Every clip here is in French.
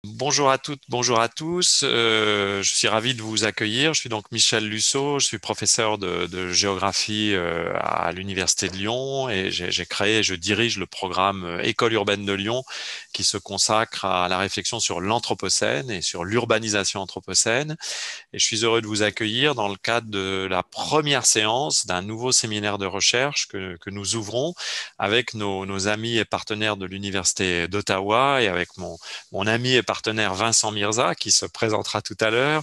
Bonjour à toutes, bonjour à tous. Je suis ravi de vous accueillir. Je suis donc Michel Lussot, je suis professeur de géographie à l'Université de Lyon et j'ai créé, je dirige le programme École urbaine de Lyon qui se consacre à la réflexion sur l'anthropocène et sur l'urbanisation anthropocène. Et je suis heureux de vous accueillir dans le cadre de la première séance d'un nouveau séminaire de recherche que nous ouvrons avec nos amis et partenaires de l'Université d'Ottawa et avec mon ami et partenaire Vincent Mirza, qui se présentera tout à l'heure,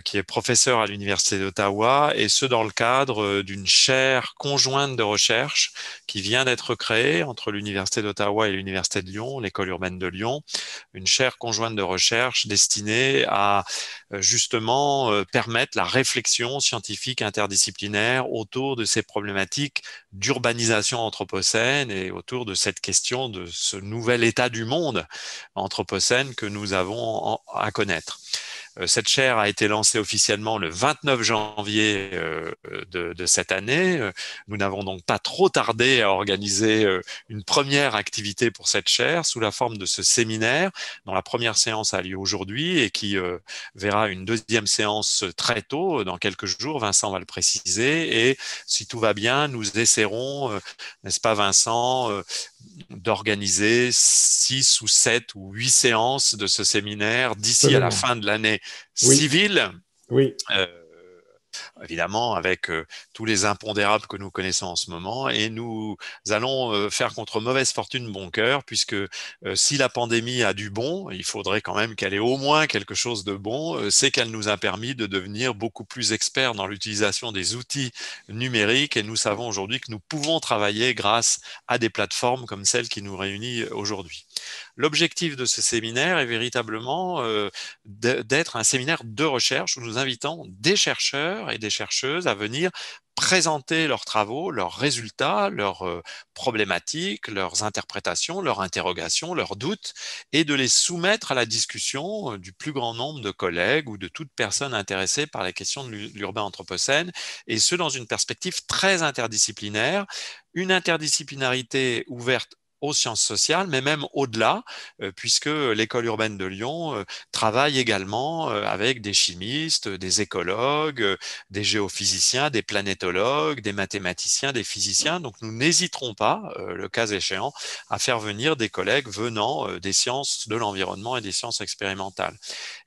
qui est professeur à l'Université d'Ottawa, et ce dans le cadre d'une chaire conjointe de recherche qui vient d'être créée entre l'Université d'Ottawa et l'Université de Lyon, l'École urbaine de Lyon, une chaire conjointe de recherche destinée à justement permettre la réflexion scientifique interdisciplinaire autour de ces problématiques d'urbanisation anthropocène et autour de cette question de ce nouvel état du monde anthropocène que nous avons à connaître. Cette chaire a été lancée officiellement le 29 janvier de cette année. Nous n'avons donc pas trop tardé à organiser une première activité pour cette chaire sous la forme de ce séminaire dont la première séance a lieu aujourd'hui et qui verra une deuxième séance très tôt, dans quelques jours. Vincent va le préciser. Et si tout va bien, nous essaierons, n'est-ce pas Vincent, d'organiser 6 ou 7 ou 8 séances de ce séminaire d'ici à la Absolument. fin de l'année Oui, civile, oui, euh, évidemment avec tous les impondérables que nous connaissons en ce moment. Et nous allons faire contre mauvaise fortune bon cœur, puisque si la pandémie a du bon, il faudrait quand même qu'elle ait au moins quelque chose de bon, c'est qu'elle nous a permis de devenir beaucoup plus experts dans l'utilisation des outils numériques. Et nous savons aujourd'hui que nous pouvons travailler grâce à des plateformes comme celle qui nous réunit aujourd'hui. L'objectif de ce séminaire est véritablement d'être un séminaire de recherche où nous invitons des chercheurs et des chercheuses à venir présenter leurs travaux, leurs résultats, leurs problématiques, leurs interprétations, leurs interrogations, leurs doutes, et de les soumettre à la discussion du plus grand nombre de collègues ou de toute personne intéressée par les questions de l'urbain anthropocène, et ce dans une perspective très interdisciplinaire, une interdisciplinarité ouverte aux sciences sociales, mais même au-delà, puisque l'École urbaine de Lyon travaille également avec des chimistes, des écologues, des géophysiciens, des planétologues, des mathématiciens, des physiciens. Donc nous n'hésiterons pas, le cas échéant, à faire venir des collègues venant des sciences de l'environnement et des sciences expérimentales.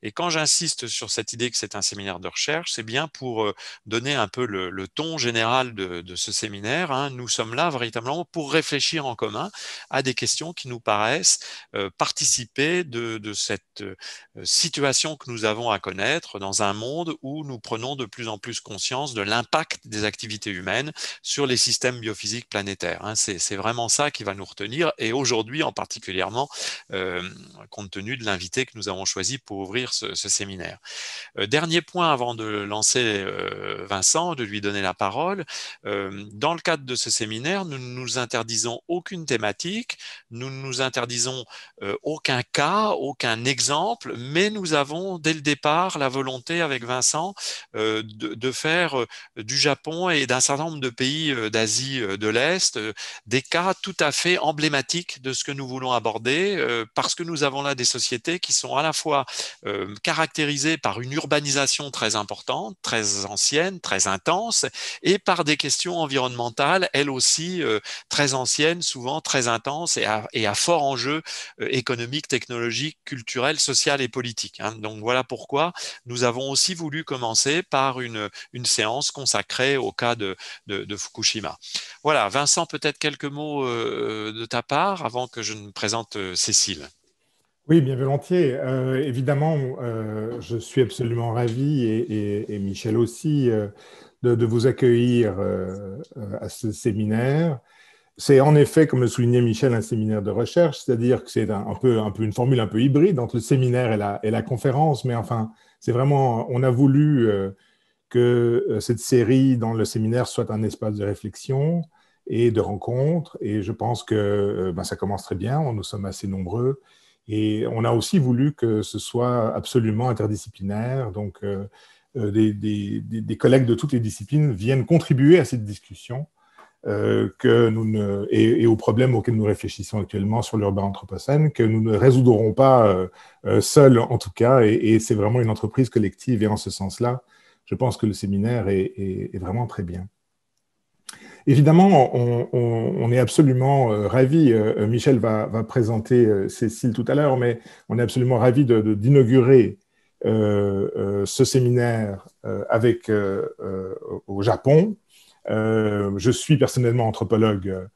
Et quand j'insiste sur cette idée que c'est un séminaire de recherche, c'est bien pour donner un peu le ton général de ce séminaire, hein. Nous sommes là véritablement pour réfléchir en commun à des questions qui nous paraissent participer de cette situation que nous avons à connaître dans un monde où nous prenons de plus en plus conscience de l'impact des activités humaines sur les systèmes biophysiques planétaires, hein. C'est vraiment ça qui va nous retenir, et aujourd'hui en particulièrement, euh, compte tenu de l'invité que nous avons choisi pour ouvrir ce séminaire. Dernier point avant de lancer Vincent, de lui donner la parole. Dans le cadre de ce séminaire, nous ne nous interdisons aucune thématique, nous ne nous interdisons aucun cas, aucun exemple, mais nous avons dès le départ la volonté avec Vincent de faire du Japon et d'un certain nombre de pays d'Asie de l'Est des cas tout à fait emblématiques de ce que nous voulons aborder, parce que nous avons là des sociétés qui sont à la fois caractérisée par une urbanisation très importante, très ancienne, très intense, et par des questions environnementales, elles aussi très anciennes, souvent très intenses et à fort enjeu économique, technologique, culturel, social et politique, hein. Donc voilà pourquoi nous avons aussi voulu commencer par une séance consacrée au cas de Fukushima. Voilà, Vincent, peut-être quelques mots de ta part avant que je ne présente Cécile. oui, bien volontiers. Évidemment, je suis absolument ravi et Michel aussi de vous accueillir à ce séminaire. C'est en effet, comme le soulignait Michel, un séminaire de recherche, c'est-à-dire que c'est un peu une formule un peu hybride entre le séminaire et la conférence, mais enfin, c'est vraiment, on a voulu que cette série dans le séminaire soit un espace de réflexion et de rencontre. Et je pense que ben, ça commence très bien. Nous sommes assez nombreux. Et on a aussi voulu que ce soit absolument interdisciplinaire. Donc, des collègues de toutes les disciplines viennent contribuer à cette discussion et aux problèmes auxquels nous réfléchissons actuellement sur l'urbain anthropocène, que nous ne résoudrons pas seuls en tout cas, et c'est vraiment une entreprise collective, et en ce sens-là, je pense que le séminaire est vraiment très bien. Évidemment, on est absolument ravis, Michel va présenter Cécile tout à l'heure, mais on est absolument ravis d'inaugurer ce séminaire au Japon. Je suis personnellement anthropologue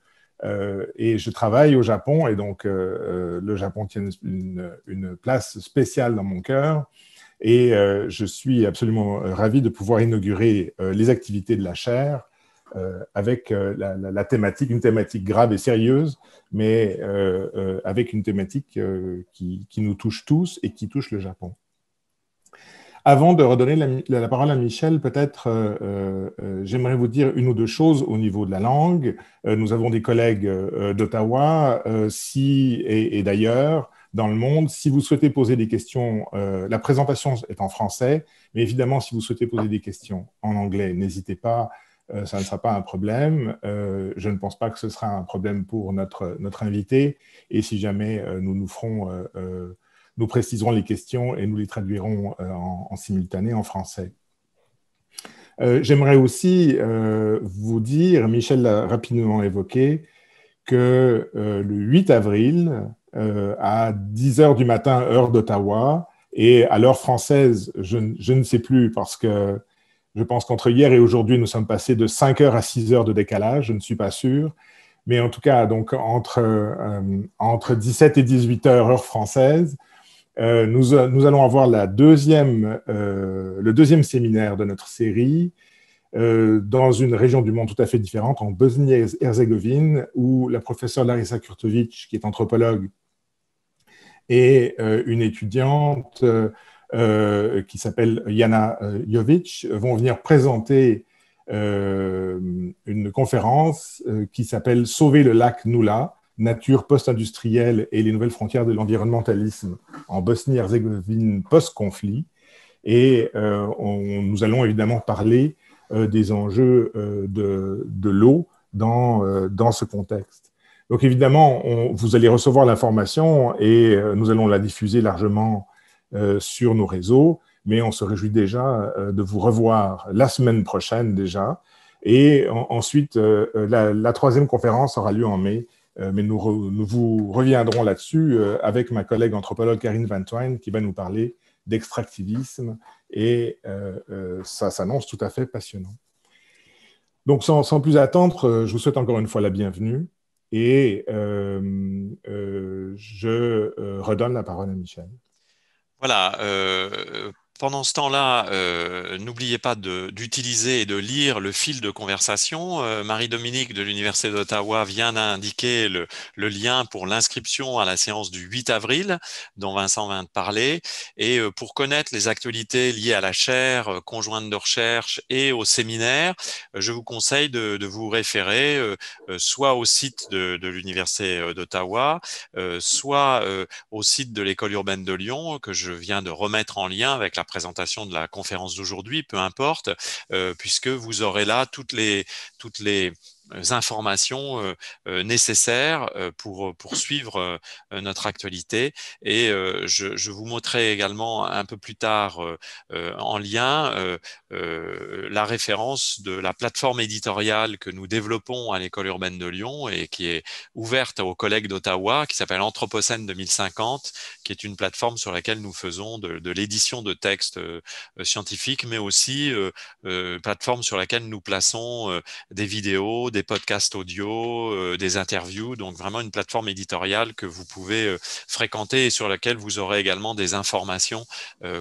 et je travaille au Japon, et donc le Japon tient une place spéciale dans mon cœur. Et je suis absolument ravi de pouvoir inaugurer les activités de la chaire avec la thématique, une thématique grave et sérieuse, mais avec une thématique qui nous touche tous et qui touche le Japon. Avant de redonner la parole à Michel, peut-être j'aimerais vous dire une ou deux choses au niveau de la langue. Nous avons des collègues d'Ottawa et d'ailleurs dans le monde. Si vous souhaitez poser des questions, la présentation est en français, mais évidemment, si vous souhaitez poser des questions en anglais, n'hésitez pas, ça ne sera pas un problème. Je ne pense pas que ce sera un problème pour notre invité, et si jamais nous préciserons les questions et nous les traduirons en simultané en français. J'aimerais aussi vous dire, Michel l'a rapidement évoqué, que le 8 avril, à 10 heures du matin, heure d'Ottawa, et à l'heure française, je ne sais plus, parce que je pense qu'entre hier et aujourd'hui, nous sommes passés de 5 heures à 6 heures de décalage, je ne suis pas sûr, mais en tout cas, donc, entre 17 et 18 heures, heure française, nous allons avoir le deuxième séminaire de notre série dans une région du monde tout à fait différente, en Bosnie-Herzégovine, où la professeure Larisa Kurtovic, qui est anthropologue, et une étudiante qui s'appelle Jana Jovic vont venir présenter une conférence qui s'appelle « Sauver le lac Nula ». Nature post-industrielle et les nouvelles frontières de l'environnementalisme en Bosnie-Herzégovine post-conflit. Et nous allons évidemment parler des enjeux de l'eau dans ce contexte. Donc évidemment, vous allez recevoir l'information et nous allons la diffuser largement sur nos réseaux, mais on se réjouit déjà de vous revoir la semaine prochaine déjà. Et ensuite, la troisième conférence aura lieu en mai. Mais nous vous reviendrons là-dessus avec ma collègue anthropologue Karine Van Twijn qui va nous parler d'extractivisme et ça s'annonce tout à fait passionnant. Donc sans plus attendre, je vous souhaite encore une fois la bienvenue et je redonne la parole à Michel. Voilà. Pendant ce temps-là, n'oubliez pas d'utiliser et de lire le fil de conversation. Marie-Dominique de l'Université d'Ottawa vient d'indiquer le lien pour l'inscription à la séance du 8 avril, dont Vincent vient de parler. Et pour connaître les actualités liées à la chaire conjointe de recherche et au séminaire, je vous conseille de vous référer soit au site de l'Université d'Ottawa, soit au site de l'École urbaine de Lyon, que je viens de remettre en lien avec la présentation de la conférence d'aujourd'hui, peu importe, puisque vous aurez là toutes les informations nécessaires pour suivre notre actualité. Et je vous montrerai également un peu plus tard en lien la référence de la plateforme éditoriale que nous développons à l'École urbaine de Lyon et qui est ouverte aux collègues d'Ottawa, qui s'appelle Anthropocène 2050, qui est une plateforme sur laquelle nous faisons de l'édition de textes scientifiques, mais aussi plateforme sur laquelle nous plaçons des vidéos, des podcasts audio, des interviews, donc vraiment une plateforme éditoriale que vous pouvez fréquenter et sur laquelle vous aurez également des informations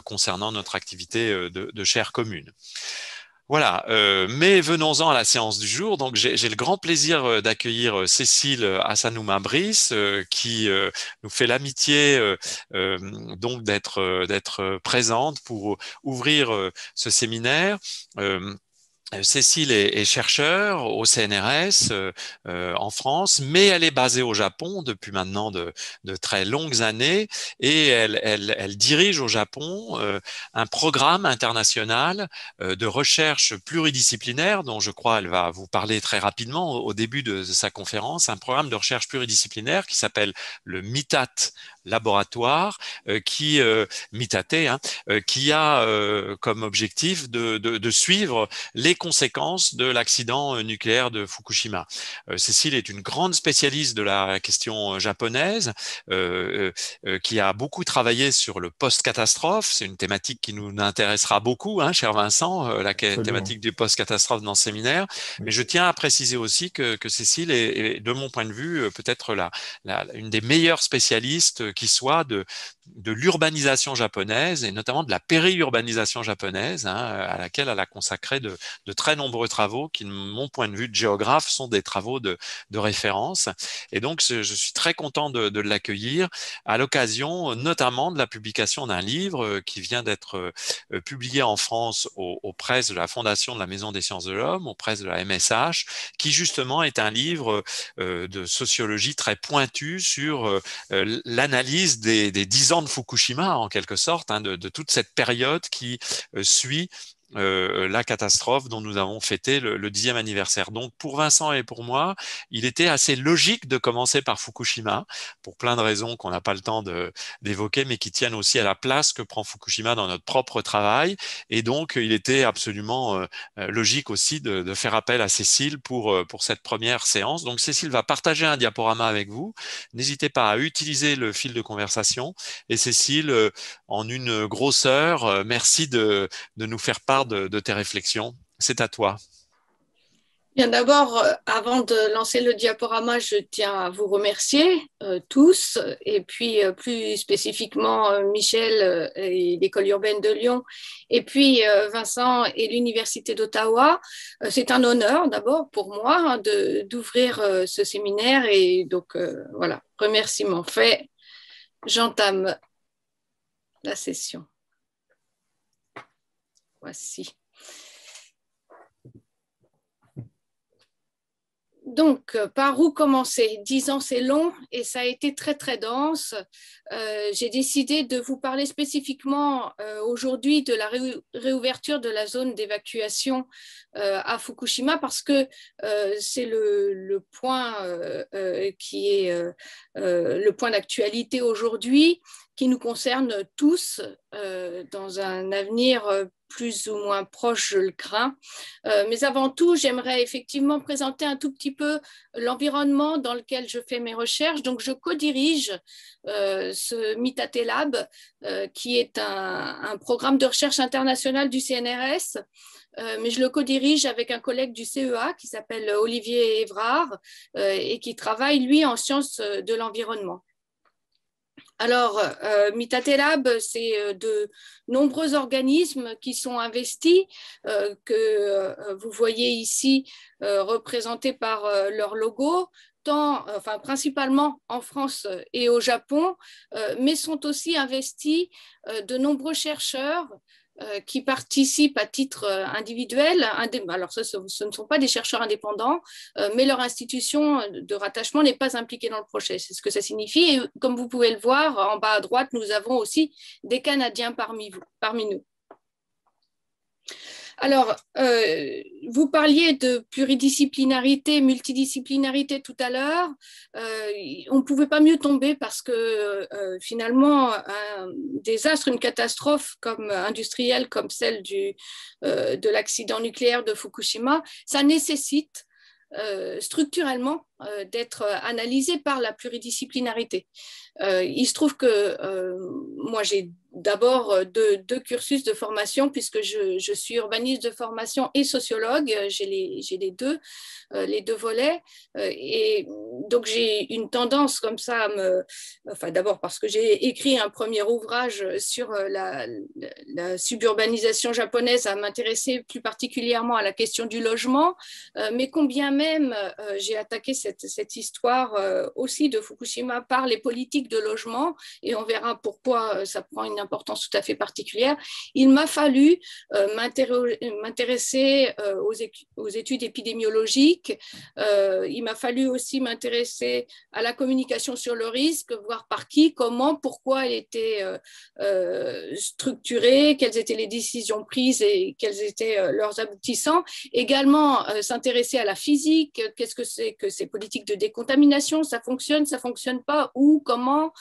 concernant notre activité de chaire commune. Voilà, mais venons-en à la séance du jour. Donc, j'ai le grand plaisir d'accueillir Cécile Assanouma-Brice, qui nous fait l'amitié donc d'être présente pour ouvrir ce séminaire. Cécile est chercheure au CNRS en France, mais elle est basée au Japon depuis maintenant de très longues années et elle dirige au Japon un programme international de recherche pluridisciplinaire dont je crois elle va vous parler très rapidement au début de sa conférence, un programme de recherche pluridisciplinaire qui s'appelle le MITAT Laboratoire, MITATE, hein, qui a comme objectif de suivre les conséquences de l'accident nucléaire de Fukushima. Cécile est une grande spécialiste de la question japonaise, qui a beaucoup travaillé sur le post-catastrophe. C'est une thématique qui nous intéressera beaucoup, hein, cher Vincent, la Absolument. thématique du post-catastrophe dans ce séminaire. Mais Oui, je tiens à préciser aussi que Cécile est, de mon point de vue, peut-être une des meilleures spécialistes qui soit de l'urbanisation japonaise et notamment de la périurbanisation japonaise, hein, à laquelle elle a consacré de très nombreux travaux qui, de mon point de vue de géographe, sont des travaux de référence. Et donc, je suis très content de l'accueillir à l'occasion notamment de la publication d'un livre qui vient d'être publié en France aux presses de la Fondation de la Maison des Sciences de l'Homme, aux presses de la MSH, qui justement est un livre de sociologie très pointu sur l'analyse des 10 ans de Fukushima, en quelque sorte, hein, de toute cette période qui suit la catastrophe dont nous avons fêté le 10e anniversaire. Donc pour Vincent et pour moi, il était assez logique de commencer par Fukushima, pour plein de raisons qu'on n'a pas le temps d'évoquer, mais qui tiennent aussi à la place que prend Fukushima dans notre propre travail. Et donc il était absolument logique aussi de faire appel à Cécile pour cette première séance. Donc Cécile va partager un diaporama avec vous. N'hésitez pas à utiliser le fil de conversation. Et Cécile, en une grosse heure, merci de nous faire part de tes réflexions. C'est à toi. Bien, d'abord, avant de lancer le diaporama, je tiens à vous remercier tous, et puis plus spécifiquement Michel et l'école urbaine de Lyon, et puis Vincent et l'Université d'Ottawa. C'est un honneur d'abord pour moi hein, d'ouvrir ce séminaire, et donc voilà, remerciements faits. J'entame la session. Voici. Donc, par où commencer? 10 ans, c'est long et ça a été très, très dense. J'ai décidé de vous parler spécifiquement aujourd'hui de la réouverture de la zone d'évacuation à Fukushima parce que c'est le point qui est le point d'actualité aujourd'hui qui nous concerne tous dans un avenir plus ou moins proche, je le crains. Mais avant tout, j'aimerais effectivement présenter un tout petit peu l'environnement dans lequel je fais mes recherches. Donc, je co-dirige ce Mitate Lab, qui est un programme de recherche international du CNRS, mais je le co-dirige avec un collègue du CEA qui s'appelle Olivier Évrard et qui travaille, lui, en sciences de l'environnement. Alors, Mitate Lab, c'est de nombreux organismes qui sont investis, que vous voyez ici représentés par leur logo, principalement en France et au Japon, mais sont aussi investis de nombreux chercheurs qui participent à titre individuel. Alors, ce ne sont pas des chercheurs indépendants, mais leur institution de rattachement n'est pas impliquée dans le projet. C'est ce que ça signifie. Et comme vous pouvez le voir, en bas à droite, nous avons aussi des Canadiens parmi nous. Alors, vous parliez de pluridisciplinarité, multidisciplinarité tout à l'heure. On ne pouvait pas mieux tomber parce que finalement, un désastre, une catastrophe industrielle comme celle de l'accident nucléaire de Fukushima, ça nécessite structurellement d'être analysé par la pluridisciplinarité. Il se trouve que moi, j'ai d'abord deux cursus de formation puisque je suis urbaniste de formation et sociologue. J'ai les deux volets. Et donc, j'ai une tendance comme ça d'abord parce que j'ai écrit un premier ouvrage sur la suburbanisation japonaise à m'intéresser plus particulièrement à la question du logement. Mais combien même j'ai attaqué cette histoire aussi de Fukushima par les politiques de logement, et on verra pourquoi ça prend une importance tout à fait particulière. Il m'a fallu m'intéresser aux études épidémiologiques. Il m'a fallu aussi m'intéresser à la communication sur le risque, voir par qui, comment, pourquoi elle était structurée, quelles étaient les décisions prises et quels étaient leurs aboutissants. Également, s'intéresser à la physique, qu'est-ce que c'est que ces politiques de décontamination, ça fonctionne pas, où, comment.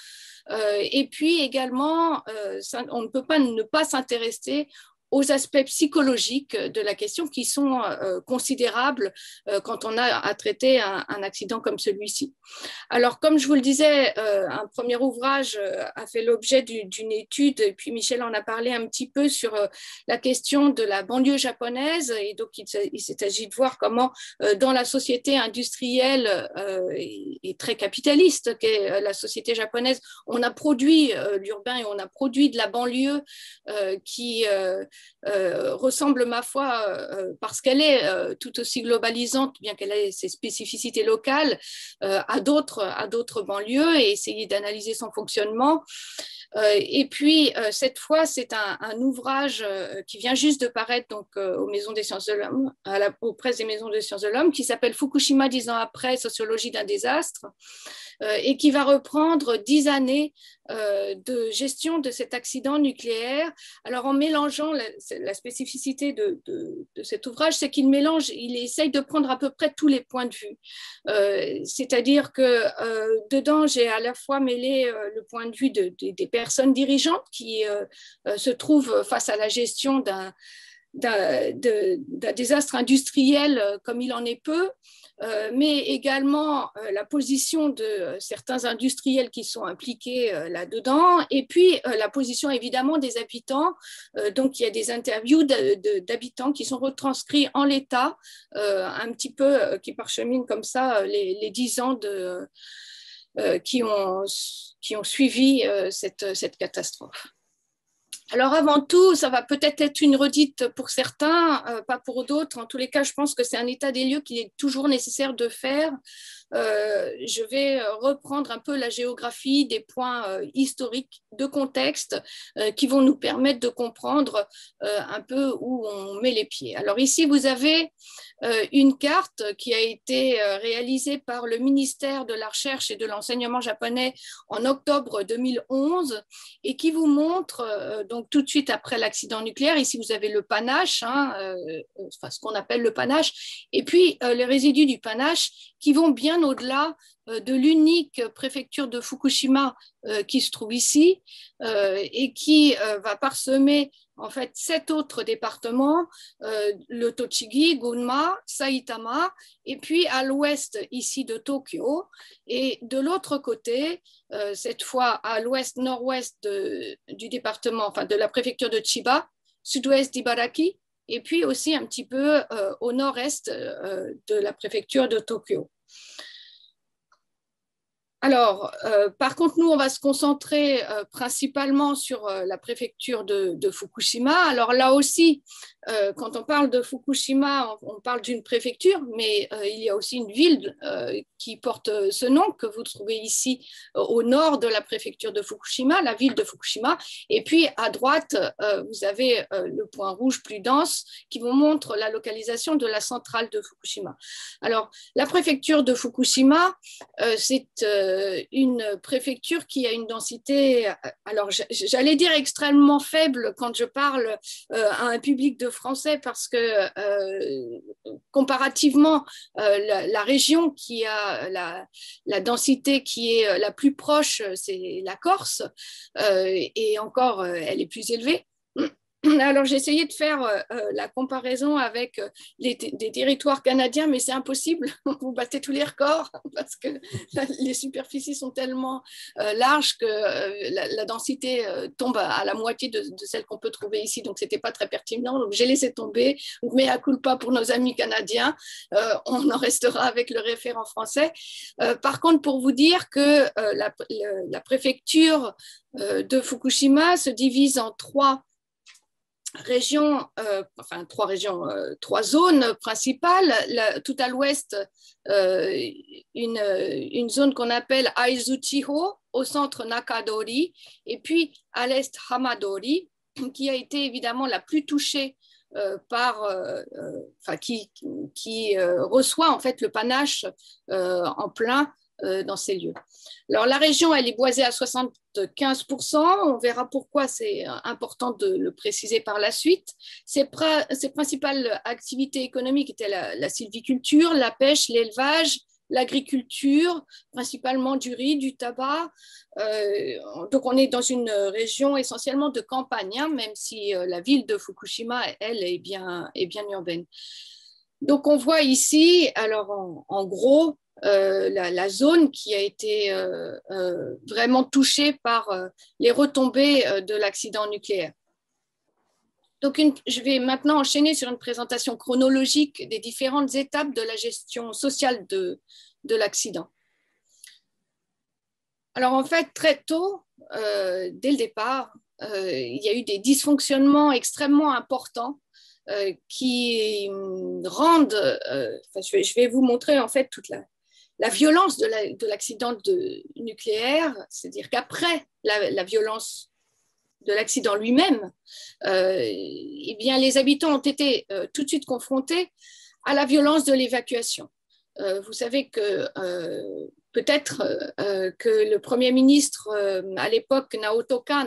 Et puis également, on ne peut pas ne pas s'intéresser aux aspects psychologiques de la question qui sont considérables quand on a à traiter un accident comme celui-ci. Alors, comme je vous le disais, un premier ouvrage a fait l'objet d'une étude, et puis Michel en a parlé un petit peu sur la question de la banlieue japonaise, et donc il s'agit de voir comment dans la société industrielle et très capitaliste qu'est la société japonaise, on a produit l'urbain et on a produit de la banlieue qui ressemble, ma foi, parce qu'elle est tout aussi globalisante, bien qu'elle ait ses spécificités locales, à d'autres banlieues, et essayer d'analyser son fonctionnement. Et puis, cette fois, c'est un ouvrage qui vient juste de paraître donc, aux Maisons des Sciences de l'Homme, aux presses des Maisons des Sciences de l'Homme, qui s'appelle Fukushima 10 ans après, sociologie d'un désastre, et qui va reprendre 10 années de gestion de cet accident nucléaire. Alors, en mélangeant la spécificité de cet ouvrage, c'est il essaye de prendre à peu près tous les points de vue. C'est-à-dire que dedans, j'ai à la fois mêlé le point de vue des personnes dirigeantes qui se trouvent face à la gestion d'un désastre industriel comme il en est peu, mais également la position de certains industriels qui sont impliqués là-dedans, et puis la position évidemment des habitants. Donc il y a des interviews d'habitants qui sont retranscrits en l'état, un petit peu qui parcheminent comme ça les 10 ans qui ont suivi cette catastrophe. Alors avant tout, ça va peut-être être une redite pour certains, pas pour d'autres. En tous les cas, je pense que c'est un état des lieux qu'il est toujours nécessaire de faire. Je vais reprendre un peu la géographie des points historiques de contexte qui vont nous permettre de comprendre un peu où on met les pieds. Alors ici, vous avez une carte qui a été réalisée par le ministère de la Recherche et de l'Enseignement japonais en octobre 2011 et qui vous montre, donc tout de suite après l'accident nucléaire, ici vous avez le panache, enfin, ce qu'on appelle le panache, et puis les résidus du panache qui vont bien au-delà de l'unique préfecture de Fukushima qui se trouve ici et qui va parsemer en fait 7 autres départements, le Tochigi, Gunma, Saitama, et puis à l'ouest ici de Tokyo, et de l'autre côté, cette fois à l'ouest-nord-ouest du département, enfin de la préfecture de Chiba, sud-ouest d'Ibaraki, et puis aussi un petit peu au nord-est de la préfecture de Tokyo. Alors, par contre, nous, on va se concentrer principalement sur la préfecture de Fukushima. Alors là aussi, quand on parle de Fukushima, on parle d'une préfecture, mais il y a aussi une ville qui porte ce nom, que vous trouvez ici au nord de la préfecture de Fukushima, la ville de Fukushima. Et puis, à droite, vous avez le point rouge plus dense qui vous montre la localisation de la centrale de Fukushima. Alors, la préfecture de Fukushima, c'est une préfecture qui a une densité, alors j'allais dire extrêmement faible quand je parle à un public de Français, parce que comparativement, la région qui a la densité qui est la plus proche, c'est la Corse, et encore, elle est plus élevée. Alors, j'ai essayé de faire la comparaison avec des territoires canadiens, mais c'est impossible. Vous battez tous les records parce que les superficies sont tellement larges que la densité tombe à la moitié de celle qu'on peut trouver ici. Donc, ce n'était pas très pertinent. Donc, j'ai laissé tomber. Mais à culpa pour nos amis canadiens, on en restera avec le référent français. Par contre, pour vous dire que la préfecture de Fukushima se divise en 3 trois zones principales. Tout à l'ouest, une zone qu'on appelle Aizuchiho, au centre Nakadori, et puis à l'est Hamadori, qui a été évidemment la plus touchée qui reçoit en fait le panache en plein dans ces lieux. Alors la région, elle est boisée à 75%. On verra pourquoi c'est important de le préciser par la suite. Ses principales activités économiques étaient la sylviculture, la pêche, l'élevage, l'agriculture, principalement du riz, du tabac. Donc on est dans une région essentiellement de campagne, hein, même si la ville de Fukushima, elle, est bien urbaine. Donc on voit ici, alors en gros, la zone qui a été vraiment touchée par les retombées de l'accident nucléaire. Donc, je vais maintenant enchaîner sur une présentation chronologique des différentes étapes de la gestion sociale de l'accident. Alors, en fait, très tôt, dès le départ, il y a eu des dysfonctionnements extrêmement importants qui rendent, je vais vous montrer en fait toute la violence de l'accident nucléaire, c'est-à-dire qu'après la violence de l'accident lui-même, eh bien, les habitants ont été tout de suite confrontés à la violence de l'évacuation. Vous savez que peut-être que le Premier ministre à l'époque, Naoto Kan,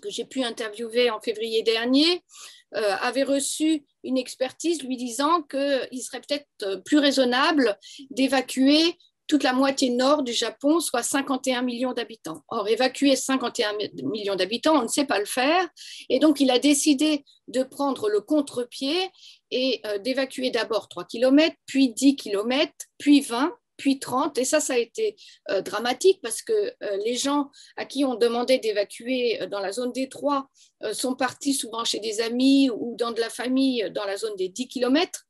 que j'ai pu interviewer en février dernier, avait reçu une expertise lui disant qu'il serait peut-être plus raisonnable d'évacuer toute la moitié nord du Japon, soit 51 millions d'habitants. Or, évacuer 51 millions d'habitants, on ne sait pas le faire. Et donc, il a décidé de prendre le contre-pied et d'évacuer d'abord 3 km, puis 10 km, puis 20, puis 30. Et ça a été dramatique parce que les gens à qui on demandait d'évacuer dans la zone des 3 sont partis souvent chez des amis ou dans de la famille dans la zone des 10 km.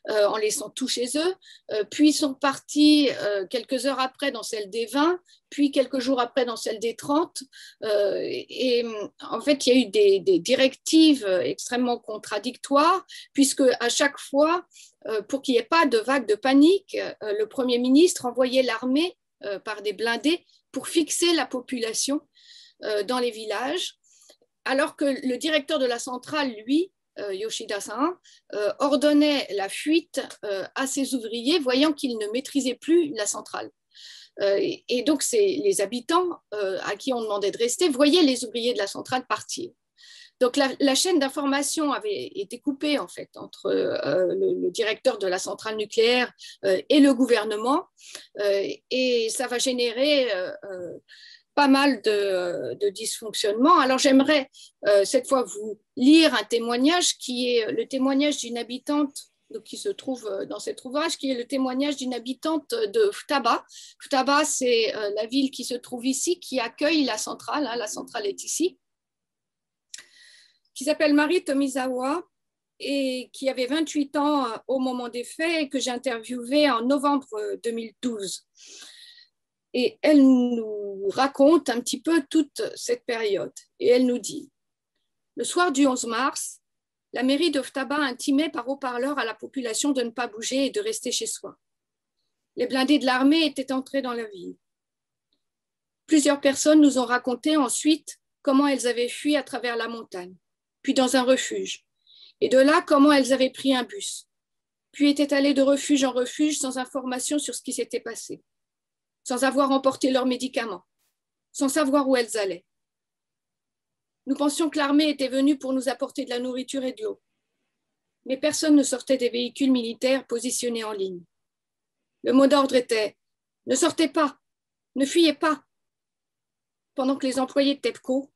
En laissant tout chez eux, puis sont partis quelques heures après dans celle des 20, puis quelques jours après dans celle des 30. Et en fait, il y a eu des directives extrêmement contradictoires, puisque à chaque fois, pour qu'il n'y ait pas de vague de panique, le Premier ministre envoyait l'armée par des blindés pour fixer la population dans les villages, alors que le directeur de la centrale, lui, Yoshida-san, ordonnait la fuite à ses ouvriers, voyant qu'ils ne maîtrisaient plus la centrale. Et donc, les habitants à qui on demandait de rester voyaient les ouvriers de la centrale partir. Donc, la chaîne d'information avait été coupée, en fait, entre le directeur de la centrale nucléaire et le gouvernement, et ça va générer pas mal de dysfonctionnements. Alors, j'aimerais cette fois vous lire un témoignage qui est le témoignage d'une habitante, donc, qui se trouve dans cet ouvrage, qui est le témoignage d'une habitante de Futaba. Futaba, c'est la ville qui se trouve ici, qui accueille la centrale, hein, la centrale est ici, qui s'appelle Marie Tomizawa et qui avait 28 ans au moment des faits et que j'ai interviewée en novembre 2012. Et elle nous raconte un petit peu toute cette période. Et elle nous dit, le soir du 11 mars, la mairie de Futaba intimait par haut-parleur à la population de ne pas bouger et de rester chez soi. Les blindés de l'armée étaient entrés dans la ville. Plusieurs personnes nous ont raconté ensuite comment elles avaient fui à travers la montagne, puis dans un refuge, et de là comment elles avaient pris un bus, puis étaient allées de refuge en refuge sans information sur ce qui s'était passé, sans avoir emporté leurs médicaments, sans savoir où elles allaient. Nous pensions que l'armée était venue pour nous apporter de la nourriture et de l'eau, mais personne ne sortait des véhicules militaires positionnés en ligne. Le mot d'ordre était « Ne sortez pas, ne fuyez pas », pendant que les employés de TEPCO,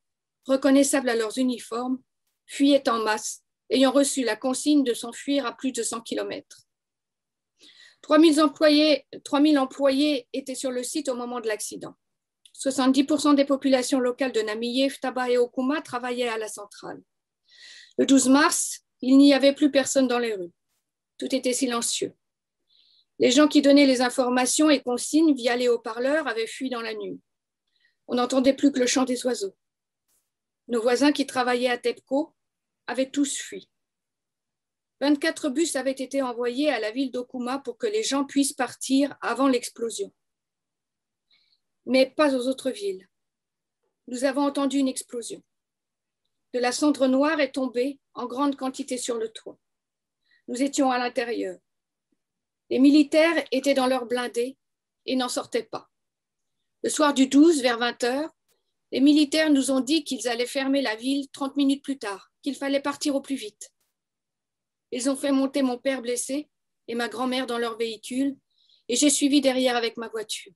reconnaissables à leurs uniformes, fuyaient en masse, ayant reçu la consigne de s'enfuir à plus de 100 km. 3000 employés étaient sur le site au moment de l'accident. 70% des populations locales de Namiye, Futaba et Okuma travaillaient à la centrale. Le 12 mars, il n'y avait plus personne dans les rues. Tout était silencieux. Les gens qui donnaient les informations et consignes via les haut-parleurs avaient fui dans la nuit. On n'entendait plus que le chant des oiseaux. Nos voisins qui travaillaient à TEPCO avaient tous fui. 24 bus avaient été envoyés à la ville d'Okuma pour que les gens puissent partir avant l'explosion. Mais pas aux autres villes. Nous avons entendu une explosion. De la cendre noire est tombée en grande quantité sur le toit. Nous étions à l'intérieur. Les militaires étaient dans leurs blindés et n'en sortaient pas. Le soir du 12, vers 20 heures, les militaires nous ont dit qu'ils allaient fermer la ville 30 minutes plus tard, qu'il fallait partir au plus vite. Ils ont fait monter mon père blessé et ma grand-mère dans leur véhicule et j'ai suivi derrière avec ma voiture.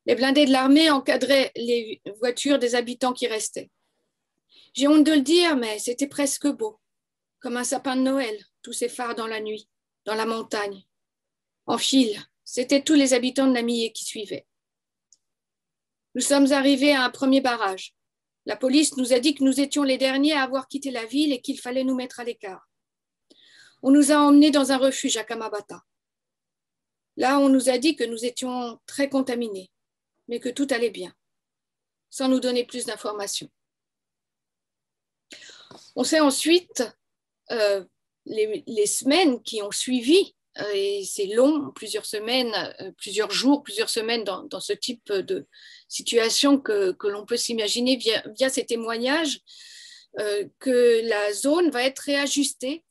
Les blindés de l'armée encadraient les voitures des habitants qui restaient. J'ai honte de le dire, mais c'était presque beau, comme un sapin de Noël, tous ces phares dans la nuit, dans la montagne. En file, c'étaient tous les habitants de Namie qui suivaient. Nous sommes arrivés à un premier barrage. La police nous a dit que nous étions les derniers à avoir quitté la ville et qu'il fallait nous mettre à l'écart. On nous a emmenés dans un refuge à Kamabata. Là, on nous a dit que nous étions très contaminés, mais que tout allait bien, sans nous donner plus d'informations. On sait ensuite, les semaines qui ont suivi, et c'est long, plusieurs semaines, plusieurs jours, plusieurs semaines dans ce type de situation que l'on peut s'imaginer via ces témoignages, que la zone va être réajustée,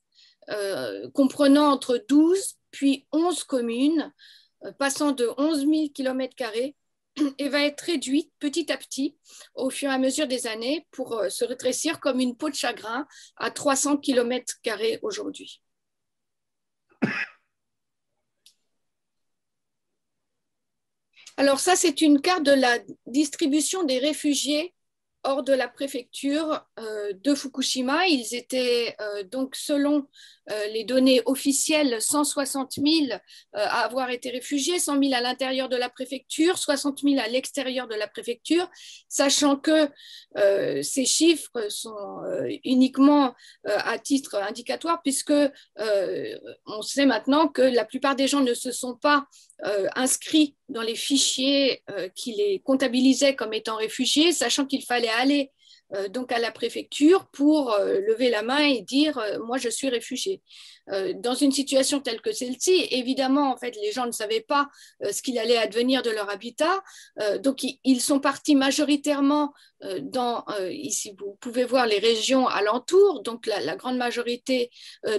comprenant entre 12 puis 11 communes, passant de 11 000 km² et va être réduite petit à petit au fur et à mesure des années pour se rétrécir comme une peau de chagrin à 300 km² aujourd'hui. Alors ça, c'est une carte de la distribution des réfugiés hors de la préfecture de Fukushima. Ils étaient donc, selon les données officielles, 160 000 à avoir été réfugiés, 100 000 à l'intérieur de la préfecture, 60 000 à l'extérieur de la préfecture, sachant que ces chiffres sont uniquement à titre indicatoire, puisque on sait maintenant que la plupart des gens ne se sont pas inscrits dans les fichiers qui les comptabilisaient comme étant réfugiés, sachant qu'il fallait aller donc à la préfecture pour lever la main et dire moi je suis réfugié. Dans une situation telle que celle-ci, évidemment, en fait, les gens ne savaient pas ce qu'il allait advenir de leur habitat, donc ils sont partis majoritairement dans, ici vous pouvez voir les régions alentours, donc la grande majorité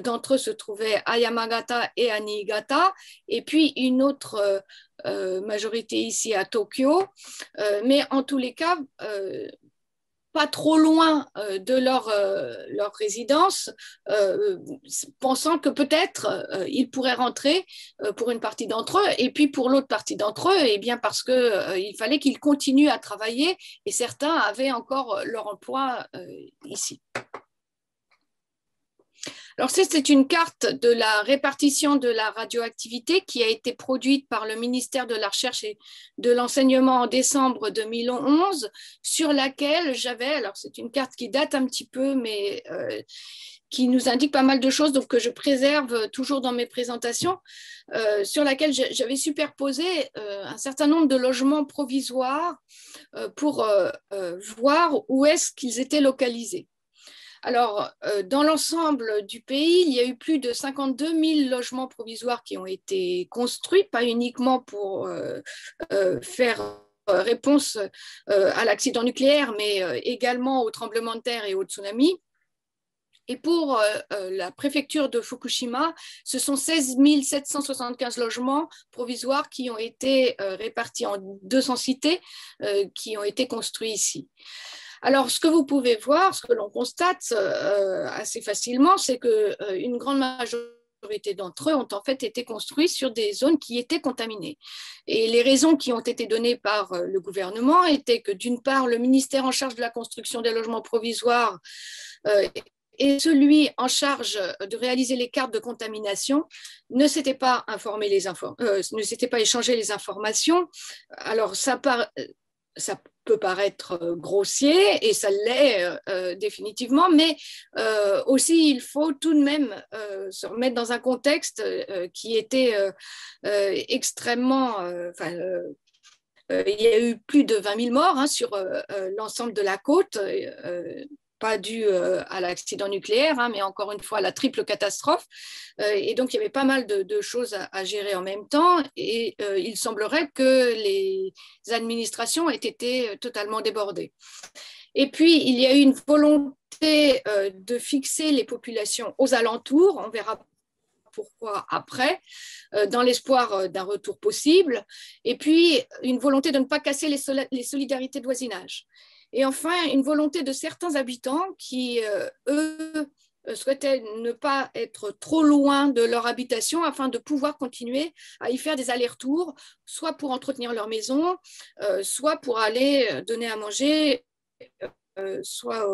d'entre eux se trouvaient à Yamagata et à Niigata, et puis une autre majorité ici à Tokyo, mais en tous les cas, pas trop loin de leur résidence, pensant que peut-être ils pourraient rentrer pour une partie d'entre eux, et puis pour l'autre partie d'entre eux, eh bien parce qu'il fallait qu'ils continuent à travailler, et certains avaient encore leur emploi ici. Alors, c'est une carte de la répartition de la radioactivité qui a été produite par le ministère de la Recherche et de l'Enseignement en décembre 2011, sur laquelle j'avais, alors c'est une carte qui date un petit peu, mais qui nous indique pas mal de choses, donc que je préserve toujours dans mes présentations, sur laquelle j'avais superposé un certain nombre de logements provisoires pour voir où est-ce qu'ils étaient localisés. Alors, dans l'ensemble du pays, il y a eu plus de 52 000 logements provisoires qui ont été construits, pas uniquement pour faire réponse à l'accident nucléaire, mais également au tremblement de terre et au tsunami. Et pour la préfecture de Fukushima, ce sont 16 775 logements provisoires qui ont été répartis en 200 cités qui ont été construits ici. Alors, ce que vous pouvez voir, ce que l'on constate assez facilement, c'est qu'une grande majorité d'entre eux ont en fait été construits sur des zones qui étaient contaminées. Et les raisons qui ont été données par le gouvernement étaient que, d'une part, le ministère en charge de la construction des logements provisoires et celui en charge de réaliser les cartes de contamination ne s'étaient pas ne s'étaient pas échangé les informations. Alors, ça peut paraître grossier, et ça l'est définitivement, mais aussi il faut tout de même se remettre dans un contexte qui était extrêmement... il y a eu plus de 20 000 morts sur l'ensemble de la côte, pas dû à l'accident nucléaire, hein, mais encore une fois à la triple catastrophe. Et donc, il y avait pas mal de choses à gérer en même temps. Et il semblerait que les administrations aient été totalement débordées. Et puis, il y a eu une volonté de fixer les populations aux alentours. On verra pourquoi après, dans l'espoir d'un retour possible. Et puis, une volonté de ne pas casser les solidarités de voisinage. Et enfin, une volonté de certains habitants qui, eux, souhaitaient ne pas être trop loin de leur habitation afin de pouvoir continuer à y faire des allers-retours, soit pour entretenir leur maison, soit pour aller donner à manger soit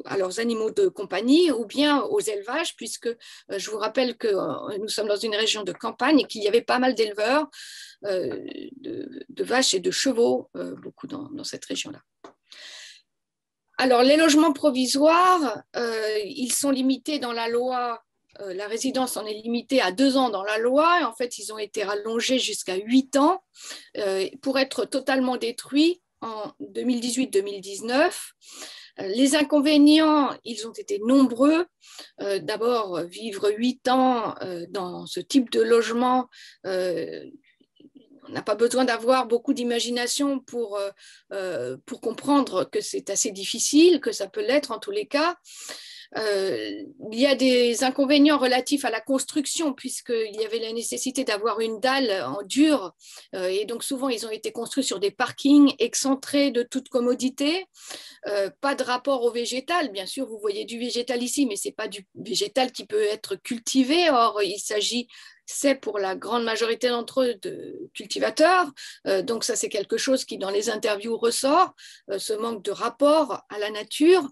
à leurs animaux de compagnie ou bien aux élevages, puisque je vous rappelle que nous sommes dans une région de campagne et qu'il y avait pas mal d'éleveurs de vaches et de chevaux, beaucoup dans cette région-là. Alors, les logements provisoires, ils sont limités dans la loi. La résidence en est limitée à 2 ans dans la loi. Et en fait, ils ont été rallongés jusqu'à 8 ans pour être totalement détruits en 2018-2019. Les inconvénients, ils ont été nombreux. D'abord, vivre 8 ans dans ce type de logement, on n'a pas besoin d'avoir beaucoup d'imagination pour comprendre que c'est assez difficile, que ça peut l'être en tous les cas. Il y a des inconvénients relatifs à la construction, puisqu'il y avait la nécessité d'avoir une dalle en dur, et donc souvent ils ont été construits sur des parkings excentrés de toute commodité, pas de rapport au végétal. Bien sûr, vous voyez du végétal ici, mais ce n'est pas du végétal qui peut être cultivé. Or, il s'agit, c'est pour la grande majorité d'entre eux, de cultivateurs. Donc ça, c'est quelque chose qui, dans les interviews, ressort, ce manque de rapport à la nature.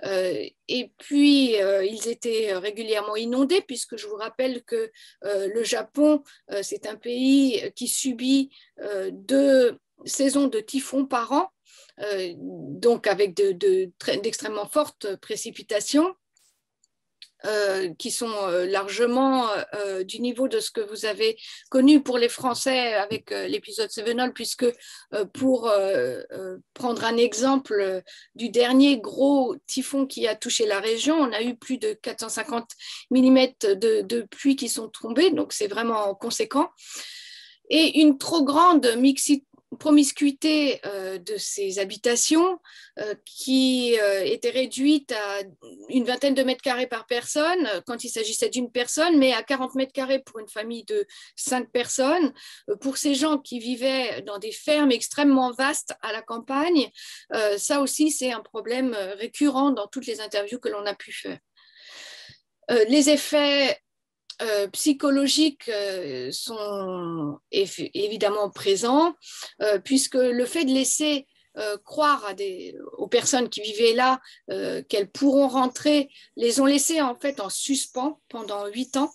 Et puis, ils étaient régulièrement inondés, puisque je vous rappelle que le Japon, c'est un pays qui subit 2 saisons de typhons par an, donc avec d'extrêmement fortes précipitations. Qui sont largement du niveau de ce que vous avez connu pour les Français avec l'épisode Sevenol, puisque pour prendre un exemple du dernier gros typhon qui a touché la région, on a eu plus de 450 mm de pluie qui sont tombés, donc c'est vraiment conséquent. Et une trop grande promiscuité de ces habitations qui était réduite à une vingtaine de mètres carrés par personne quand il s'agissait d'une personne, mais à 40 mètres carrés pour une famille de 5 personnes. Pour ces gens qui vivaient dans des fermes extrêmement vastes à la campagne, ça aussi c'est un problème récurrent dans toutes les interviews que l'on a pu faire. Les effets psychologiques sont évidemment présents, puisque le fait de laisser croire aux personnes qui vivaient là qu'elles pourront rentrer, les ont laissées en fait en suspens pendant 8 ans.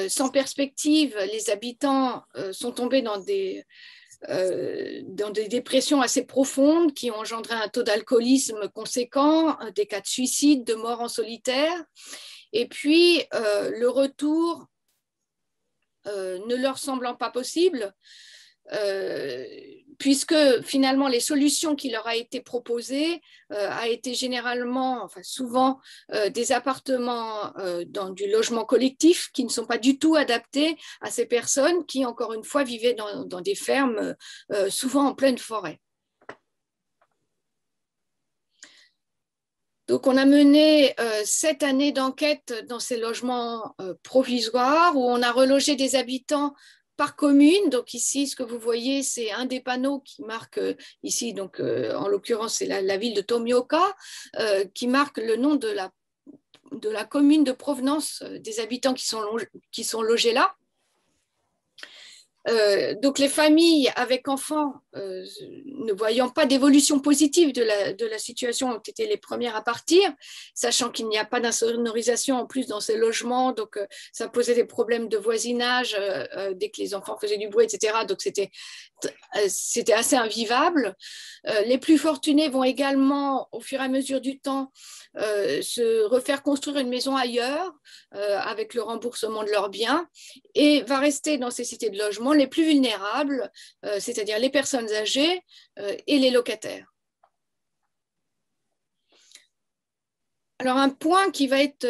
Sans perspective, les habitants sont tombés dans des dépressions assez profondes qui ont engendré un taux d'alcoolisme conséquent, des cas de suicide, de mort en solitaire. Et puis, le retour ne leur semblant pas possible, puisque finalement, les solutions qui leur a été proposées a été généralement, enfin souvent, des appartements dans du logement collectif qui ne sont pas du tout adaptés à ces personnes qui, encore une fois, vivaient dans des fermes, souvent en pleine forêt. Donc, on a mené 7 années d'enquête dans ces logements provisoires où on a relogé des habitants par commune. Donc ici, ce que vous voyez, c'est un des panneaux qui marque ici, donc en l'occurrence, c'est la ville de Tomioka, qui marque le nom de la commune de provenance des habitants qui sont logés là. Donc les familles avec enfants ne voyant pas d'évolution positive de la situation ont été les premières à partir, sachant qu'il n'y a pas d'insonorisation en plus dans ces logements, donc ça posait des problèmes de voisinage dès que les enfants faisaient du bruit, etc. Donc c'était assez invivable. Les plus fortunés vont également, au fur et à mesure du temps, se refaire construire une maison ailleurs avec le remboursement de leurs biens, et va rester dans ces cités de logement les plus vulnérables, c'est-à-dire les personnes âgées et les locataires. Alors, un point qui va être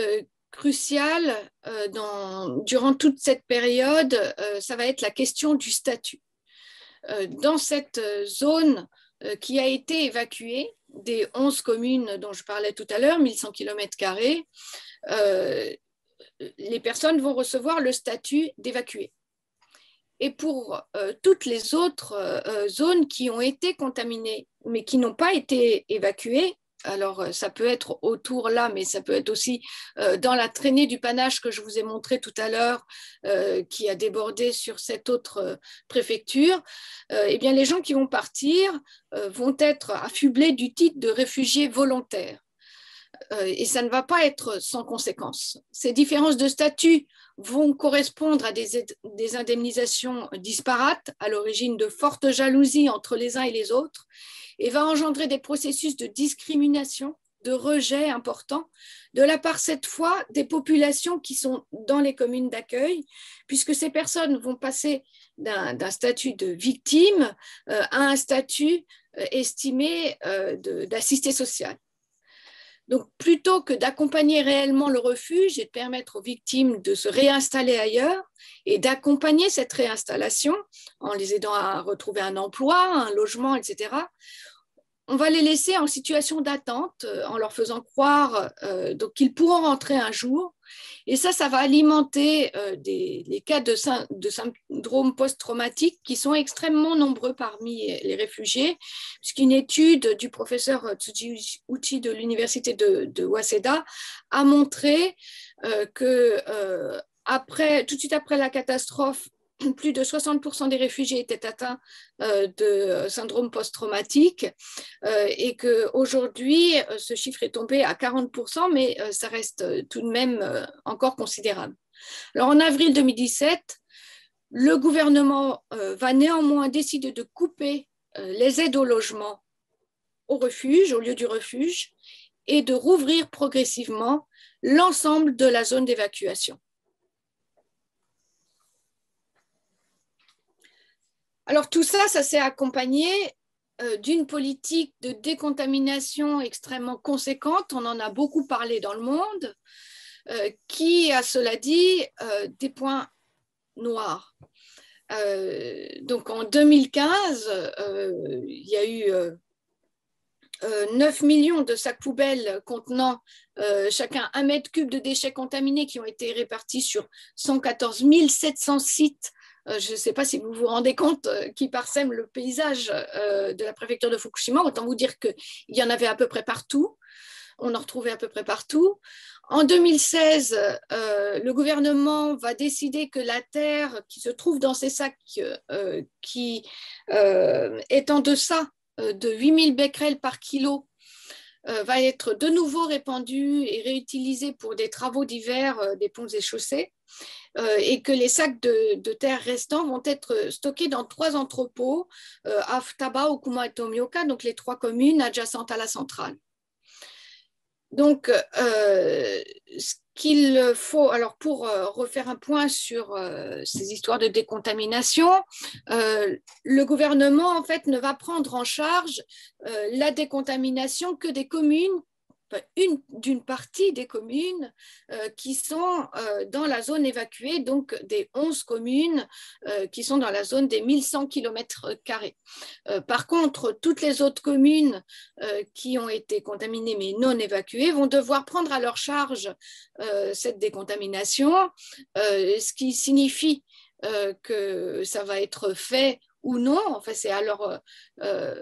crucial durant toute cette période, ça va être la question du statut. Dans cette zone qui a été évacuée, des 11 communes dont je parlais tout à l'heure, 1100 km², les personnes vont recevoir le statut d'évacué. Et pour toutes les autres zones qui ont été contaminées, mais qui n'ont pas été évacuées, alors ça peut être autour là, mais ça peut être aussi dans la traînée du panache que je vous ai montré tout à l'heure, qui a débordé sur cette autre préfecture, eh bien les gens qui vont partir vont être affublés du titre de réfugiés volontaires. Et ça ne va pas être sans conséquences. Ces différences de statut vont correspondre à des indemnisations disparates, à l'origine de fortes jalousies entre les uns et les autres, et va engendrer des processus de discrimination, de rejet importants, de la part cette fois des populations qui sont dans les communes d'accueil, puisque ces personnes vont passer d'un statut de victime à un statut estimé d'assisté social. Donc, plutôt que d'accompagner réellement le refuge et de permettre aux victimes de se réinstaller ailleurs et d'accompagner cette réinstallation en les aidant à retrouver un emploi, un logement, etc., on va les laisser en situation d'attente en leur faisant croire qu'ils pourront rentrer un jour. Et ça va alimenter les cas de syndrome post-traumatique qui sont extrêmement nombreux parmi les réfugiés, puisqu'une étude du professeur Tsuji Uchi de l'université de Waseda a montré que tout de suite après la catastrophe, plus de 60% des réfugiés étaient atteints de syndrome post-traumatique et qu'aujourd'hui, ce chiffre est tombé à 40%, mais ça reste tout de même encore considérable. Alors, en avril 2017, le gouvernement va néanmoins décider de couper les aides au logement au refuge, au lieu du refuge, et de rouvrir progressivement l'ensemble de la zone d'évacuation. Alors tout ça, ça s'est accompagné d'une politique de décontamination extrêmement conséquente, on en a beaucoup parlé dans le monde, qui a, cela dit, des points noirs. Donc en 2015, il y a eu 9 millions de sacs poubelles contenant chacun 1 mètre cube de déchets contaminés qui ont été répartis sur 114 700 sites. Je ne sais pas si vous vous rendez compte qui parsème le paysage de la préfecture de Fukushima. Autant vous dire qu'il y en avait à peu près partout. On en retrouvait à peu près partout. En 2016, le gouvernement va décider que la terre qui se trouve dans ces sacs, qui est en deçà de 8000 becquerels par kilo, va être de nouveau répandue et réutilisée pour des travaux divers des ponts et chaussées, et que les sacs de terre restants vont être stockés dans 3 entrepôts à Futaba, Okuma et Tomioka, donc les 3 communes adjacentes à la centrale. Donc, ce qu'il faut, alors pour refaire un point sur ces histoires de décontamination, le gouvernement en fait ne va prendre en charge la décontamination que des communes, d'une partie des communes qui sont dans la zone évacuée, donc des 11 communes qui sont dans la zone des 1100 km². Par contre, toutes les autres communes qui ont été contaminées mais non évacuées vont devoir prendre à leur charge cette décontamination, ce qui signifie que ça va être fait ou non. Enfin, c'est alors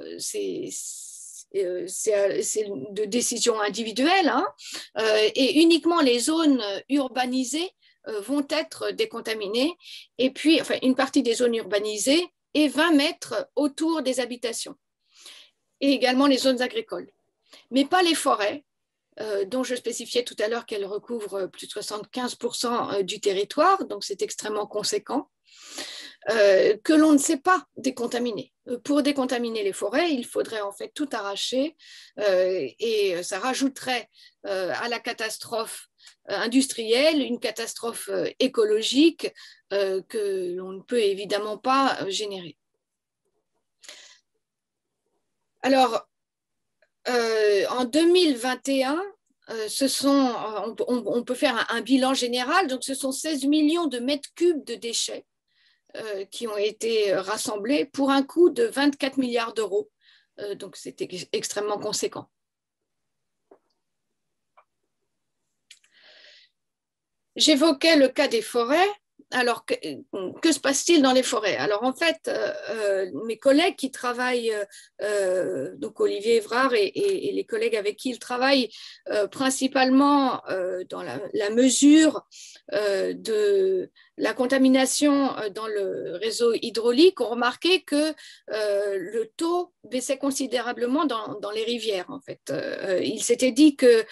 c'est de décision individuelle, hein, et uniquement les zones urbanisées vont être décontaminées, et puis enfin, une partie des zones urbanisées et 20 mètres autour des habitations, et également les zones agricoles, mais pas les forêts, dont je spécifiais tout à l'heure qu'elles recouvrent plus de 75% du territoire, donc c'est extrêmement conséquent. Que l'on ne sait pas décontaminer. Pour décontaminer les forêts, il faudrait en fait tout arracher et ça rajouterait à la catastrophe industrielle une catastrophe écologique que l'on ne peut évidemment pas générer. Alors, en 2021, on peut faire un bilan général. Donc, ce sont 16 millions de mètres cubes de déchets qui ont été rassemblés pour un coût de 24 milliards d'euros. Donc, c'était extrêmement conséquent. J'évoquais le cas des forêts. Alors, que se passe-t-il dans les forêts? Alors, en fait, mes collègues qui travaillent, donc Olivier Évrard et les collègues avec qui ils travaillent, principalement dans la mesure de la contamination dans le réseau hydraulique, ont remarqué que le taux baissait considérablement dans les rivières. En fait, il s'était dit que,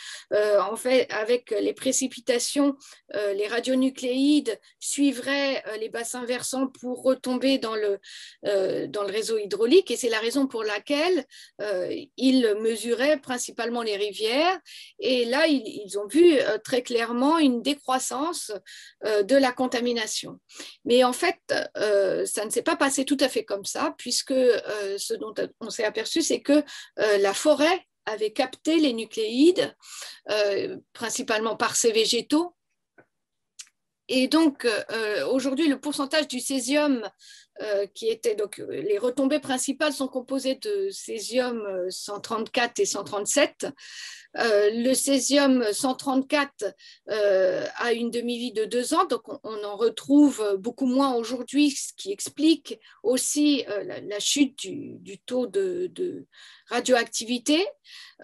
en fait, avec les précipitations, les radionucléides suivraient les bassins versants pour retomber dans le réseau hydraulique, et c'est la raison pour laquelle ils mesuraient principalement les rivières, et là ils ont vu très clairement une décroissance de la contamination. Mais en fait, ça ne s'est pas passé tout à fait comme ça, puisque ce dont on s'est aperçu, c'est que la forêt avait capté les nucléides, principalement par ces végétaux. Et donc, aujourd'hui, le pourcentage du césium qui était, donc, les retombées principales sont composées de césium 134 et 137. Le césium 134 a une demi-vie de 2 ans, donc on en retrouve beaucoup moins aujourd'hui, ce qui explique aussi la chute du taux de radioactivité.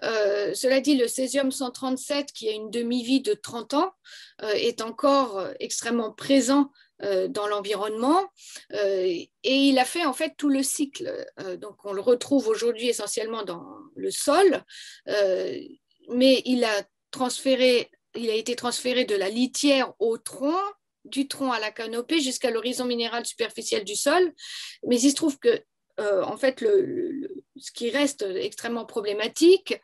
Cela dit, le césium 137, qui a une demi-vie de 30 ans, est encore extrêmement présent dans l'environnement, et il a fait en fait tout le cycle. Donc on le retrouve aujourd'hui essentiellement dans le sol, mais il a été transféré de la litière au tronc, du tronc à la canopée jusqu'à l'horizon minéral superficiel du sol. Mais il se trouve que en fait, ce qui reste extrêmement problématique,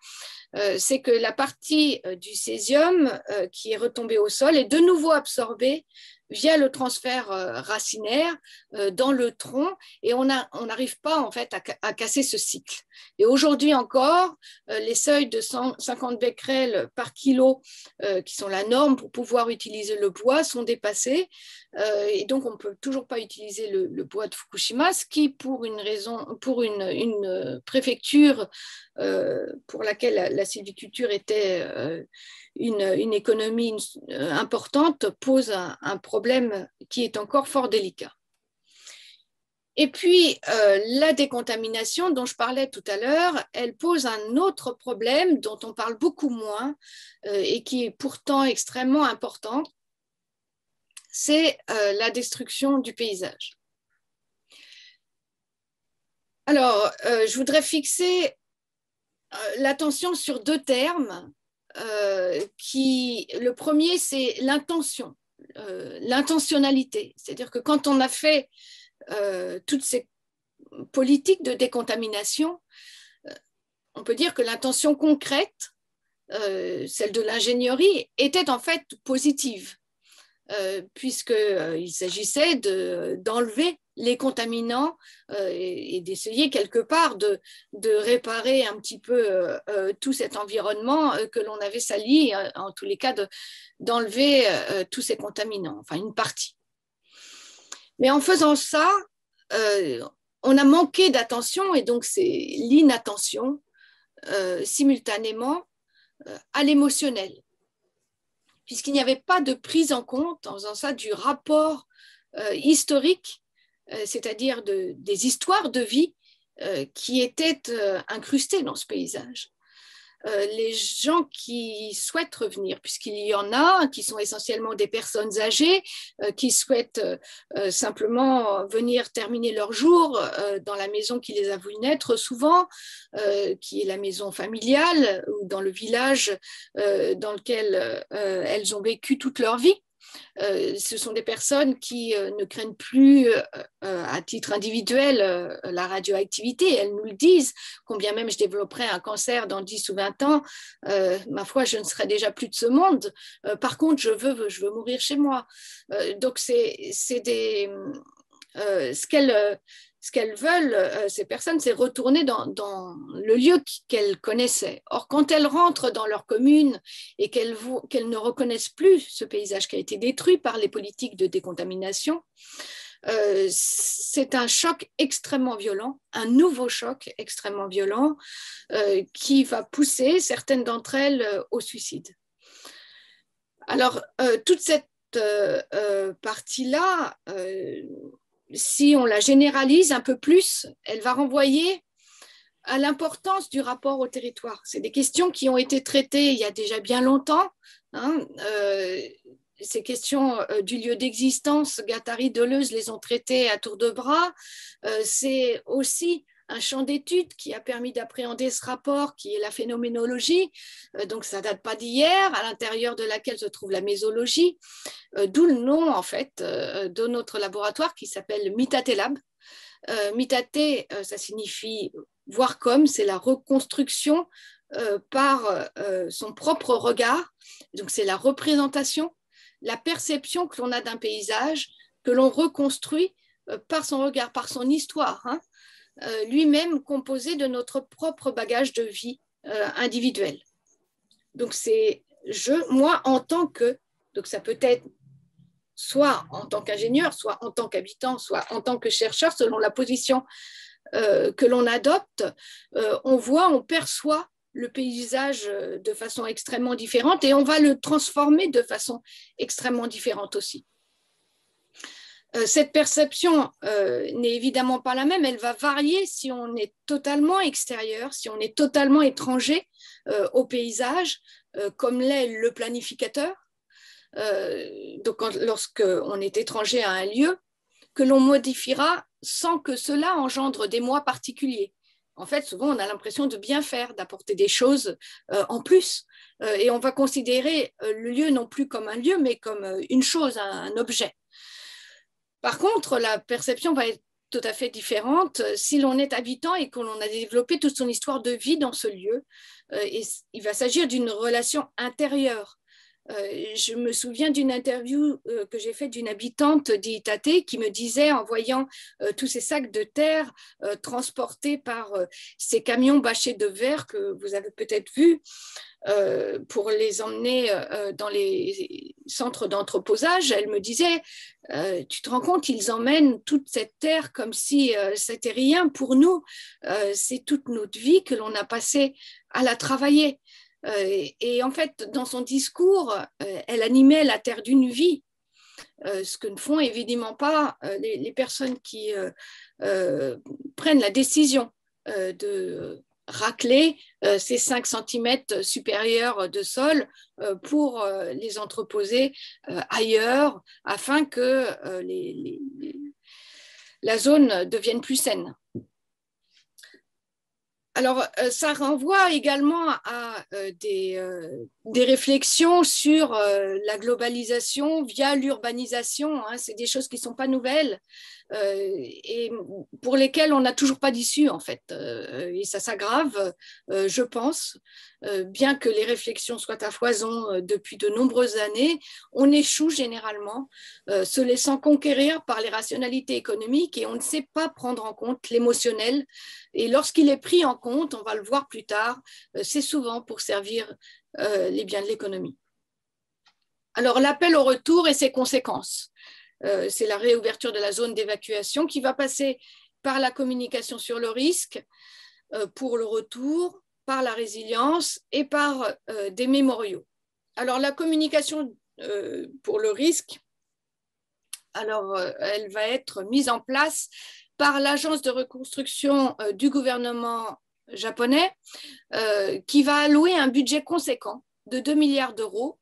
c'est que la partie du césium qui est retombée au sol est de nouveau absorbée via le transfert racinaire dans le tronc, et on n'arrive pas en fait à casser ce cycle. Et aujourd'hui encore, les seuils de 150 becquerels par kilo, qui sont la norme pour pouvoir utiliser le bois, sont dépassés, et donc on ne peut toujours pas utiliser le bois de Fukushima, ce qui, pour une préfecture pour laquelle la sylviculture était une économie importante, pose un problème qui est encore fort délicat. Et puis, la décontamination dont je parlais tout à l'heure, elle pose un autre problème dont on parle beaucoup moins et qui est pourtant extrêmement important, c'est la destruction du paysage. Alors, je voudrais fixer l'attention sur 2 termes. Le premier, c'est l'intention, l'intentionnalité. C'est-à-dire que quand on a fait toutes ces politiques de décontamination, on peut dire que l'intention concrète, celle de l'ingénierie, était en fait positive, puisqu'il s'agissait d'enlever les contaminants et d'essayer quelque part de réparer un petit peu tout cet environnement que l'on avait sali, en tous les cas d'enlever tous ces contaminants, enfin une partie. Mais en faisant ça, on a manqué d'attention, et donc c'est l'inattention simultanément à l'émotionnel, puisqu'il n'y avait pas de prise en compte, en faisant ça, du rapport historique, c'est-à-dire des histoires de vie qui étaient incrustées dans ce paysage. Les gens qui souhaitent revenir, puisqu'il y en a qui sont essentiellement des personnes âgées qui souhaitent simplement venir terminer leur jour dans la maison qui les a vus naître souvent, qui est la maison familiale, ou dans le village dans lequel elles ont vécu toute leur vie. Ce sont des personnes qui ne craignent plus à titre individuel la radioactivité. Elles nous le disent, combien même je développerai un cancer dans 10 ou 20 ans, ma foi, je ne serai déjà plus de ce monde. Par contre, je veux mourir chez moi. Donc, ce ce qu'elles veulent, ces personnes, c'est retourner dans le lieu qu'elles connaissaient. Or, quand elles rentrent dans leur commune et qu'elles ne reconnaissent plus ce paysage qui a été détruit par les politiques de décontamination, c'est un choc extrêmement violent, un nouveau choc extrêmement violent qui va pousser certaines d'entre elles au suicide. Alors, toute cette partie-là, si on la généralise un peu plus, elle va renvoyer à l'importance du rapport au territoire. C'est des questions qui ont été traitées il y a déjà bien longtemps. Ces questions du lieu d'existence, Guattari, Deleuze les ont traitées à tour de bras. C'est aussi un champ d'étude qui a permis d'appréhender ce rapport, qui est la phénoménologie. Donc, ça ne date pas d'hier, à l'intérieur de laquelle se trouve la mésologie, d'où le nom, en fait, de notre laboratoire qui s'appelle Mitate Lab. Mitate, ça signifie voir comme, c'est la reconstruction par son propre regard. Donc, c'est la représentation, la perception que l'on a d'un paysage, que l'on reconstruit par son regard, par son histoire, lui-même composé de notre propre bagage de vie individuel. Donc c'est moi en tant que, donc ça peut être soit en tant qu'ingénieur, soit en tant qu'habitant, soit en tant que chercheur, selon la position que l'on adopte, on perçoit le paysage de façon extrêmement différente et on va le transformer de façon extrêmement différente aussi. Cette perception n'est évidemment pas la même, elle va varier si on est totalement extérieur, si on est totalement étranger au paysage, comme l'est le planificateur. Donc, lorsqu'on est étranger à un lieu, que l'on modifiera sans que cela engendre des moi particuliers. En fait, souvent, on a l'impression de bien faire, d'apporter des choses en plus. Et on va considérer le lieu non plus comme un lieu, mais comme une chose, un objet. Par contre, la perception va être tout à fait différente si l'on est habitant et que l'on a développé toute son histoire de vie dans ce lieu. Et il va s'agir d'une relation intérieure. Je me souviens d'une interview que j'ai faite d'une habitante d'Itate qui me disait, en voyant tous ces sacs de terre transportés par ces camions bâchés de verre que vous avez peut-être vus, pour les emmener dans les centres d'entreposage, elle me disait, tu te rends compte, ils emmènent toute cette terre comme si c'était rien pour nous. C'est toute notre vie que l'on a passée à la travailler. Et en fait, dans son discours, elle animait la terre d'une vie, ce que ne font évidemment pas les personnes qui prennent la décision de racler ces 5 cm supérieurs de sol pour les entreposer ailleurs afin que la zone devienne plus saine. Alors, ça renvoie également à des réflexions sur la globalisation via l'urbanisation. C'est des choses qui ne sont pas nouvelles et pour lesquelles on n'a toujours pas d'issue, en fait. Et ça s'aggrave, je pense. Bien que les réflexions soient à foison depuis de nombreuses années, on échoue généralement, se laissant conquérir par les rationalités économiques et on ne sait pas prendre en compte l'émotionnel. Et lorsqu'il est pris en compte, on va le voir plus tard, c'est souvent pour servir les biens de l'économie. Alors, l'appel au retour et ses conséquences. C'est la réouverture de la zone d'évacuation qui va passer par la communication sur le risque pour le retour, par la résilience et par des mémoriaux. Alors, la communication pour le risque, alors, elle va être mise en place par l'agence de reconstruction du gouvernement japonais qui va allouer un budget conséquent de 2 milliards d'euros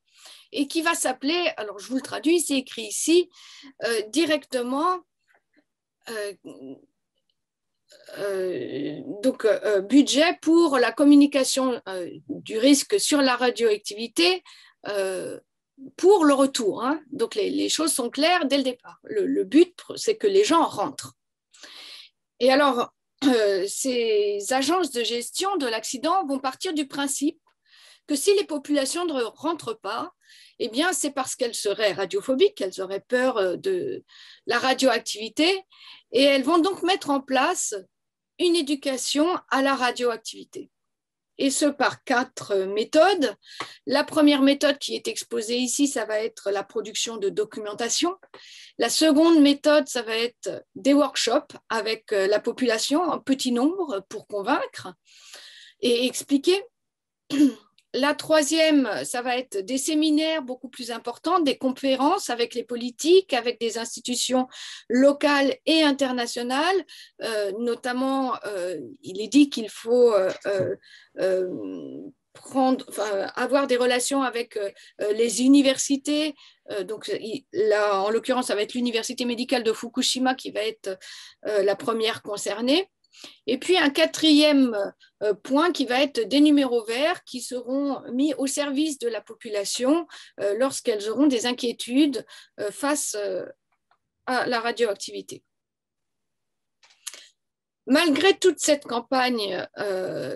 et qui va s'appeler, alors je vous le traduis, c'est écrit ici, directement budget pour la communication du risque sur la radioactivité pour le retour. Donc les choses sont claires dès le départ. Le but, c'est que les gens rentrent. Et alors, ces agences de gestion de l'accident vont partir du principe que si les populations ne rentrent pas, eh bien, c'est parce qu'elles seraient radiophobiques, qu'elles auraient peur de la radioactivité, et elles vont donc mettre en place une éducation à la radioactivité. Et ce par 4 méthodes. La première méthode qui est exposée ici, ça va être la production de documentation. La seconde méthode, ça va être des workshops avec la population en petit nombre pour convaincre et expliquer. La troisième, ça va être des séminaires beaucoup plus importants, des conférences avec les politiques, avec des institutions locales et internationales. Notamment, il est dit qu'il faut avoir des relations avec les universités. Donc là, en l'occurrence, ça va être l'université médicale de Fukushima qui va être la première concernée. Et puis un quatrième point qui va être des numéros verts qui seront mis au service de la population lorsqu'elles auront des inquiétudes face à la radioactivité. Malgré toute cette campagne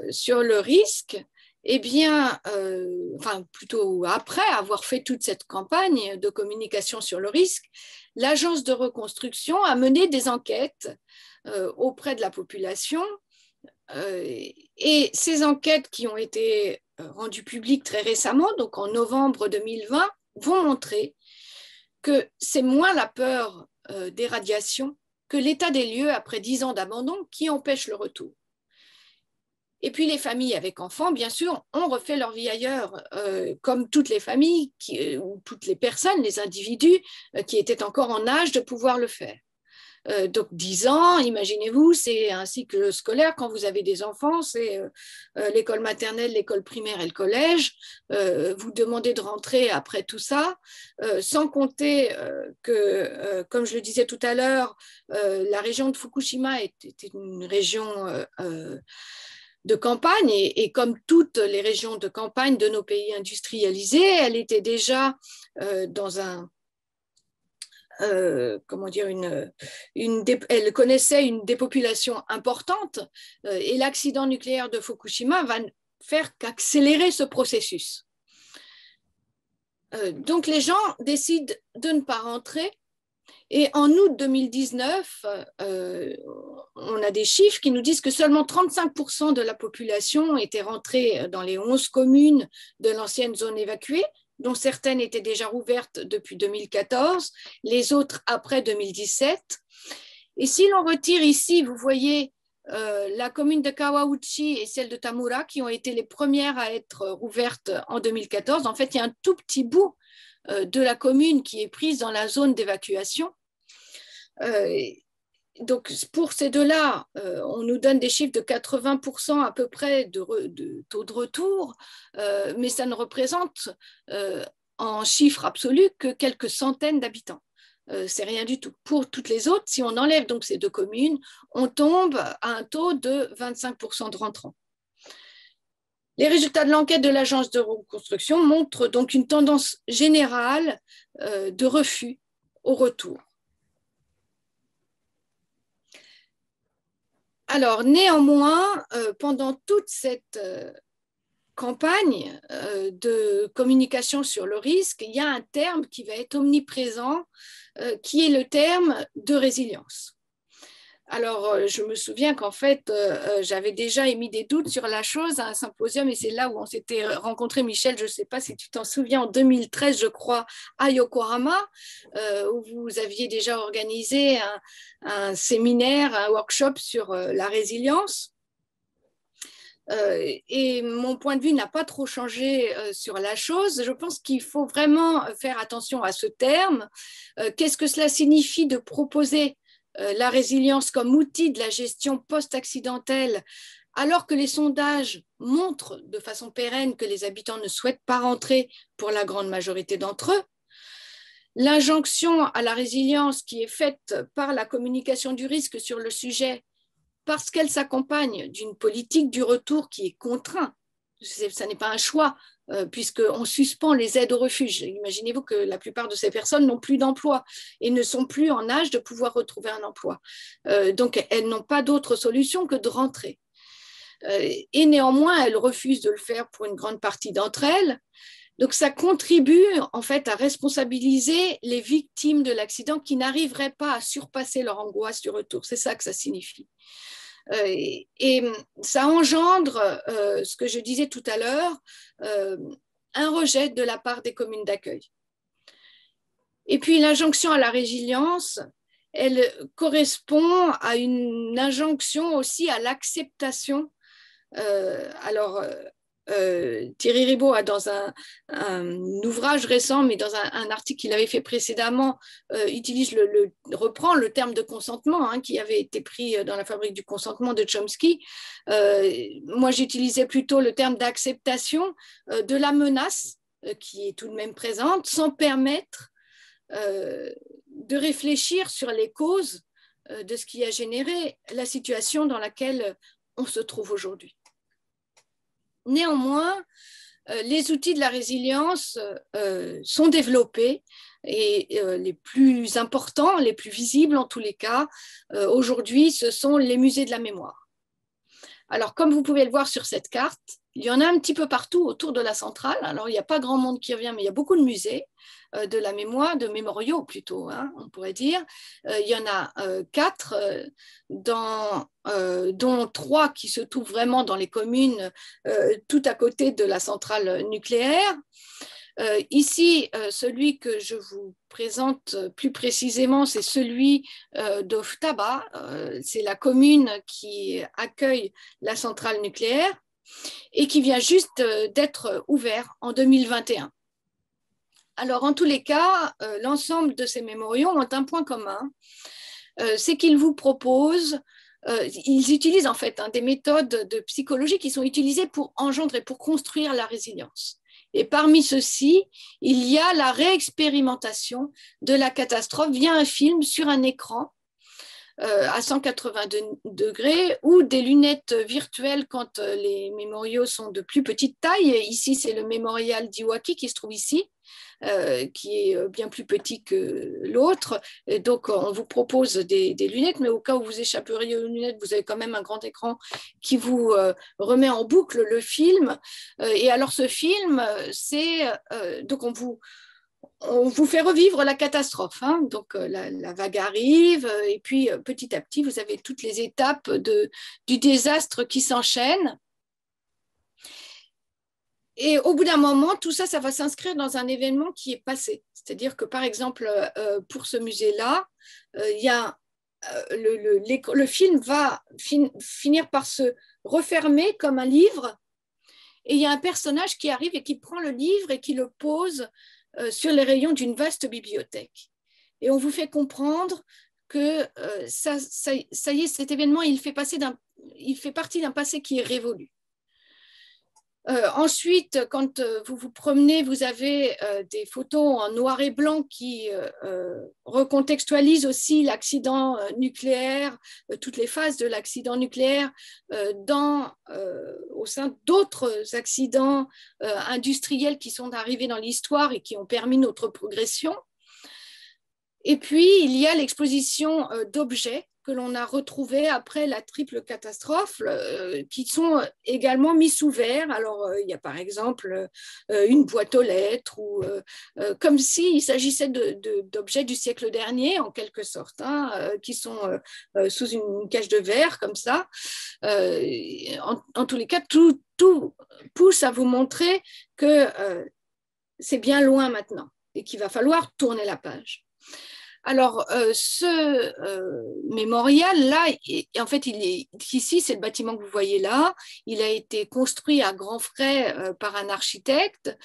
sur le risque, eh bien, enfin plutôt après avoir fait toute cette campagne de communication sur le risque, l'Agence de reconstruction a mené des enquêtes auprès de la population et ces enquêtes qui ont été rendues publiques très récemment, donc en novembre 2020, vont montrer que c'est moins la peur des radiations que l'état des lieux après 10 ans d'abandon qui empêche le retour. Et puis les familles avec enfants, bien sûr, ont refait leur vie ailleurs, comme toutes les familles ou toutes les personnes, les individus qui étaient encore en âge de pouvoir le faire. Donc 10 ans, imaginez-vous, c'est un cycle scolaire. Quand vous avez des enfants, c'est l'école maternelle, l'école primaire et le collège. Vous demandez de rentrer après tout ça, sans compter que, comme je le disais tout à l'heure, la région de Fukushima était une région de campagne et comme toutes les régions de campagne de nos pays industrialisés, elle était déjà dans un elle connaissait une dépopulation importante et l'accident nucléaire de Fukushima va faire qu'accélérer ce processus. Donc les gens décident de ne pas rentrer et en août 2019, on a des chiffres qui nous disent que seulement 35% de la population était rentrée dans les 11 communes de l'ancienne zone évacuée, dont certaines étaient déjà rouvertes depuis 2014, les autres après 2017. Et si l'on retire ici, vous voyez la commune de Kawauchi et celle de Tamura qui ont été les premières à être rouvertes en 2014. En fait, il y a un tout petit bout de la commune qui est prise dans la zone d'évacuation. Donc, pour ces deux-là, on nous donne des chiffres de 80% à peu près de taux de retour, mais ça ne représente en chiffres absolus que quelques centaines d'habitants. C'est rien du tout. Pour toutes les autres, si on enlève donc ces deux communes, on tombe à un taux de 25% de rentrants. Les résultats de l'enquête de l'Agence de reconstruction montrent donc une tendance générale de refus au retour. Alors, néanmoins, pendant toute cette campagne de communication sur le risque, il y a un terme qui va être omniprésent, qui est le terme de résilience. Alors, je me souviens qu'en fait, j'avais déjà émis des doutes sur la chose à un symposium, et c'est là où on s'était rencontrés, Michel, je ne sais pas si tu t'en souviens, en 2013, je crois, à Yokohama, où vous aviez déjà organisé un séminaire, un workshop sur la résilience. Et mon point de vue n'a pas trop changé sur la chose. Je pense qu'il faut vraiment faire attention à ce terme. Qu'est-ce que cela signifie de proposer la résilience comme outil de la gestion post-accidentelle, alors que les sondages montrent de façon pérenne que les habitants ne souhaitent pas rentrer pour la grande majorité d'entre eux. L'injonction à la résilience qui est faite par la communication du risque sur le sujet, parce qu'elle s'accompagne d'une politique du retour qui est contrainte, ça n'est pas un choix, puisqu'on suspend les aides au refuge. Imaginez-vous que la plupart de ces personnes n'ont plus d'emploi et ne sont plus en âge de pouvoir retrouver un emploi. Donc, elles n'ont pas d'autre solution que de rentrer. et néanmoins, elles refusent de le faire pour une grande partie d'entre elles. Donc, ça contribue en fait à responsabiliser les victimes de l'accident qui n'arriveraient pas à surpasser leur angoisse du retour. C'est ça que ça signifie. Et ça engendre, ce que je disais tout à l'heure, un rejet de la part des communes d'accueil. Et puis, l'injonction à la résilience, elle correspond à une injonction aussi à l'acceptation. Thierry Ribaud a dans un ouvrage récent, mais dans un article qu'il avait fait précédemment, reprend le terme de consentement, hein, qui avait été pris dans la fabrique du consentement de Chomsky. Moi, j'utilisais plutôt le terme d'acceptation de la menace qui est tout de même présente, sans permettre de réfléchir sur les causes de ce qui a généré la situation dans laquelle on se trouve aujourd'hui. Néanmoins, les outils de la résilience sont développés et les plus importants, les plus visibles en tous les cas, aujourd'hui, ce sont les musées de la mémoire. Alors, comme vous pouvez le voir sur cette carte, il y en a un petit peu partout autour de la centrale. Alors, il n'y a pas grand monde qui revient, mais il y a beaucoup de musées de la mémoire, de mémoriaux plutôt, hein, on pourrait dire. Il y en a 4, dont 3 qui se trouvent vraiment dans les communes tout à côté de la centrale nucléaire. Ici, celui que je vous présente plus précisément, c'est celui d'Oftaba. C'est la commune qui accueille la centrale nucléaire et qui vient juste d'être ouvert en 2021. Alors, en tous les cas, l'ensemble de ces mémoriaux ont un point commun, c'est qu'ils vous proposent, ils utilisent en fait des méthodes de psychologie qui sont utilisées pour engendrer, pour construire la résilience. Et parmi ceux-ci, il y a la réexpérimentation de la catastrophe via un film sur un écran à 180 degrés ou des lunettes virtuelles quand les mémoriaux sont de plus petite taille. Ici, c'est le mémorial d'Iwaki qui se trouve ici, qui est bien plus petit que l'autre. Et donc, on vous propose des lunettes, mais au cas où vous échapperiez aux lunettes, vous avez quand même un grand écran qui vous remet en boucle le film. Et alors, ce film, c'est... donc, on vous fait revivre la catastrophe. Hein. Donc, la vague arrive et puis petit à petit, vous avez toutes les étapes du désastre qui s'enchaînent. Et au bout d'un moment, tout ça, ça va s'inscrire dans un événement qui est passé. C'est-à-dire que, par exemple, pour ce musée-là, il y a, le film va finir par se refermer comme un livre. Et il y a un personnage qui arrive et qui prend le livre et qui le pose sur les rayons d'une vaste bibliothèque. Et on vous fait comprendre que ça y est, cet événement, il fait partie d'un passé qui est révolu. Ensuite, quand vous vous promenez, vous avez des photos en noir et blanc qui recontextualisent aussi l'accident nucléaire, toutes les phases de l'accident nucléaire au sein d'autres accidents industriels qui sont arrivés dans l'histoire et qui ont permis notre progression. Et puis, il y a l'exposition d'objets que l'on a retrouvés après la triple catastrophe, qui sont également mis sous verre. Alors, il y a par exemple une boîte aux lettres, ou comme s'il s'agissait d'objets du siècle dernier, en quelque sorte, hein, qui sont sous une cage de verre, comme ça. En tous les cas, tout pousse à vous montrer que c'est bien loin maintenant et qu'il va falloir tourner la page. Alors, ce mémorial-là, en fait, ici, c'est le bâtiment que vous voyez là. Il a été construit à grands frais par un architecte.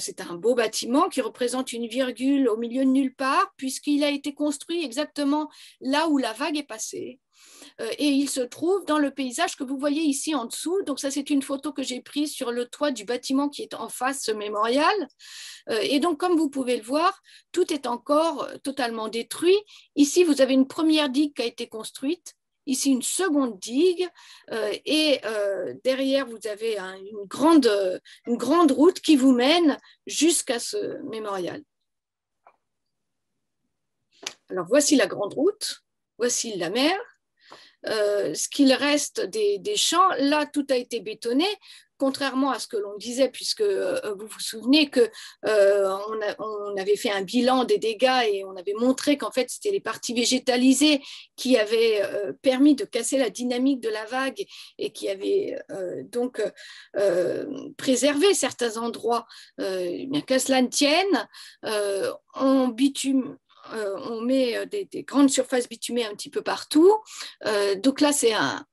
C'est un beau bâtiment qui représente une virgule au milieu de nulle part, puisqu'il a été construit exactement là où la vague est passée. Et il se trouve dans le paysage que vous voyez ici en dessous. Donc ça, c'est une photo que j'ai prise sur le toit du bâtiment qui est en face, ce mémorial. Et donc, comme vous pouvez le voir, tout est encore totalement détruit. Ici, vous avez une première digue qui a été construite. Ici, une seconde digue. Et derrière, vous avez une grande route qui vous mène jusqu'à ce mémorial. Alors, voici la grande route. Voici la mer. ce qu'il reste des champs, là, tout a été bétonné, contrairement à ce que l'on disait, puisque vous vous souvenez que on avait fait un bilan des dégâts et on avait montré qu'en fait, c'était les parties végétalisées qui avaient permis de casser la dynamique de la vague et qui avaient donc préservé certains endroits. Bien qu'à cela ne tienne, on met des grandes surfaces bitumées un petit peu partout. Donc là, c'est un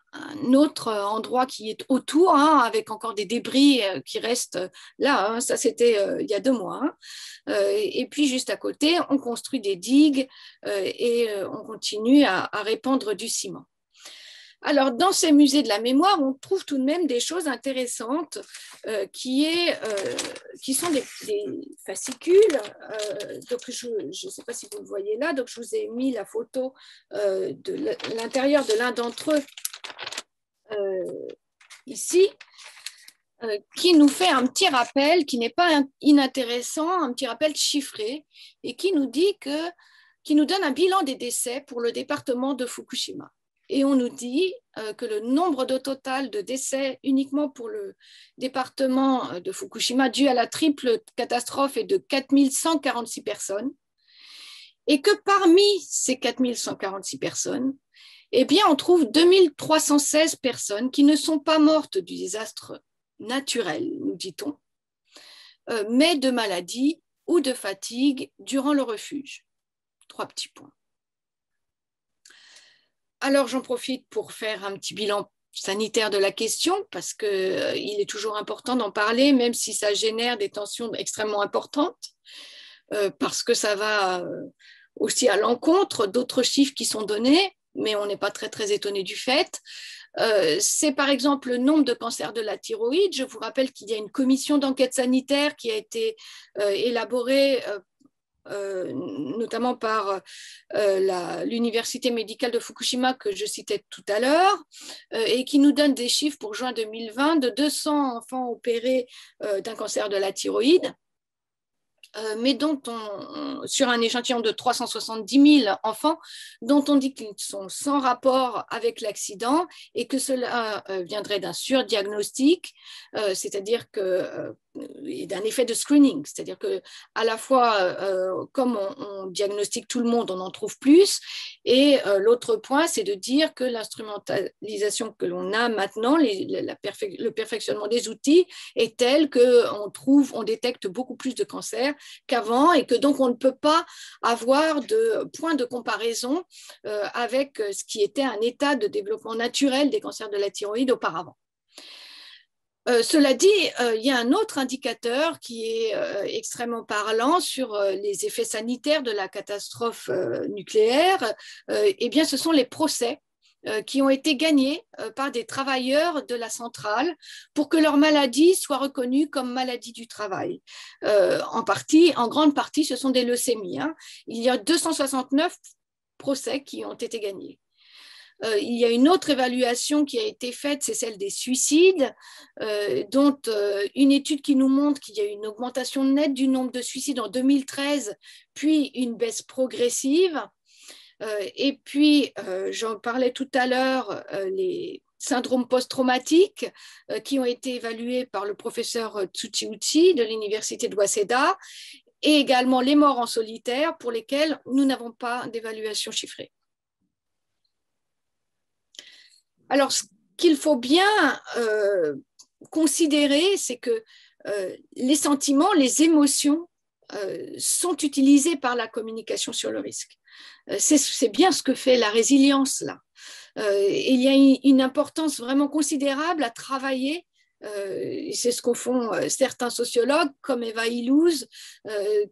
autre endroit qui est autour, hein, avec encore des débris qui restent là. Hein, ça, c'était il y a 2 mois. Hein. Et puis, juste à côté, on construit des digues et on continue à répandre du ciment. Alors, dans ces musées de la mémoire, on trouve tout de même des choses intéressantes qui sont des fascicules. Donc, je ne sais pas si vous le voyez là. Donc, je vous ai mis la photo de l'intérieur de l'un d'entre eux ici, qui nous fait un petit rappel qui n'est pas inintéressant, un petit rappel chiffré, et qui nous donne un bilan des décès pour le département de Fukushima. Et on nous dit que le nombre total de décès uniquement pour le département de Fukushima dû à la triple catastrophe est de 4146 personnes, et que parmi ces 4146 personnes, eh bien, on trouve 2316 personnes qui ne sont pas mortes du désastre naturel, nous dit-on, mais de maladie ou de fatigue durant le refuge. 3 petits points. Alors, j'en profite pour faire un petit bilan sanitaire de la question, parce qu'il est toujours important d'en parler, même si ça génère des tensions extrêmement importantes, parce que ça va aussi à l'encontre d'autres chiffres qui sont donnés, mais on n'est pas très, très étonné du fait. C'est par exemple le nombre de cancers de la thyroïde. Je vous rappelle qu'il y a une commission d'enquête sanitaire qui a été élaborée notamment par l'Université médicale de Fukushima que je citais tout à l'heure, et qui nous donne des chiffres pour juin 2020 de 200 enfants opérés d'un cancer de la thyroïde, mais dont sur un échantillon de 370 000 enfants, dont on dit qu'ils sont sans rapport avec l'accident et que cela viendrait d'un surdiagnostic, c'est-à-dire que et d'un effet de screening, c'est-à-dire que à la fois, comme on diagnostique tout le monde, on en trouve plus, et l'autre point, c'est de dire que l'instrumentalisation que l'on a maintenant, le perfectionnement des outils est tel qu'on détecte beaucoup plus de cancers qu'avant, et que donc on ne peut pas avoir de point de comparaison avec ce qui était un état de développement naturel des cancers de la thyroïde auparavant. Cela dit, il y a un autre indicateur qui est extrêmement parlant sur les effets sanitaires de la catastrophe nucléaire. Eh bien, ce sont les procès qui ont été gagnés par des travailleurs de la centrale pour que leur maladie soit reconnue comme maladie du travail. En grande partie, ce sont des leucémies. Hein. Il y a 269 procès qui ont été gagnés. Il y a une autre évaluation qui a été faite, c'est celle des suicides, dont une étude qui nous montre qu'il y a eu une augmentation nette du nombre de suicides en 2013, puis une baisse progressive. Et puis, j'en parlais tout à l'heure, les syndromes post-traumatiques qui ont été évalués par le professeur Tsuchiuchi de l'université de Waseda, et également les morts en solitaire pour lesquels nous n'avons pas d'évaluation chiffrée. Alors, ce qu'il faut bien considérer, c'est que les sentiments, les émotions sont utilisés par la communication sur le risque. C'est bien ce que fait la résilience, là. Il y a une importance vraiment considérable à travailler. C'est ce qu'en font certains sociologues comme Eva Illouz,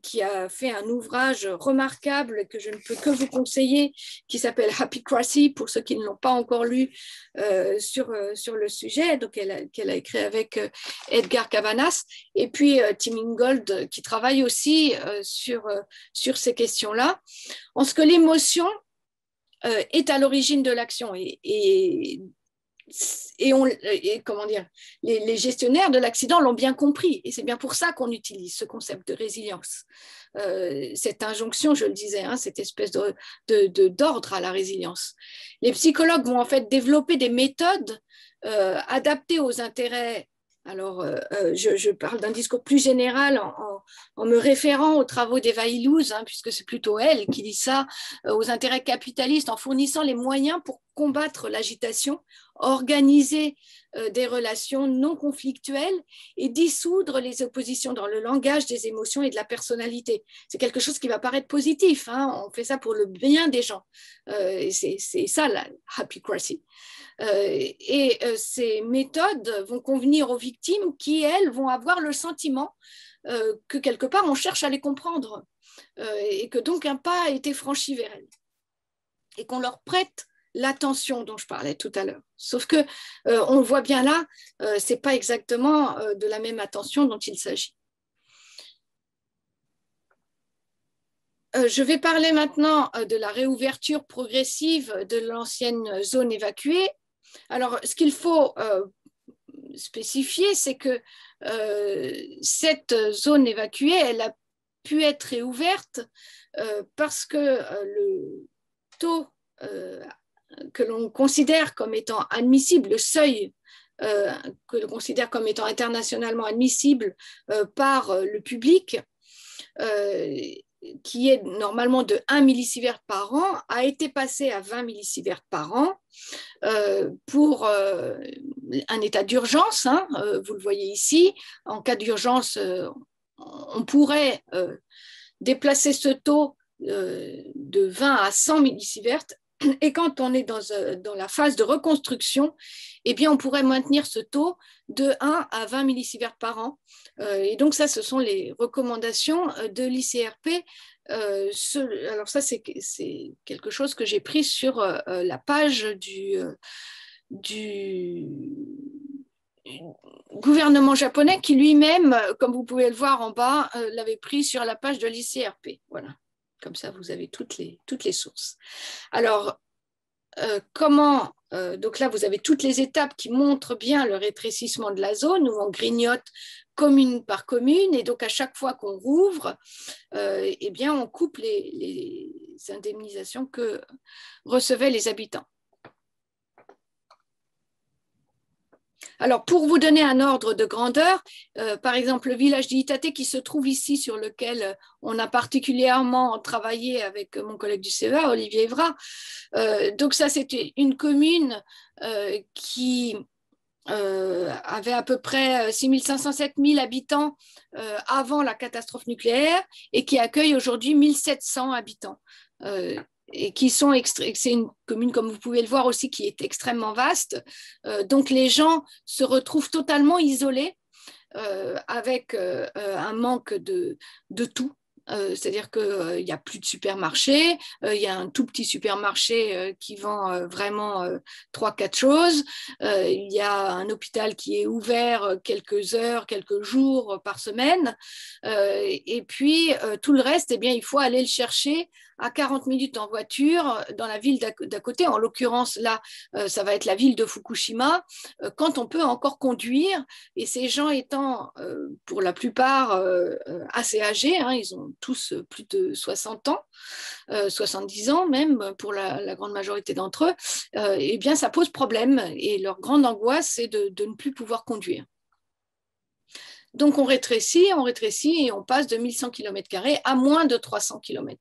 qui a fait un ouvrage remarquable que je ne peux que vous conseiller, qui s'appelle Happycracy, pour ceux qui ne l'ont pas encore lu, sur le sujet, qu'elle a écrit avec Edgar Cavanas, et puis Tim Ingold, qui travaille aussi sur ces questions-là. En ce que l'émotion est à l'origine de l'action, et comment dire, les gestionnaires de l'accident l'ont bien compris. Et c'est bien pour ça qu'on utilise ce concept de résilience. Cette injonction, je le disais, hein, cette espèce d'ordre à la résilience. Les psychologues vont en fait développer des méthodes adaptées aux intérêts. Alors, je parle d'un discours plus général en me référant aux travaux d'Eva Illouz, hein, puisque c'est plutôt elle qui dit ça, aux intérêts capitalistes, en fournissant les moyens pour combattre l'agitation, organiser des relations non conflictuelles et dissoudre les oppositions dans le langage des émotions et de la personnalité. C'est quelque chose qui va paraître positif, hein, on fait ça pour le bien des gens. C'est ça la happycracy. Ces méthodes vont convenir aux victimes qui, elles, vont avoir le sentiment que quelque part on cherche à les comprendre et que donc un pas a été franchi vers elles et qu'on leur prête l'attention dont je parlais tout à l'heure. Sauf que on le voit bien là, c'est pas exactement de la même attention dont il s'agit. Je vais parler maintenant de la réouverture progressive de l'ancienne zone évacuée. Alors, ce qu'il faut spécifier, c'est que cette zone évacuée, elle a pu être réouverte parce que le taux que l'on considère comme étant admissible, le seuil que l'on considère comme étant internationalement admissible par le public, qui est normalement de 1 millisievert par an, a été passé à 20 millisieverts par an pour un état d'urgence, hein, vous le voyez ici. En cas d'urgence, on pourrait déplacer ce taux de 20 à 100 millisieverts. Et quand on est dans la phase de reconstruction, eh bien, on pourrait maintenir ce taux de 1 à 20 millisieverts par an. Et donc, ça, ce sont les recommandations de l'ICRP. Alors ça, c'est quelque chose que j'ai pris sur la page du gouvernement japonais qui lui-même, comme vous pouvez le voir en bas, l'avait pris sur la page de l'ICRP. Voilà. Comme ça, vous avez toutes les sources. Alors, donc là, vous avez toutes les étapes qui montrent bien le rétrécissement de la zone, où on grignote commune par commune, et donc à chaque fois qu'on rouvre, eh bien, on coupe les indemnisations que recevaient les habitants. Alors, pour vous donner un ordre de grandeur, par exemple, le village d'Itate qui se trouve ici, sur lequel on a particulièrement travaillé avec mon collègue du CEA, Olivier Evra. Donc ça, c'était une commune qui avait à peu près 6 500 à 7 000 habitants avant la catastrophe nucléaire et qui accueille aujourd'hui 1 700 habitants. Et c'est une commune, comme vous pouvez le voir aussi, qui est extrêmement vaste. Donc les gens se retrouvent totalement isolés avec un manque de tout. C'est-à-dire qu'il n'y a plus de supermarché, il y a un tout petit supermarché qui vend vraiment 3-4 choses, il y a un hôpital qui est ouvert quelques heures, quelques jours par semaine, et puis tout le reste, eh bien, il faut aller le chercher à 40 minutes en voiture dans la ville d'à côté. En l'occurrence, là, ça va être la ville de Fukushima, quand on peut encore conduire. Et ces gens étant, pour la plupart, assez âgés, hein, ils ont tous plus de 60 ans, 70 ans même, pour la grande majorité d'entre eux, eh bien, ça pose problème. Et leur grande angoisse, c'est de ne plus pouvoir conduire. Donc, on rétrécit et on passe de 1100 km² à moins de 300 km².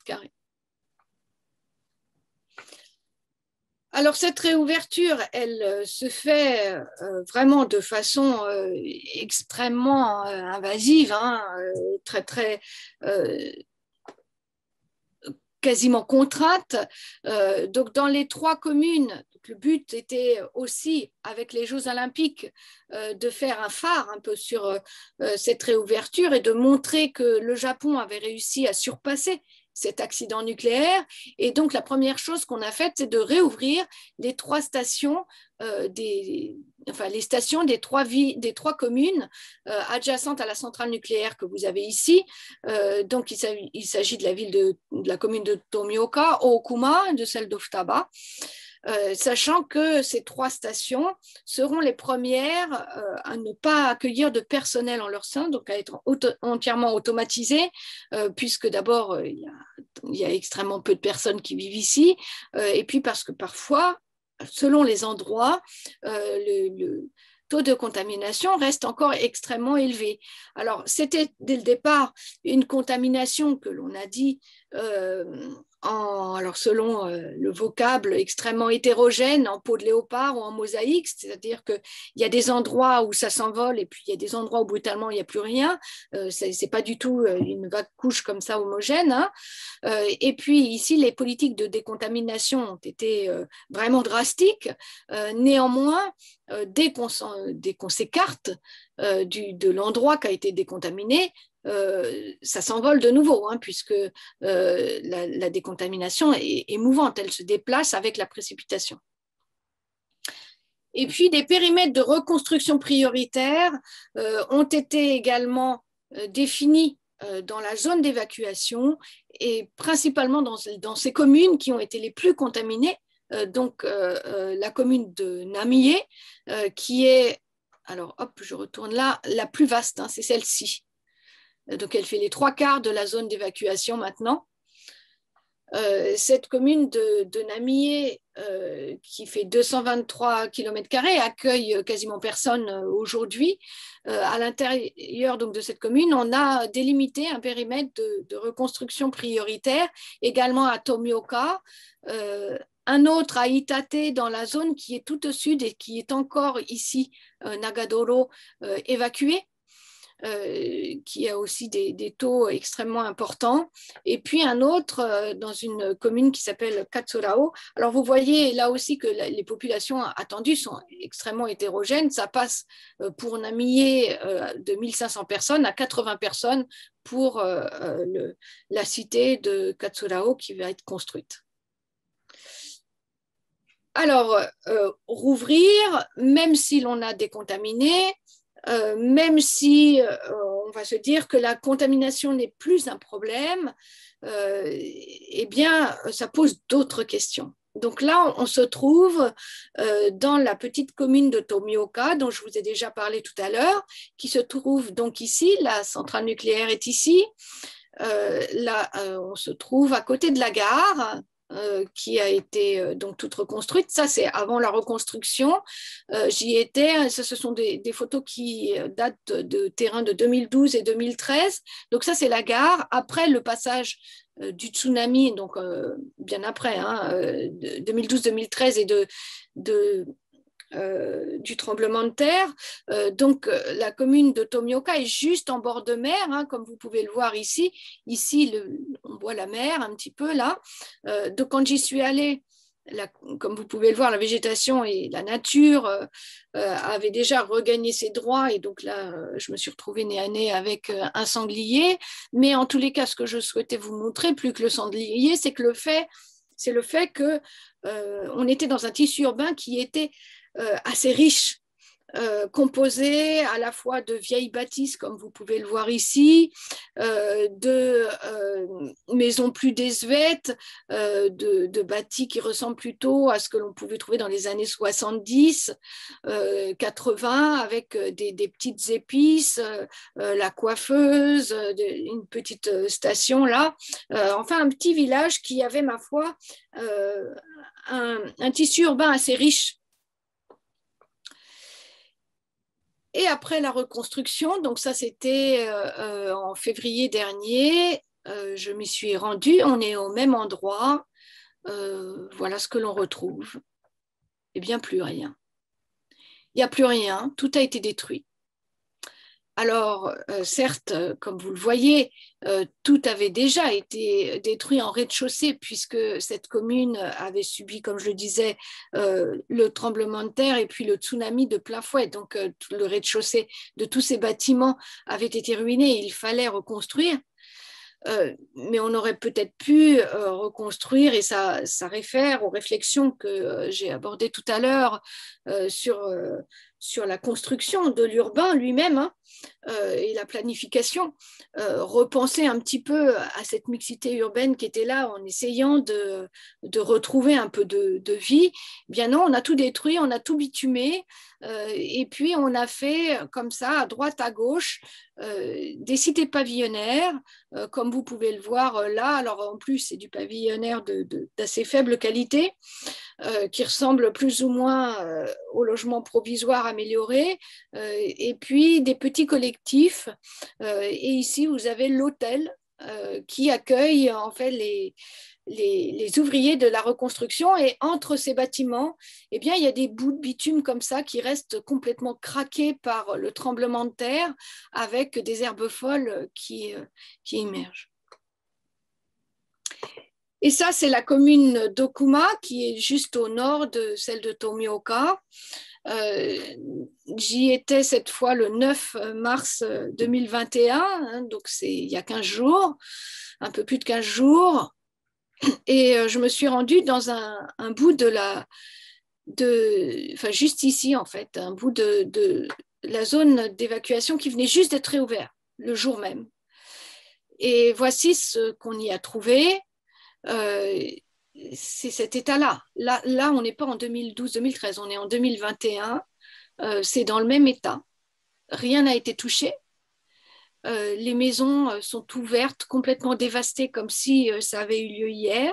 Alors, cette réouverture, elle se fait vraiment de façon extrêmement invasive, hein, quasiment contrainte. Donc, dans les 3 communes, le but était aussi, avec les Jeux Olympiques, de faire un phare un peu sur cette réouverture et de montrer que le Japon avait réussi à surpasser cet accident nucléaire. Et donc, la première chose qu'on a faite, c'est de réouvrir les 3 stations, les stations des 3 communes adjacentes à la centrale nucléaire que vous avez ici. Donc, il s'agit de la commune de Tomioka, Okuma, de celle d'Ofutaba. sachant que ces 3 stations seront les premières à ne pas accueillir de personnel en leur sein, donc à être entièrement automatisées, puisque d'abord, il y a extrêmement peu de personnes qui vivent ici, et puis parce que parfois, selon les endroits, le taux de contamination reste encore extrêmement élevé. Alors, c'était dès le départ une contamination que l'on a dit alors selon le vocable extrêmement hétérogène, en peau de léopard ou en mosaïque, c'est-à-dire qu'il y a des endroits où ça s'envole et puis il y a des endroits où brutalement il n'y a plus rien. C'est pas du tout une vague couche comme ça homogène, hein. Et puis ici, les politiques de décontamination ont été vraiment drastiques. Néanmoins, dès qu'on s'écarte de l'endroit qui a été décontaminé, ça s'envole de nouveau, hein, puisque la décontamination est mouvante, elle se déplace avec la précipitation. Et puis, des périmètres de reconstruction prioritaires ont été également définis dans la zone d'évacuation et principalement dans ces communes qui ont été les plus contaminées, donc la commune de Namié, qui est, alors hop, je retourne là, la plus vaste, hein, c'est celle-ci. Donc, elle fait les 3/4 de la zone d'évacuation maintenant. Cette commune de Namié, qui fait 223 km², accueille quasiment personne aujourd'hui. À l'intérieur donc, de cette commune, on a délimité un périmètre de reconstruction prioritaire, également à Tomioka, un autre à Itate dans la zone qui est tout au sud et qui est encore ici, Nagadoro, évacué. Qui a aussi des taux extrêmement importants, et puis un autre dans une commune qui s'appelle Katsurao. Alors vous voyez là aussi que les populations attendues sont extrêmement hétérogènes, ça passe pour Namié de 1500 personnes à 80 personnes pour la cité de Katsurao qui va être construite. Alors, rouvrir, même si l'on a décontaminé, même si on va se dire que la contamination n'est plus un problème, eh bien, ça pose d'autres questions. Donc là, on se trouve dans la petite commune de Tomioka, dont je vous ai déjà parlé tout à l'heure, qui se trouve donc ici, la centrale nucléaire est ici. Là, on se trouve à côté de la gare, qui a été donc toute reconstruite. Ça, c'est avant la reconstruction. J'y étais. Ce sont des photos qui datent de terrain de 2012 et 2013. Donc ça, c'est la gare. Après le passage du tsunami, donc bien après, hein, 2012-2013 et du tremblement de terre. Donc, la commune de Tomioka est juste en bord de mer, hein, comme vous pouvez le voir ici. Ici, on voit la mer un petit peu là. Donc, quand j'y suis allée, comme vous pouvez le voir, la végétation et la nature avaient déjà regagné ses droits. Et donc là, je me suis retrouvée nez à nez avec un sanglier. Mais en tous les cas, ce que je souhaitais vous montrer, plus que le sanglier, c'est le fait que on était dans un tissu urbain qui était assez riche, composé à la fois de vieilles bâtisses, comme vous pouvez le voir ici, de maisons plus désuètes, de bâtis qui ressemblent plutôt à ce que l'on pouvait trouver dans les années 70, 80, avec des petites épices, la coiffeuse, une petite station là, enfin un petit village qui avait, ma foi, un tissu urbain assez riche. Et après la reconstruction, donc ça c'était en février dernier, je m'y suis rendue, on est au même endroit, voilà ce que l'on retrouve. Eh bien, plus rien. Il n'y a plus rien, tout a été détruit. Alors, certes, comme vous le voyez, tout avait déjà été détruit en rez-de-chaussée puisque cette commune avait subi, comme je le disais, le tremblement de terre et puis le tsunami de plein fouet. Donc, le rez-de-chaussée de tous ces bâtiments avait été ruiné et il fallait reconstruire. Mais on aurait peut-être pu reconstruire, et ça réfère aux réflexions que j'ai abordées tout à l'heure sur la construction de l'urbain lui-même, hein, et la planification, repenser un petit peu à cette mixité urbaine qui était là en essayant de retrouver un peu de vie. Eh bien non, on a tout détruit, on a tout bitumé, et puis on a fait comme ça, à droite, à gauche, des cités pavillonnaires, comme vous pouvez le voir là. Alors en plus, c'est du pavillonnaire d'assez faible qualité, qui ressemble plus ou moins au logement provisoire amélioré, et puis des petits collectifs. Et ici, vous avez l'hôtel qui accueille en fait les ouvriers de la reconstruction. Et entre ces bâtiments, eh bien, il y a des bouts de bitume comme ça qui restent complètement craqués par le tremblement de terre, avec des herbes folles qui émergent. Et ça, c'est la commune d'Okuma, qui est juste au nord de celle de Tomioka. J'y étais cette fois le 9 mars 2021, hein, donc c'est il y a 15 jours, un peu plus de 15 jours. Et je me suis rendue dans un bout enfin juste ici en fait, un bout de la zone d'évacuation qui venait juste d'être réouverte le jour même. Et voici ce qu'on y a trouvé. C'est cet état-là. Là, on n'est pas en 2012-2013, on est en 2021. C'est dans le même état. Rien n'a été touché. Les maisons sont ouvertes, complètement dévastées, comme si ça avait eu lieu hier.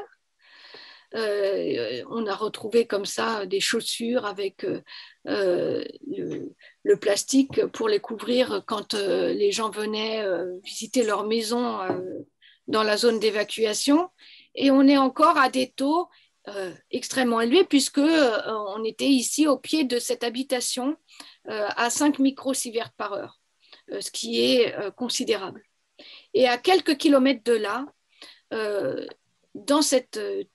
On a retrouvé comme ça des chaussures avec le plastique pour les couvrir quand les gens venaient visiter leur maison dans la zone d'évacuation. Et on est encore à des taux extrêmement élevés, puisque on était ici au pied de cette habitation à 5 microsieverts par heure, ce qui est considérable. Et à quelques kilomètres de là, dans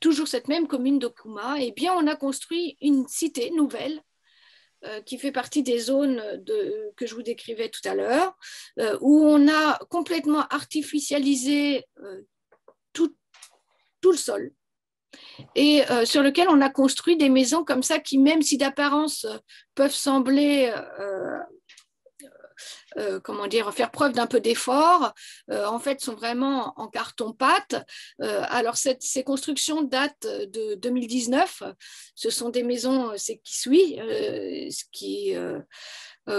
toujours cette même commune d'Okuma, eh bien, on a construit une cité nouvelle qui fait partie des zones que je vous décrivais tout à l'heure, où on a complètement artificialisé tout le sol, et sur lequel on a construit des maisons comme ça qui, même si d'apparence peuvent sembler comment dire, faire preuve d'un peu d'effort, en fait sont vraiment en carton-pâte. Alors ces constructions datent de 2019. Ce sont des maisons Sekisui, ce qui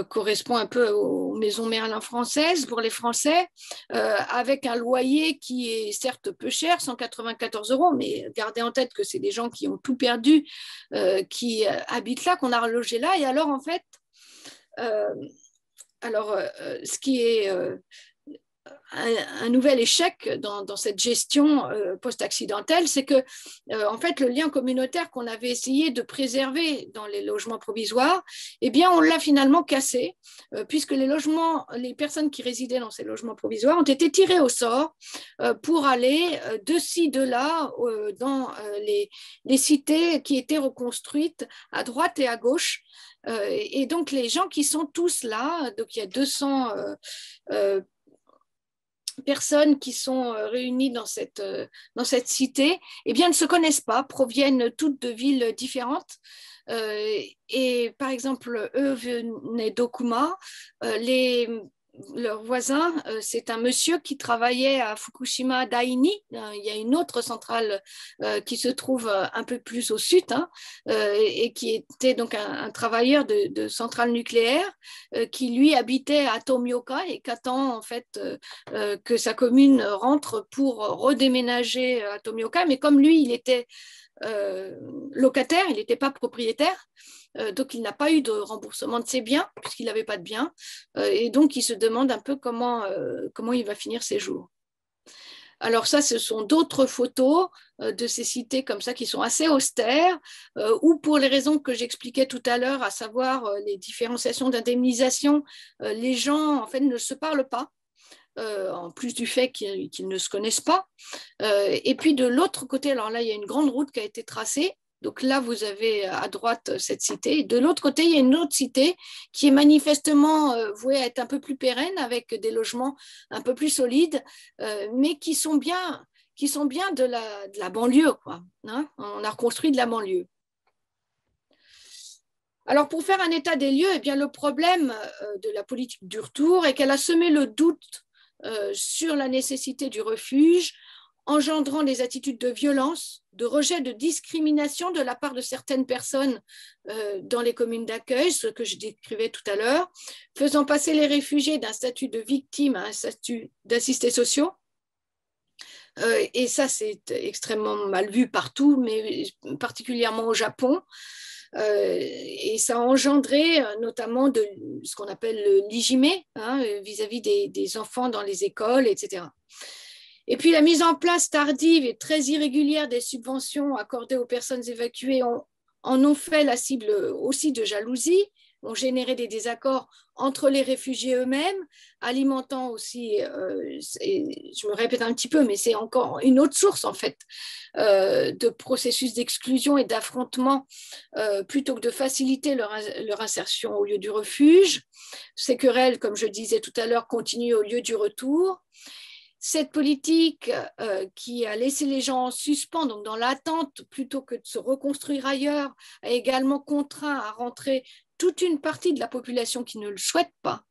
correspond un peu aux maisons Merlin françaises pour les Français, avec un loyer qui est certes peu cher, 194 €, mais gardez en tête que c'est des gens qui ont tout perdu, qui habitent là, qu'on a relogé là. Et alors en fait, ce qui est un nouvel échec dans cette gestion post-accidentelle, c'est que en fait, le lien communautaire qu'on avait essayé de préserver dans les logements provisoires, eh bien, on l'a finalement cassé, puisque les personnes qui résidaient dans ces logements provisoires ont été tirées au sort pour aller de ci, de là, dans les cités qui étaient reconstruites à droite et à gauche. Et donc, les gens qui sont tous là, donc il y a 200 personnes qui sont réunies dans cette cité, eh bien, ne se connaissent pas, proviennent toutes de villes différentes. Et par exemple, eux venaient d'Okuma. Leur voisin, c'est un monsieur qui travaillait à Fukushima Daini. Il y a une autre centrale qui se trouve un peu plus au sud, hein, et qui était donc un travailleur de centrale nucléaire qui lui habitait à Tomioka et qu'attend en fait que sa commune rentre pour redéménager à Tomioka. Mais comme lui, il était locataire, il n'était pas propriétaire, donc il n'a pas eu de remboursement de ses biens puisqu'il n'avait pas de biens, et donc il se demande un peu comment il va finir ses jours. Alors ça, ce sont d'autres photos de ces cités comme ça qui sont assez austères, ou pour les raisons que j'expliquais tout à l'heure, à savoir les différenciations d'indemnisation, les gens en fait ne se parlent pas. En plus du fait qu'ils ne se connaissent pas. Et puis de l'autre côté, alors là, il y a une grande route qui a été tracée. Donc là, vous avez à droite cette cité. Et de l'autre côté, il y a une autre cité qui est manifestement vouée à être un peu plus pérenne, avec des logements un peu plus solides, mais qui sont bien de la banlieue, quoi, hein. On a reconstruit de la banlieue. Alors, pour faire un état des lieux, eh bien, le problème de la politique du retour est qu'elle a semé le doute sur la nécessité du refuge, engendrant des attitudes de violence, de rejet, de discrimination de la part de certaines personnes dans les communes d'accueil, ce que je décrivais tout à l'heure, faisant passer les réfugiés d'un statut de victime à un statut d'assistés sociaux. Et ça, c'est extrêmement mal vu partout, mais particulièrement au Japon. Et ça a engendré notamment de ce qu'on appelle l'ijime, hein, vis-à-vis des enfants dans les écoles, etc. Et puis la mise en place tardive et très irrégulière des subventions accordées aux personnes évacuées en ont fait la cible aussi de jalousie, ont généré des désaccords entre les réfugiés eux-mêmes, alimentant aussi, je me répète un petit peu, mais c'est encore une autre source en fait, de processus d'exclusion et d'affrontement, plutôt que de faciliter leur insertion au lieu du refuge. Ces querelles, comme je disais tout à l'heure, continuent au lieu du retour. Cette politique qui a laissé les gens en suspens, donc dans l'attente, plutôt que de se reconstruire ailleurs, a également contraint à rentrer toute une partie de la population qui ne le souhaite pas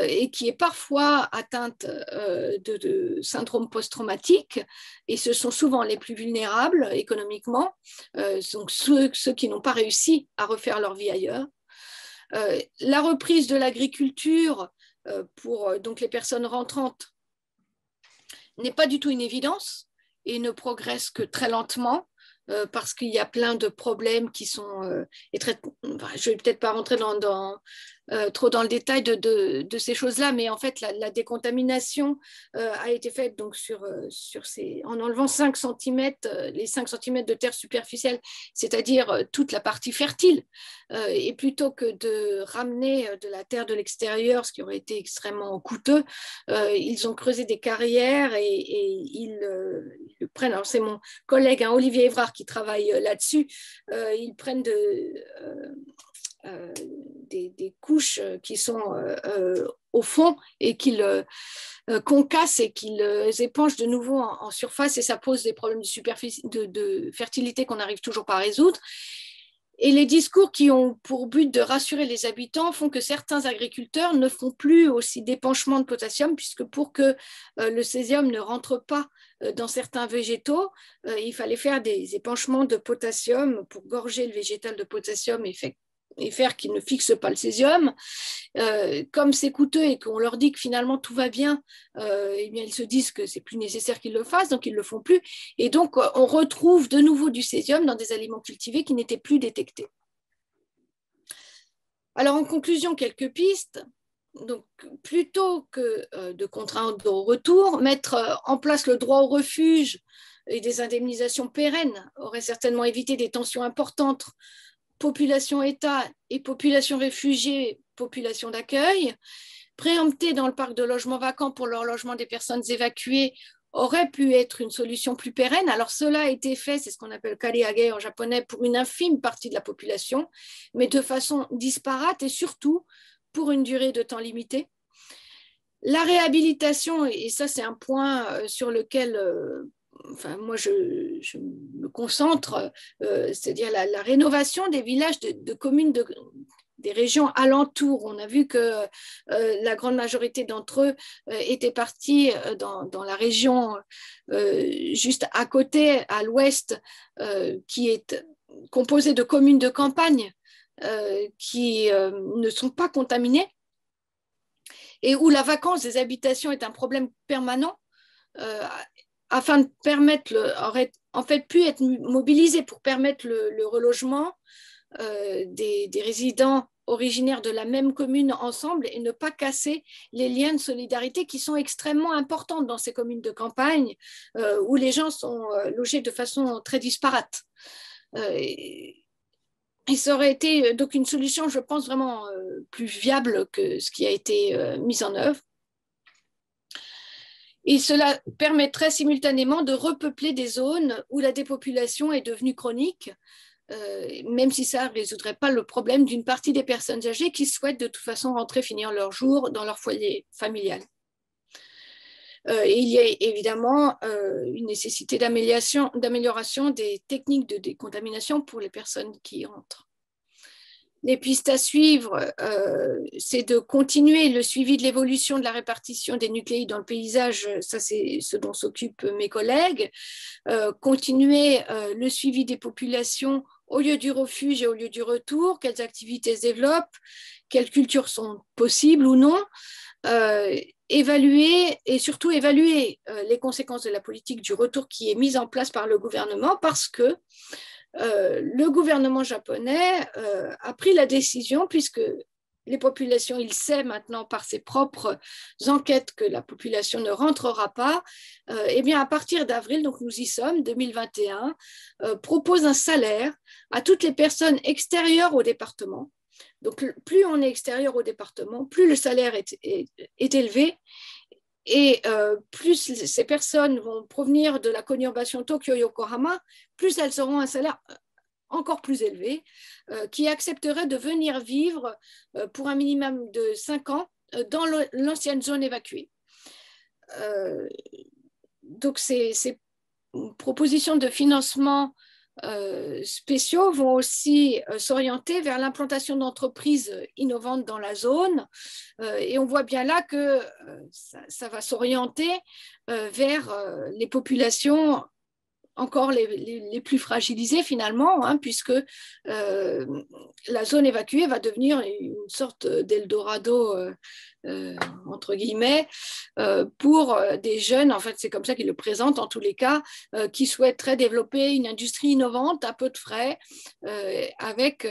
et qui est parfois atteinte de syndrome post-traumatique, et ce sont souvent les plus vulnérables économiquement, donc ceux qui n'ont pas réussi à refaire leur vie ailleurs. La reprise de l'agriculture pour donc les personnes rentrantes n'est pas du tout une évidence et ne progresse que très lentement parce qu'il y a plein de problèmes qui sont... je ne vais peut-être pas rentrer trop dans le détail de ces choses-là, mais en fait, la décontamination a été faite donc en enlevant 5 cm, les 5 cm de terre superficielle, c'est-à-dire toute la partie fertile. Et plutôt que de ramener de la terre de l'extérieur, ce qui aurait été extrêmement coûteux, ils ont creusé des carrières et ils prennent... Alors, c'est mon collègue, hein, Olivier Évrard, qui travaille là-dessus. Ils prennent des couches qui sont au fond et qu'ils concassent et qu'ils épanchent de nouveau en surface, et ça pose des problèmes de fertilité qu'on n'arrive toujours pas à résoudre. Et les discours qui ont pour but de rassurer les habitants font que certains agriculteurs ne font plus aussi d'épanchement de potassium, puisque pour que le césium ne rentre pas dans certains végétaux, il fallait faire des épanchements de potassium pour gorger le végétal de potassium et faire qu'il ne fixe pas le césium. Comme c'est coûteux et qu'on leur dit que finalement tout va bien, eh bien ils se disent que c'est plus nécessaire qu'ils le fassent, donc ils ne le font plus. Et donc on retrouve de nouveau du césium dans des aliments cultivés qui n'étaient plus détectés. Alors en conclusion, quelques pistes. Donc, plutôt que de contraindre au retour, mettre en place le droit au refuge et des indemnisations pérennes aurait certainement évité des tensions importantes population-État et population réfugiée, population d'accueil. Préempter dans le parc de logements vacants pour le logement des personnes évacuées aurait pu être une solution plus pérenne. Alors cela a été fait, c'est ce qu'on appelle kariage en japonais, pour une infime partie de la population, mais de façon disparate et surtout pour une durée de temps limitée. La réhabilitation, et ça c'est un point sur lequel moi je me concentre, c'est-à-dire la rénovation des villages de communes des régions alentours. On a vu que la grande majorité d'entre eux étaient partis dans la région juste à côté, à l'ouest, qui est composée de communes de campagne qui ne sont pas contaminées et où la vacance des habitations est un problème permanent, afin de permettre, aurait en fait pu être mobilisé pour permettre le relogement des résidents originaires de la même commune ensemble et ne pas casser les liens de solidarité qui sont extrêmement importants dans ces communes de campagne où les gens sont logés de façon très disparate. Et ça aurait été donc une solution, je pense, vraiment plus viable que ce qui a été mis en œuvre. Et cela permettrait simultanément de repeupler des zones où la dépopulation est devenue chronique, même si ça ne résoudrait pas le problème d'une partie des personnes âgées qui souhaitent de toute façon rentrer finir leur jour dans leur foyer familial. Et il y a évidemment une nécessité d'amélioration des techniques de décontamination pour les personnes qui y rentrent. Les pistes à suivre, c'est de continuer le suivi de l'évolution de la répartition des nucléides dans le paysage, ça c'est ce dont s'occupent mes collègues, continuer le suivi des populations au lieu du refuge et au lieu du retour, quelles activités se développent, quelles cultures sont possibles ou non, évaluer et surtout évaluer les conséquences de la politique du retour qui est mise en place par le gouvernement parce que le gouvernement japonais a pris la décision, puisque les populations, il sait maintenant par ses propres enquêtes que la population ne rentrera pas, eh bien à partir d'avril, donc nous y sommes, 2021, propose un salaire à toutes les personnes extérieures au département. Donc plus on est extérieur au département, plus le salaire est élevé. Et plus ces personnes vont provenir de la conurbation Tokyo-Yokohama, plus elles auront un salaire encore plus élevé, qui accepterait de venir vivre pour un minimum de 5 ans dans l'ancienne zone évacuée. Donc ces propositions de financement spéciaux vont aussi s'orienter vers l'implantation d'entreprises innovantes dans la zone et on voit bien là que ça va s'orienter vers les populations encore les plus fragilisées finalement, hein, puisque la zone évacuée va devenir une sorte d'Eldorado entre guillemets, pour des jeunes, en fait c'est comme ça qu'ils le présentent en tous les cas, qui souhaiteraient développer une industrie innovante à peu de frais, avec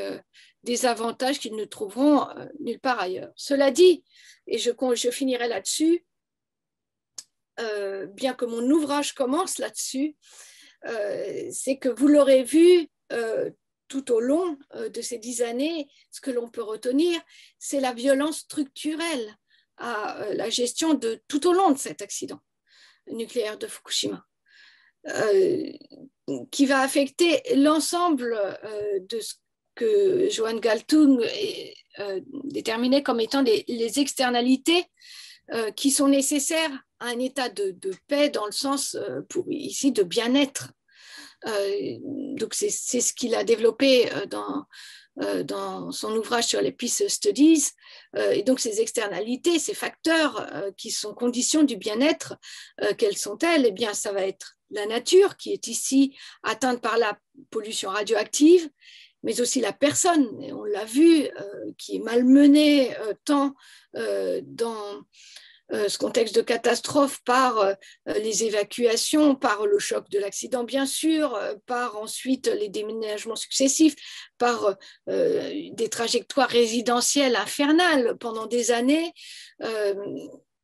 des avantages qu'ils ne trouveront nulle part ailleurs. Cela dit, et je finirai là-dessus, bien que mon ouvrage commence là-dessus, c'est que vous l'aurez vu tout au long de ces 10 années, ce que l'on peut retenir, c'est la violence structurelle à la gestion de tout au long de cet accident nucléaire de Fukushima, qui va affecter l'ensemble de ce que Johan Galtung déterminait comme étant les externalités qui sont nécessaires à un état de paix dans le sens, pour ici, de bien-être. Donc c'est ce qu'il a développé dans son ouvrage sur les Peace Studies. Et donc ces externalités, ces facteurs qui sont conditions du bien-être, quelles sont-elles? Eh bien, ça va être la nature qui est ici atteinte par la pollution radioactive, mais aussi la personne, et on l'a vu, qui est malmenée tant dans ce contexte de catastrophe par les évacuations, par le choc de l'accident bien sûr, par ensuite les déménagements successifs, par des trajectoires résidentielles infernales pendant des années,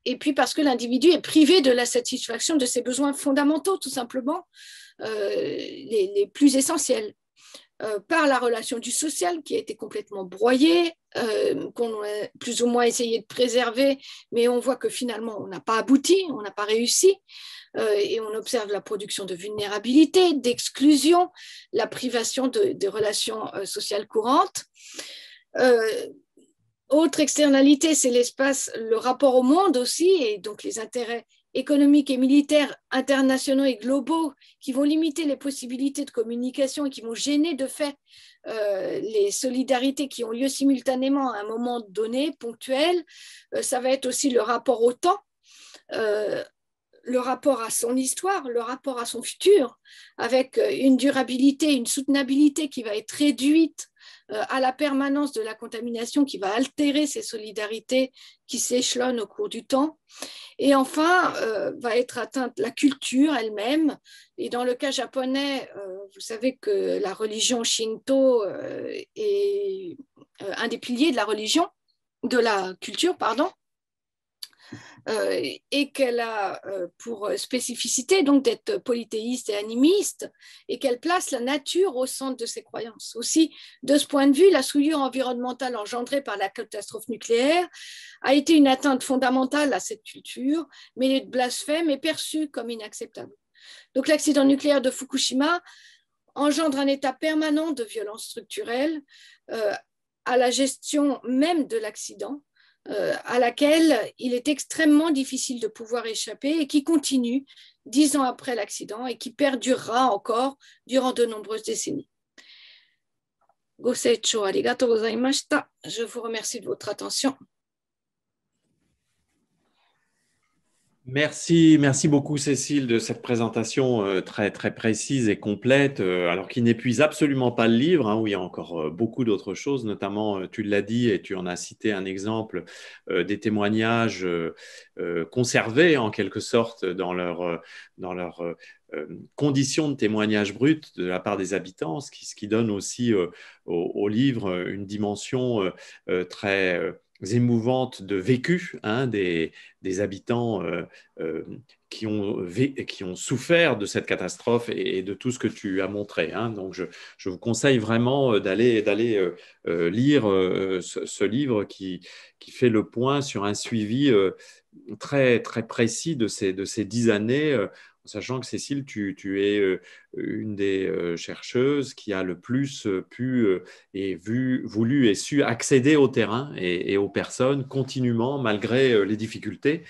et puis parce que l'individu est privé de la satisfaction de ses besoins fondamentaux, tout simplement, les plus essentiels. Par la relation du social qui a été complètement broyée, qu'on a plus ou moins essayé de préserver, mais on voit que finalement on n'a pas abouti, on n'a pas réussi, et on observe la production de vulnérabilité, d'exclusion, la privation de relations sociales courantes. Autre externalité, c'est l'espace, le rapport au monde aussi, et donc les intérêts économiques et militaires internationaux et globaux qui vont limiter les possibilités de communication et qui vont gêner de fait les solidarités qui ont lieu simultanément à un moment donné, ponctuel. Ça va être aussi le rapport au temps, le rapport à son histoire, le rapport à son futur, avec une durabilité, une soutenabilité qui va être réduite à la permanence de la contamination, qui va altérer ces solidarités qui s'échelonnent au cours du temps. Et enfin, va être atteinte la culture elle-même. Et dans le cas japonais, vous savez que la religion Shinto est un des piliers de la religion, de la culture, pardon. Et qu'elle a pour spécificité donc d'être polythéiste et animiste, et qu'elle place la nature au centre de ses croyances. Aussi, de ce point de vue, la souillure environnementale engendrée par la catastrophe nucléaire a été une atteinte fondamentale à cette culture, mais le blasphème est perçu comme inacceptable. Donc l'accident nucléaire de Fukushima engendre un état permanent de violence structurelle à la gestion même de l'accident, à laquelle il est extrêmement difficile de pouvoir échapper et qui continue 10 ans après l'accident et qui perdurera encore durant de nombreuses décennies. ご清聴ありがとうございました。Je vous remercie de votre attention. Merci beaucoup Cécile de cette présentation très, très précise et complète, alors qui n'épuise absolument pas le livre, hein, où il y a encore beaucoup d'autres choses, notamment, tu l'as dit et tu en as cité un exemple, des témoignages conservés en quelque sorte dans leur conditions de témoignage brut de la part des habitants, ce qui donne aussi au livre une dimension très émouvante de vécu, hein, des habitants qui ont souffert de cette catastrophe et de tout ce que tu as montré, hein. Donc, je vous conseille vraiment d'aller lire ce livre qui fait le point sur un suivi très, très précis de ces 10 années, sachant que Cécile, tu es une des chercheuses qui a le plus pu et voulu et su accéder au terrain et aux personnes continuellement, malgré les difficultés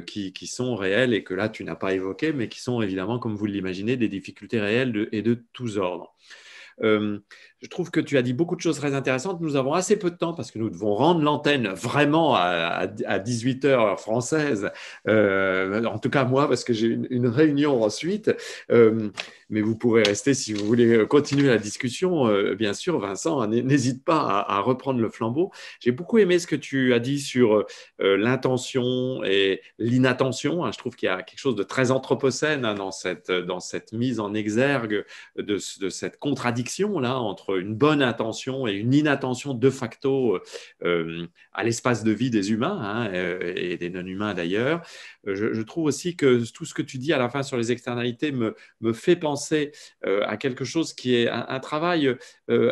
qui sont réelles et que là, tu n'as pas évoquées, mais qui sont évidemment, comme vous l'imaginez, des difficultés réelles et de tous ordres. Je trouve que tu as dit beaucoup de choses très intéressantes. Nous avons assez peu de temps parce que nous devons rendre l'antenne vraiment à 18 heures française. En tout cas, moi, parce que j'ai une réunion ensuite. Mais vous pourrez rester si vous voulez continuer la discussion. Bien sûr, Vincent, n'hésite pas à reprendre le flambeau. J'ai beaucoup aimé ce que tu as dit sur l'intention et l'inattention. Je trouve qu'il y a quelque chose de très anthropocène, hein, dans cette mise en exergue de cette contradiction-là entre une bonne intention et une inattention de facto à l'espace de vie des humains, hein, et des non-humains d'ailleurs. Je trouve aussi que tout ce que tu dis à la fin sur les externalités me fait penser à quelque chose qui est un travail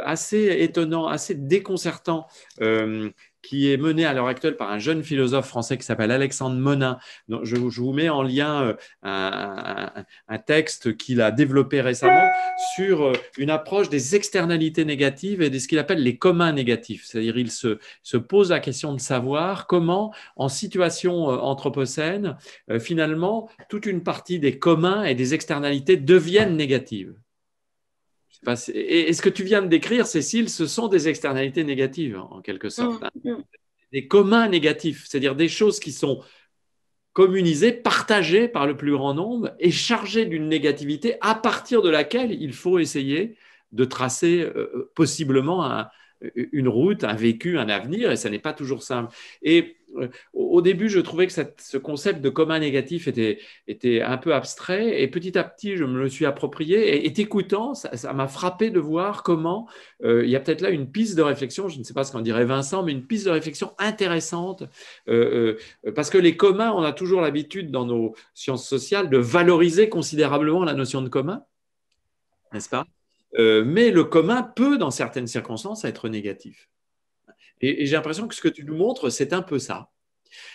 assez étonnant, assez déconcertant, qui est mené à l'heure actuelle par un jeune philosophe français qui s'appelle Alexandre Monin. Donc, je vous mets en lien un texte qu'il a développé récemment sur une approche des externalités négatives et de ce qu'il appelle les communs négatifs. C'est-à-dire il se pose la question de savoir comment, en situation anthropocène, finalement, toute une partie des communs et des externalités deviennent négatives. Et ce que tu viens de décrire, Cécile, ce sont des externalités négatives, en quelque sorte. Des communs négatifs, c'est-à-dire des choses qui sont communisées, partagées par le plus grand nombre et chargées d'une négativité à partir de laquelle il faut essayer de tracer possiblement une route, un vécu, un avenir, et ça n'est pas toujours simple. Et au début, je trouvais que ce concept de commun négatif était un peu abstrait, et petit à petit, je me le suis approprié, et t'écoutant, ça m'a frappé de voir comment il y a peut-être là une piste de réflexion, je ne sais pas ce qu'en dirait Vincent, mais une piste de réflexion intéressante, parce que les communs, on a toujours l'habitude dans nos sciences sociales de valoriser considérablement la notion de commun, n'est-ce pas ? Mais le commun peut, dans certaines circonstances, être négatif. Et j'ai l'impression que ce que tu nous montres, c'est un peu ça.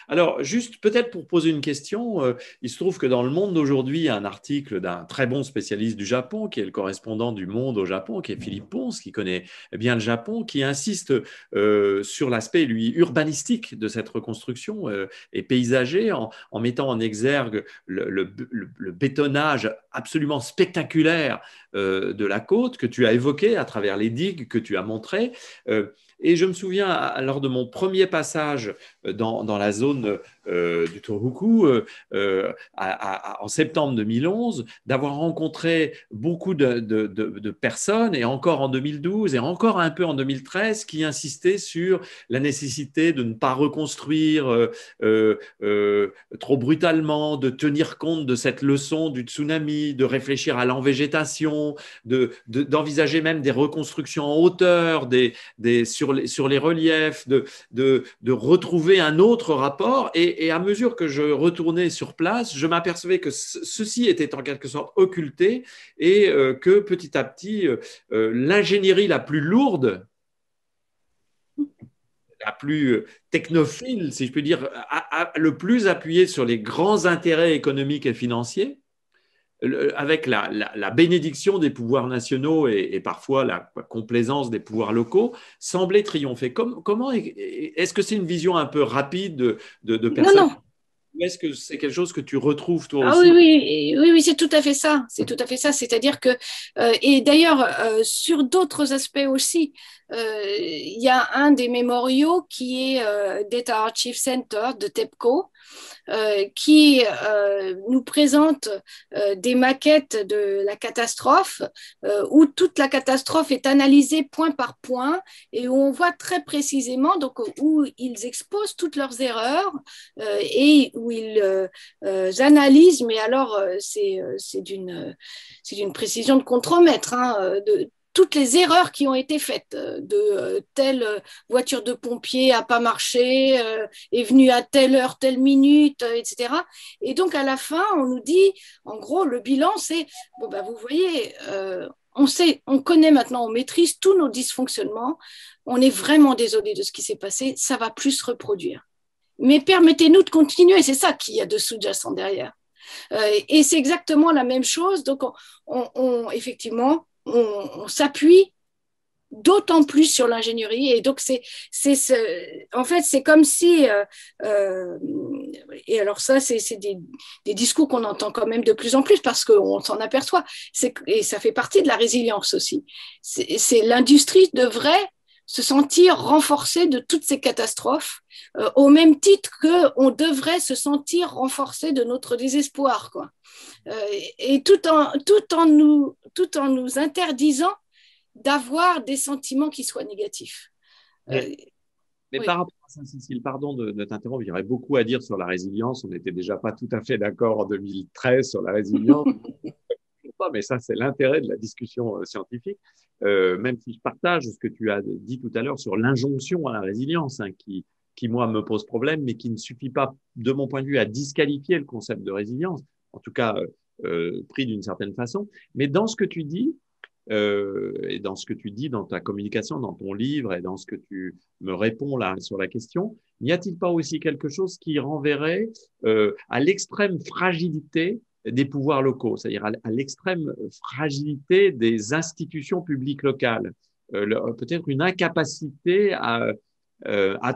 Alors, juste peut-être pour poser une question, il se trouve que dans Le Monde d'aujourd'hui, il y a un article d'un très bon spécialiste du Japon, qui est le correspondant du Monde au Japon, qui est Philippe Ponce, qui connaît bien le Japon, qui insiste sur l'aspect, lui, urbanistique de cette reconstruction et paysager, en mettant en exergue le bétonnage absolument spectaculaire de la côte que tu as évoqué à travers les digues que tu as montrées. Et je me souviens, lors de mon premier passage dans la zone du Tohoku, en septembre 2011, d'avoir rencontré beaucoup de personnes, et encore en 2012 et encore un peu en 2013, qui insistaient sur la nécessité de ne pas reconstruire trop brutalement, de tenir compte de cette leçon du tsunami, de réfléchir à l'envégétation, d'envisager même des reconstructions en hauteur, sur les reliefs, de retrouver un autre rapport. Et à mesure que je retournais sur place, je m'apercevais que ceci était en quelque sorte occulté, et que petit à petit, l'ingénierie la plus lourde, la plus technophile, si je puis dire, le plus appuyée sur les grands intérêts économiques et financiers, avec la bénédiction des pouvoirs nationaux et parfois la complaisance des pouvoirs locaux, semblait triompher. Comment est-ce que c'est une vision un peu rapide de personnes? Non, non. Est-ce que c'est quelque chose que tu retrouves toi aussi? Oui, c'est tout à fait ça. C'est tout à fait ça. C'est-à-dire que, et d'ailleurs, sur d'autres aspects aussi, il y a un des mémoriaux qui est Data Archive Center de TEPCO, qui nous présente des maquettes de la catastrophe, où toute la catastrophe est analysée point par point et où on voit très précisément, donc, où ils exposent toutes leurs erreurs et où ils analysent, mais alors c'est d'une précision de contremaître, hein, de toutes les erreurs qui ont été faites, de telle voiture de pompier n'a pas marché, est venue à telle heure, telle minute, etc. Et donc, à la fin, on nous dit, en gros, le bilan, c'est, bon, ben, vous voyez, on sait, on connaît maintenant, on maîtrise tous nos dysfonctionnements, on est vraiment désolé de ce qui s'est passé, ça va plus se reproduire. Mais permettez-nous de continuer, c'est ça qu'il y a de sous-jacent derrière. Et c'est exactement la même chose, donc effectivement, on s'appuie d'autant plus sur l'ingénierie. Et donc, en fait, c'est comme si, et alors ça, c'est des discours qu'on entend quand même de plus en plus parce qu'on s'en aperçoit, et ça fait partie de la résilience aussi. L'industrie devrait se sentir renforcée de toutes ces catastrophes, au même titre qu'on devrait se sentir renforcé de notre désespoir, quoi. Et tout en nous interdisant d'avoir des sentiments qui soient négatifs. Mais oui. Par rapport à ça, Cécile, pardon de t'interrompre, il y aurait beaucoup à dire sur la résilience. On n'était déjà pas tout à fait d'accord en 2013 sur la résilience. Mais ça, c'est l'intérêt de la discussion scientifique. Même si je partage ce que tu as dit tout à l'heure sur l'injonction à la résilience, hein, qui, moi, me pose problème, mais qui ne suffit pas, de mon point de vue, à disqualifier le concept de résilience, en tout cas pris d'une certaine façon. Mais dans ce que tu dis, et dans ce que tu dis dans ta communication, dans ton livre et dans ce que tu me réponds là sur la question, n'y a-t-il pas aussi quelque chose qui renverrait à l'extrême fragilité des pouvoirs locaux, c'est-à-dire à l'extrême fragilité des institutions publiques locales, peut-être une incapacité à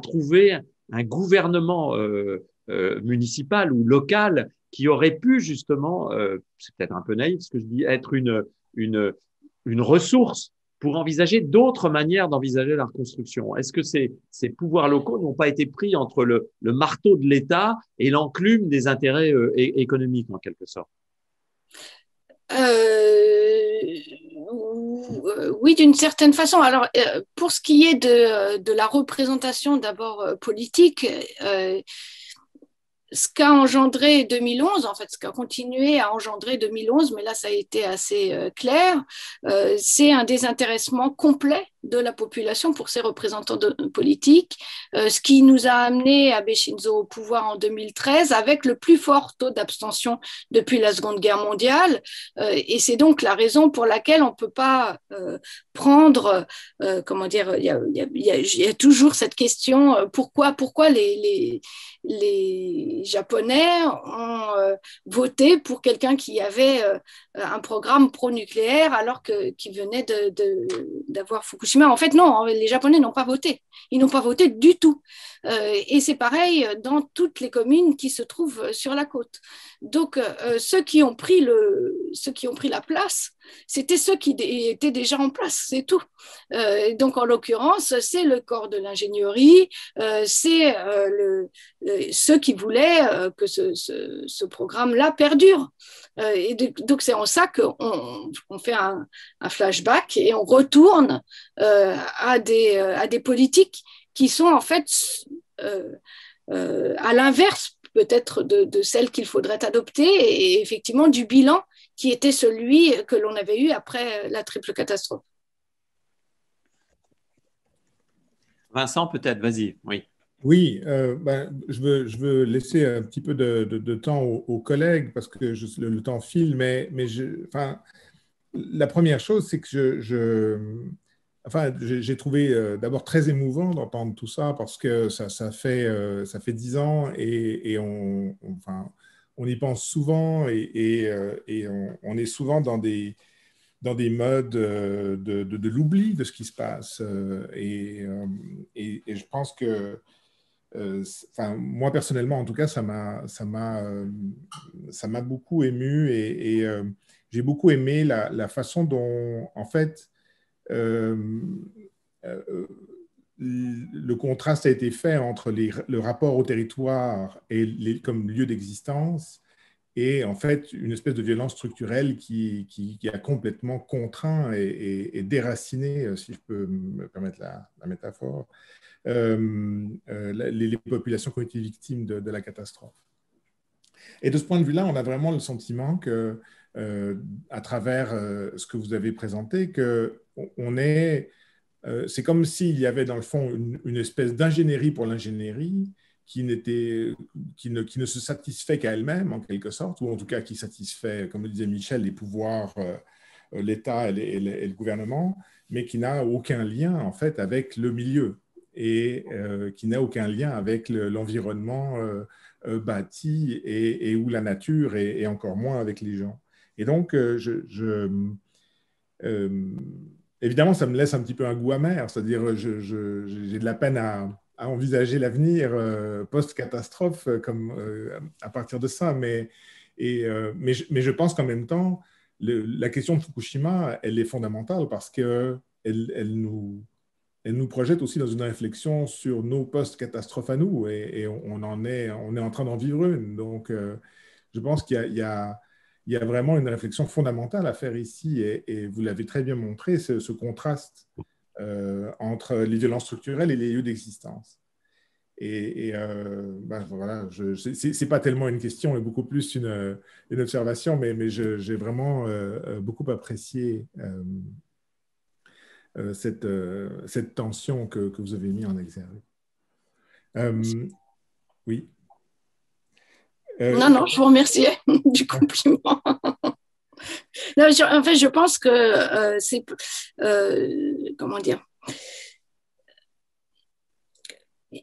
trouver un gouvernement municipal ou local qui aurait pu justement, c'est peut-être un peu naïf ce que je dis, être une ressource pour envisager d'autres manières d'envisager la reconstruction. Est-ce que ces pouvoirs locaux n'ont pas été pris entre le marteau de l'État et l'enclume des intérêts économiques, en quelque sorte? Oui, d'une certaine façon. Alors, pour ce qui est de la représentation d'abord politique, ce qu'a engendré 2011, en fait, ce qu'a continué à engendrer 2011, mais là, ça a été assez clair, c'est un désintéressement complet de la population pour ses représentants politiques, ce qui nous a amené Abe Shinzo au pouvoir en 2013 avec le plus fort taux d'abstention depuis la Seconde Guerre mondiale. Et c'est donc la raison pour laquelle on ne peut pas prendre, comment dire, il y a toujours cette question, pourquoi les Japonais ont voté pour quelqu'un qui avait un programme pro-nucléaire alors qu'il venait d'avoir Fukushima. En fait, non, les Japonais n'ont pas voté. Ils n'ont pas voté du tout. Et c'est pareil dans toutes les communes qui se trouvent sur la côte. Donc, ceux qui ont pris la place, c'était ceux qui étaient déjà en place, c'est tout. Donc, en l'occurrence, c'est le corps de l'ingénierie, c'est ceux qui voulaient que ce programme-là perdure. Et donc, c'est en ça qu'on fait un flashback et on retourne à des politiques qui sont en fait à l'inverse peut-être de celles qu'il faudrait adopter et effectivement du bilan qui était celui que l'on avait eu après la triple catastrophe. Vincent, peut-être, vas-y, oui. Oui, je veux laisser un petit peu de temps aux collègues parce que le temps file, mais la première chose, c'est que j'ai trouvé d'abord très émouvant d'entendre tout ça parce que ça fait 10 ans et on y pense souvent et on est souvent dans des modes de l'oubli de ce qui se passe. Et je pense que moi personnellement, en tout cas, ça m'a beaucoup ému et j'ai beaucoup aimé la façon dont, en fait, le contraste a été fait entre le rapport au territoire et comme lieu d'existence et en fait une espèce de violence structurelle qui a complètement contraint et déraciné, si je peux me permettre la métaphore, les populations qui ont été victimes de la catastrophe. Et de ce point de vue-là, on a vraiment le sentiment que, à travers ce que vous avez présenté, c'est comme s'il y avait dans le fond une espèce d'ingénierie pour l'ingénierie qui ne se satisfait qu'à elle-même, en quelque sorte, ou en tout cas qui satisfait, comme le disait Michel, les pouvoirs, l'État et le gouvernement, mais qui n'a aucun lien, en fait, avec le milieu et qui n'a aucun lien avec l'environnement bâti et où la nature et encore moins avec les gens. Et donc, évidemment, ça me laisse un petit peu un goût amer, c'est-à-dire j'ai de la peine à envisager l'avenir post-catastrophe à partir de ça, mais je pense qu'en même temps, la question de Fukushima, elle est fondamentale parce qu'elle nous projette aussi dans une réflexion sur nos post-catastrophes à nous, et on est en train d'en vivre une. Donc, je pense qu'il y a vraiment une réflexion fondamentale à faire ici, et vous l'avez très bien montré, ce contraste entre les violences structurelles et les lieux d'existence. Voilà, ce n'est pas tellement une question, mais beaucoup plus une observation, mais j'ai vraiment beaucoup apprécié cette tension que vous avez mis en exergue. Oui. Non, je vous remercie du compliment. Non, en fait, je pense que c'est... comment dire?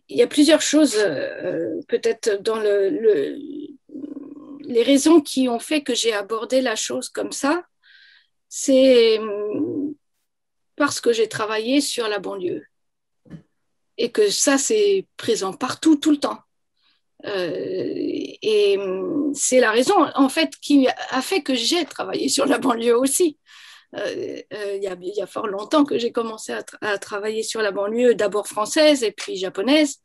Il y a plusieurs choses, peut-être dans les raisons qui ont fait que j'ai abordé la chose comme ça. C'est parce que j'ai travaillé sur la banlieue et que ça, c'est présent partout, tout le temps. Et c'est la raison, en fait, qui a fait que j'ai travaillé sur la banlieue aussi. Il y a fort longtemps que j'ai commencé à travailler sur la banlieue, d'abord française et puis japonaise.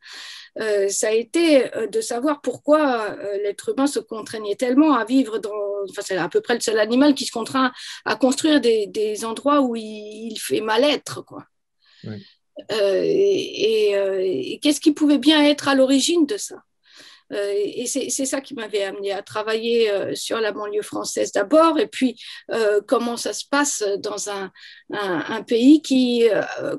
Ça a été de savoir pourquoi l'être humain se contraignait tellement à vivre enfin, c'est à peu près le seul animal qui se contraint à construire des endroits où il fait mal-être, quoi. Oui. Et qu'est-ce qui pouvait bien être à l'origine de ça? Et c'est ça qui m'avait amené à travailler sur la banlieue française d'abord, et puis comment ça se passe dans un pays qui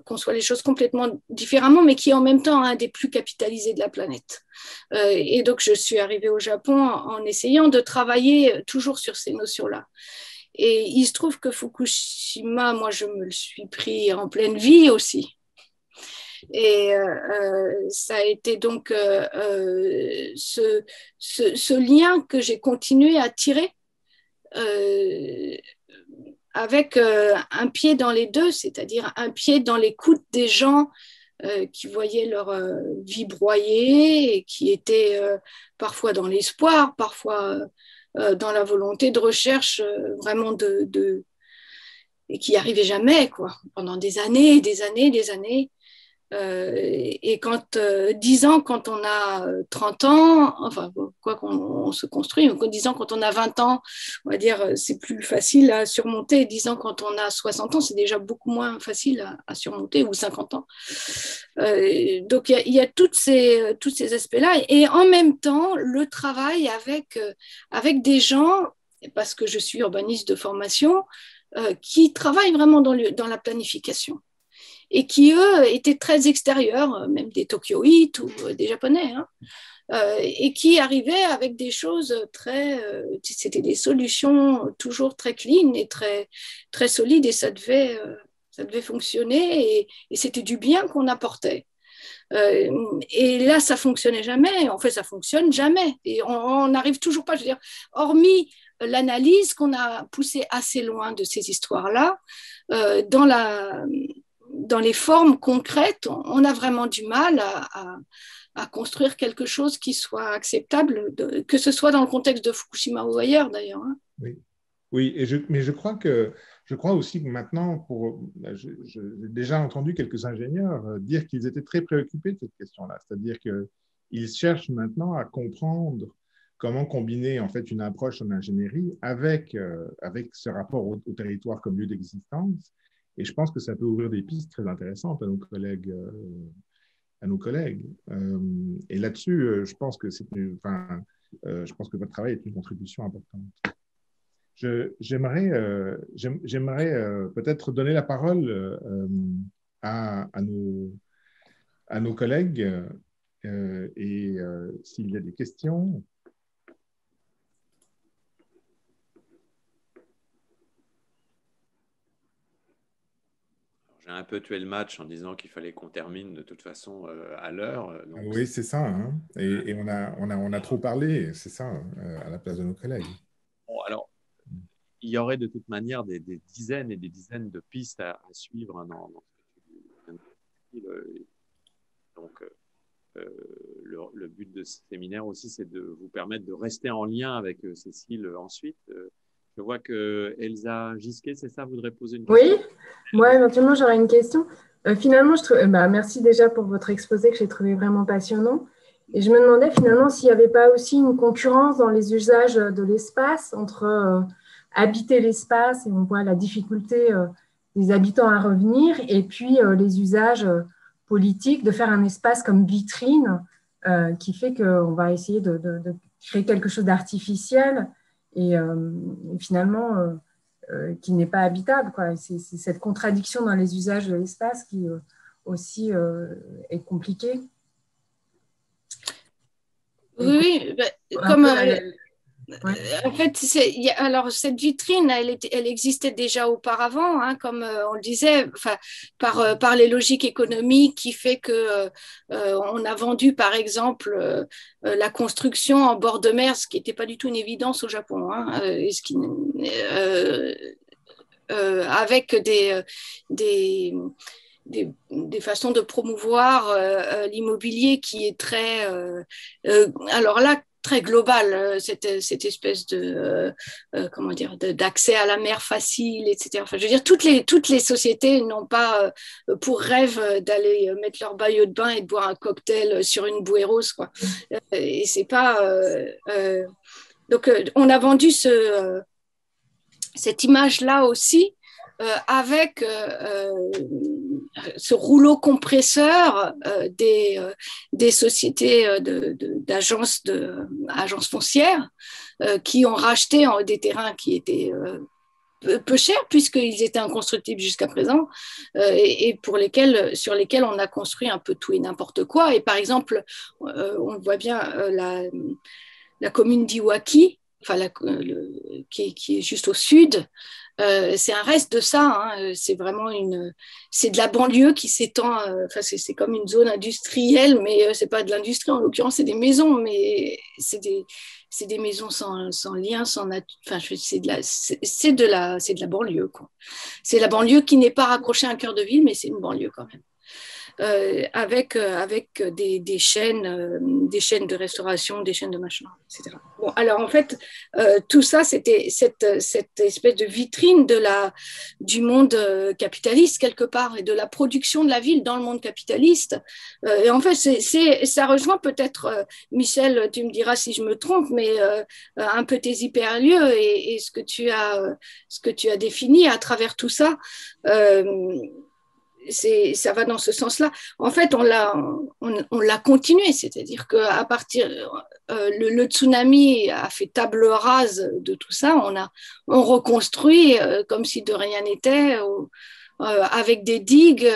conçoit les choses complètement différemment, mais qui est en même temps un des plus capitalisés de la planète. Et donc, je suis arrivée au Japon en essayant de travailler toujours sur ces notions-là. Et il se trouve que Fukushima, moi, je me le suis pris en pleine vie aussi. Et ça a été donc ce lien que j'ai continué à tirer avec un pied dans les deux, c'est-à-dire un pied dans l'écoute des gens qui voyaient leur vie broyée et qui étaient parfois dans l'espoir, parfois dans la volonté de recherche vraiment et qui n'y arrivaient jamais, quoi, pendant des années, des années, des années. Et quand 10 ans, quand on a 30 ans, enfin, quoi qu'on se construit, 10 ans, quand on a 20 ans, on va dire, c'est plus facile à surmonter. 10 ans, quand on a 60 ans, c'est déjà beaucoup moins facile à surmonter, ou 50 ans. Donc, il y a tous ces aspects-là. Et en même temps, le travail avec des gens, parce que je suis urbaniste de formation, qui travaillent vraiment dans la planification. Et qui, eux, étaient très extérieurs, même des Tokyoïtes ou des Japonais, hein, et qui arrivaient avec des choses c'était des solutions toujours très clean et très, très solides, et ça devait fonctionner, et c'était du bien qu'on apportait. Et là, ça ne fonctionnait jamais. En fait, ça ne fonctionne jamais. Et on n'arrive toujours pas, je veux dire, hormis l'analyse qu'on a poussée assez loin de ces histoires-là, dans les formes concrètes, on a vraiment du mal à construire quelque chose qui soit acceptable, que ce soit dans le contexte de Fukushima ou ailleurs d'ailleurs. Hein. Oui, Oui, mais je crois aussi que maintenant, j'ai déjà entendu quelques ingénieurs dire qu'ils étaient très préoccupés de cette question-là. C'est-à-dire qu'ils cherchent maintenant à comprendre comment combiner en fait une approche en ingénierie avec ce rapport au territoire comme lieu d'existence. Et je pense que ça peut ouvrir des pistes très intéressantes à nos collègues. Et là-dessus, je pense que je pense que votre travail est une contribution importante. J'aimerais peut-être donner la parole à nos collègues et s'il y a des questions. J'ai un peu tué le match en disant qu'il fallait qu'on termine de toute façon à l'heure. Oui, c'est ça. Hein. Et on a trop parlé, c'est ça, à la place de nos collègues. Bon, alors, il y aurait de toute manière des dizaines et des dizaines de pistes à suivre dans ce que tu dis. Donc, le but de ce séminaire aussi, c'est de vous permettre de rester en lien avec Cécile ensuite. Je vois que Elsa Gisquet, c'est ça, voudrait poser une question. Oui, moi éventuellement j'aurais une question. Finalement, merci déjà pour votre exposé que j'ai trouvé vraiment passionnant. Et je me demandais finalement s'il n'y avait pas aussi une concurrence dans les usages de l'espace entre habiter l'espace, et on voit la difficulté des habitants à revenir, et puis les usages politiques de faire un espace comme vitrine qui fait qu'on va essayer de créer quelque chose d'artificiel et finalement qui n'est pas habitable, quoi. C'est cette contradiction dans les usages de l'espace qui aussi est compliquée. Oui, comme en fait, alors cette vitrine, elle existait déjà auparavant, hein, comme on le disait, par les logiques économiques qui fait que on a vendu, par exemple, la construction en bord de mer, ce qui n'était pas du tout une évidence au Japon, hein, avec des façons de promouvoir l'immobilier qui est très, alors là, très global, cette espèce de, comment dire, d'accès à la mer facile, etc. Enfin, je veux dire, toutes les sociétés n'ont pas pour rêve d'aller mettre leur maillot de bain et de boire un cocktail sur une bouée rose, quoi. Et c'est pas... donc, on a vendu cette image-là aussi, avec ce rouleau compresseur des sociétés d'agences foncières qui ont racheté des terrains qui étaient peu chers puisqu'ils étaient inconstructibles jusqu'à présent et sur lesquels on a construit un peu tout et n'importe quoi. Et par exemple, on voit bien la commune d'Iwaki, qui est juste au sud. C'est un reste de ça, hein. C'est vraiment c'est de la banlieue qui s'étend, c'est comme une zone industrielle, mais c'est pas de l'industrie en l'occurrence, c'est des maisons, mais c'est des maisons sans lien, c'est de la banlieue, quoi. C'est la banlieue qui n'est pas raccrochée à un cœur de ville, mais c'est une banlieue quand même. Avec des chaînes de restauration, des chaînes de machin, etc. Bon, alors en fait, tout ça, c'était cette espèce de vitrine du monde capitaliste quelque part et de la production de la ville dans le monde capitaliste. Et en fait, ça rejoint peut-être, Michel, tu me diras si je me trompe, mais un peu tes hyperlieux et ce que tu as défini à travers tout ça. Ça va dans ce sens-là. En fait, on l'a continué, c'est-à-dire qu'à partir le tsunami a fait table rase de tout ça. On reconstruit comme si de rien n'était, avec des digues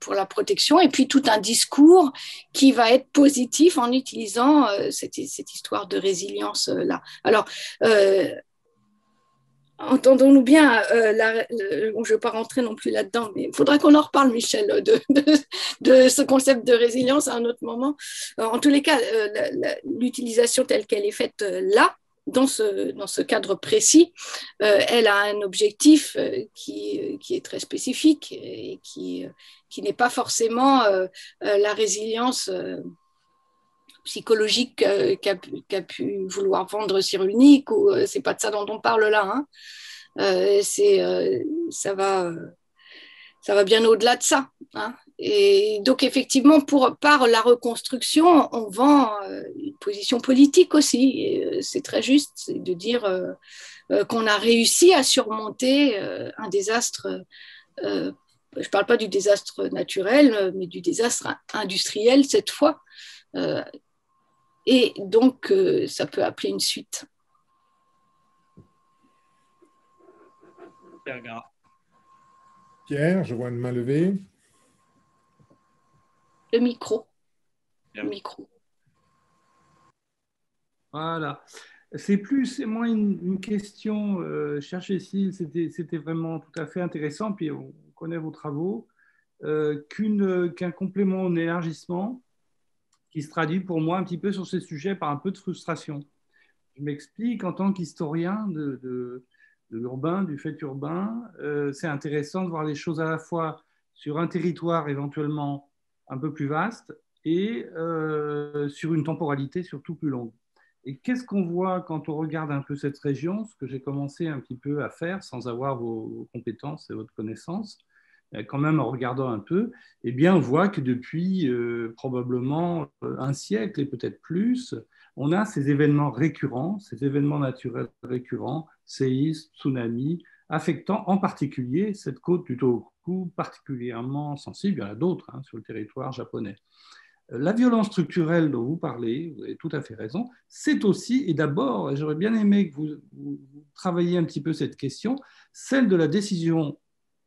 pour la protection, et puis tout un discours qui va être positif en utilisant cette histoire de résilience là. Alors entendons-nous bien, je ne vais pas rentrer non plus là-dedans, mais il faudra qu'on en reparle, Michel, de ce concept de résilience à un autre moment. En tous les cas, l'utilisation telle qu'elle est faite là, dans ce cadre précis, elle a un objectif qui est très spécifique et qui n'est pas forcément la résilience psychologique qu'a pu vouloir vendre Cyrulnik, ou c'est pas de ça dont on parle là. Hein. Ça va bien au-delà de ça. Hein. Et donc, effectivement, par la reconstruction, on vend une position politique aussi. Et c'est très juste, c'est de dire qu'on a réussi à surmonter un désastre. Je ne parle pas du désastre naturel, mais du désastre industriel cette fois. Et donc, ça peut appeler une suite. Pierre, je vois une main levée. Le micro. Le micro. Voilà. C'est moins une question, chère Cécile, c'était vraiment tout à fait intéressant, puis on connaît vos travaux, qu'un complément en élargissement qui se traduit pour moi un petit peu sur ces sujets par un peu de frustration. Je m'explique, en tant qu'historien de l'urbain, du fait urbain, c'est intéressant de voir les choses à la fois sur un territoire éventuellement un peu plus vaste et sur une temporalité surtout plus longue. Et qu'est-ce qu'on voit quand on regarde un peu cette région, ce que j'ai commencé un petit peu à faire sans avoir vos compétences et votre connaissance, quand même en regardant un peu, eh bien on voit que depuis probablement un siècle et peut-être plus, on a ces événements récurrents, ces événements naturels récurrents, séismes, tsunamis, affectant en particulier cette côte du Tohoku, particulièrement sensible. Il y en a d'autres sur le territoire japonais. La violence structurelle dont vous parlez, vous avez tout à fait raison, c'est aussi, et d'abord, j'aurais bien aimé que vous travailliez un petit peu cette question, celle de la décision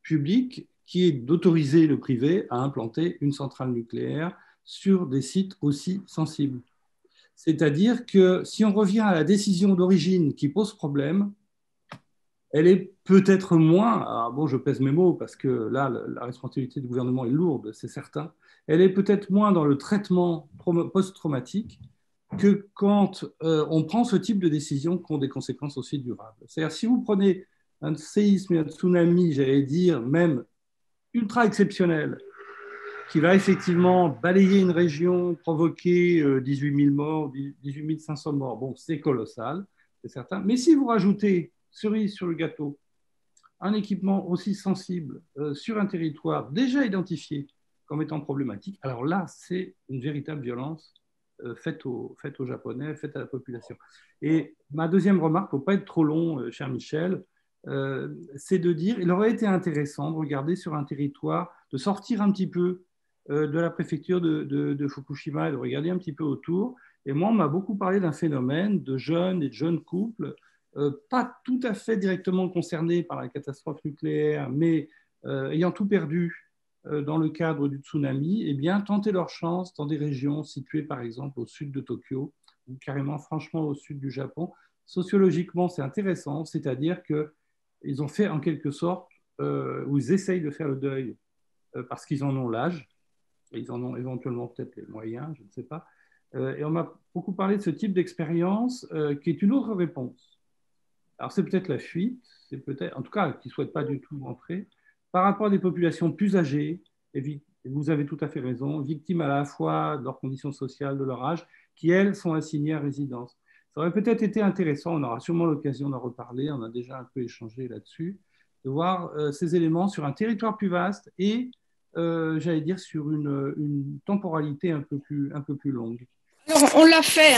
publique qui est d'autoriser le privé à implanter une centrale nucléaire sur des sites aussi sensibles. C'est-à-dire que si on revient à la décision d'origine qui pose problème, elle est peut-être moins, bon je pèse mes mots parce que là la responsabilité du gouvernement est lourde, c'est certain, elle est peut-être moins dans le traitement post-traumatique que quand on prend ce type de décisions qui ont des conséquences aussi durables. C'est-à-dire si vous prenez un séisme et un tsunami, j'allais dire même ultra exceptionnel, qui va effectivement balayer une région, provoquer 18 000 morts, 18 500 morts, bon c'est colossal, c'est certain, mais si vous rajoutez cerise sur le gâteau, un équipement aussi sensible sur un territoire déjà identifié comme étant problématique, alors là, c'est une véritable violence faite aux Japonais, faite à la population. Et ma deuxième remarque, pour ne pas être trop long, cher Michel, c'est de dire il aurait été intéressant de regarder sur un territoire, de sortir un petit peu de la préfecture de Fukushima et de regarder un petit peu autour. Et moi, on m'a beaucoup parlé d'un phénomène de jeunes et de jeunes couples pas tout à fait directement concernés par la catastrophe nucléaire, mais ayant tout perdu dans le cadre du tsunami, eh bien, tenter leur chance dans des régions situées, par exemple, au sud de Tokyo, ou carrément, franchement, au sud du Japon. Sociologiquement, c'est intéressant, c'est-à-dire qu'ils ont fait, en quelque sorte, ou ils essayent de faire le deuil parce qu'ils en ont l'âge, et ils en ont éventuellement peut-être les moyens, je ne sais pas. Et on m'a beaucoup parlé de ce type d'expérience qui est une autre réponse. Alors, c'est peut-être la fuite, c'est peut-être, en tout cas, qui ne souhaitent pas du tout rentrer, par rapport à des populations plus âgées, et vous avez tout à fait raison, victimes à la fois de leurs conditions sociales, de leur âge, qui, elles, sont assignées à résidence. Ça aurait peut-être été intéressant, on aura sûrement l'occasion d'en reparler, on a déjà un peu échangé là-dessus, de voir ces éléments sur un territoire plus vaste et, j'allais dire, sur une temporalité un peu plus longue. Alors, on l'a fait,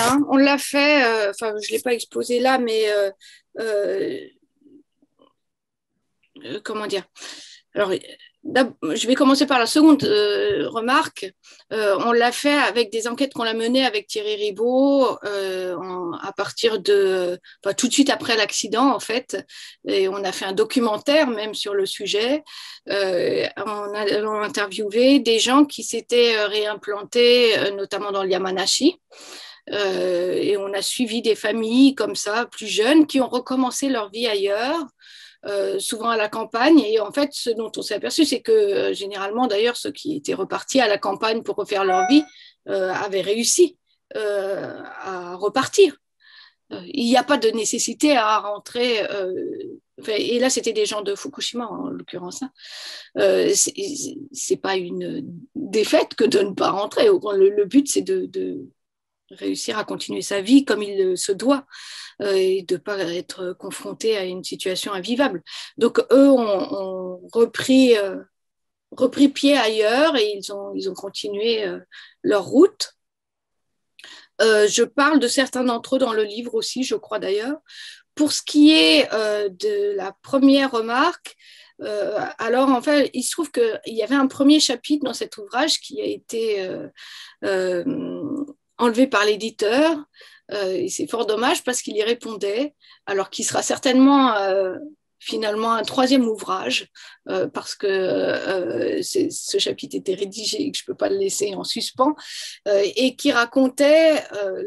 enfin, je ne l'ai pas exposé là, mais comment dire? Alors, je vais commencer par la seconde remarque. On l'a fait avec des enquêtes qu'on a menées avec Thierry Ribaud à partir enfin, tout de suite après l'accident, en fait. Et on a fait un documentaire même sur le sujet. On a interviewé des gens qui s'étaient réimplantés, notamment dans le Yamanashi. Et on a suivi des familles comme ça, plus jeunes, qui ont recommencé leur vie ailleurs. Souvent à la campagne, et en fait ce dont on s'est aperçu, c'est que généralement d'ailleurs ceux qui étaient repartis à la campagne pour refaire leur vie avaient réussi à repartir. Il n'y a pas de nécessité à rentrer, et là c'était des gens de Fukushima en l'occurrence, c'est pas une défaite que de ne pas rentrer, le but c'est de réussir à continuer sa vie comme il se doit et de ne pas être confronté à une situation invivable. Donc eux ont repris pied ailleurs et ils ont continué leur route. Je parle de certains d'entre eux dans le livre aussi, je crois d'ailleurs. Pour ce qui est de la première remarque, alors en fait, il se trouve qu'il y avait un premier chapitre dans cet ouvrage qui a été enlevé par l'éditeur. Et c'est fort dommage parce qu'il y répondait, alors qu'il sera certainement finalement un troisième ouvrage, parce que ce chapitre était rédigé et que je ne peux pas le laisser en suspens, et qui racontait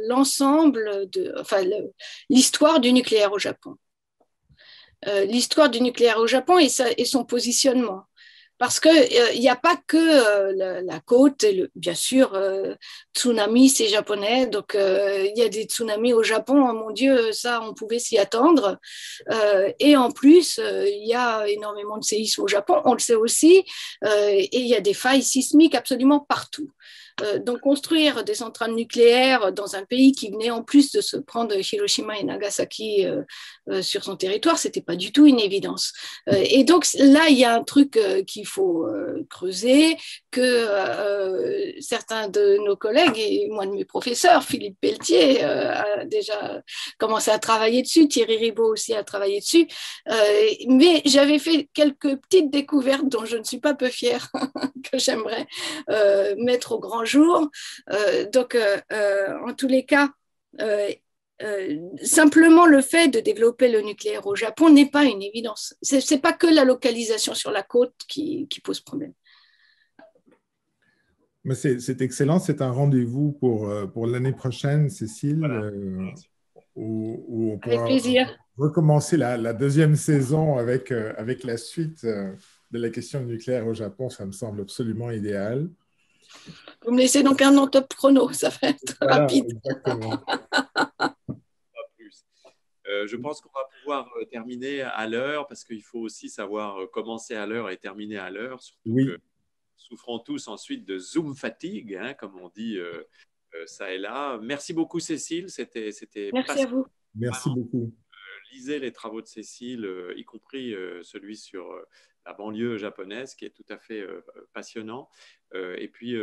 l'ensemble l'histoire du nucléaire au Japon. L'histoire du nucléaire au Japon et son positionnement. Parce qu'il n'y a pas que la côte, et bien sûr, tsunami, c'est japonais, donc il y a des tsunamis au Japon, oh, mon Dieu, ça, on pouvait s'y attendre. Et en plus, il y a énormément de séismes au Japon, on le sait aussi, et il y a des failles sismiques absolument partout. Donc construire des centrales nucléaires dans un pays qui venait en plus de se prendre Hiroshima et Nagasaki sur son territoire, c'était pas du tout une évidence. Et donc là, il y a un truc qu'il faut creuser, que certains de nos collègues et moi de mes professeurs, Philippe Pelletier a déjà commencé à travailler dessus, Thierry Ribaud aussi a travaillé dessus, mais j'avais fait quelques petites découvertes dont je ne suis pas peu fière, que j'aimerais mettre au grand jour. Donc, en tous les cas, simplement le fait de développer le nucléaire au Japon n'est pas une évidence. C'est pas que la localisation sur la côte qui pose problème. Mais c'est excellent, c'est un rendez-vous pour l'année prochaine, Cécile, Voilà. où on Avec pourra plaisir. recommencer la deuxième saison avec la suite de la question nucléaire au Japon. Ça me semble absolument idéal. Vous me laissez donc un an top chrono, ça va être rapide. Exactement. Je pense qu'on va pouvoir terminer à l'heure parce qu'il faut aussi savoir commencer à l'heure et terminer à l'heure, surtout que nous souffrons tous ensuite de Zoom fatigue, hein, comme on dit ça et là. Merci beaucoup Cécile, c'était Merci à vous. Merci beaucoup. Lisez les travaux de Cécile, y compris celui sur la banlieue japonaise, qui est tout à fait passionnant. Et puis,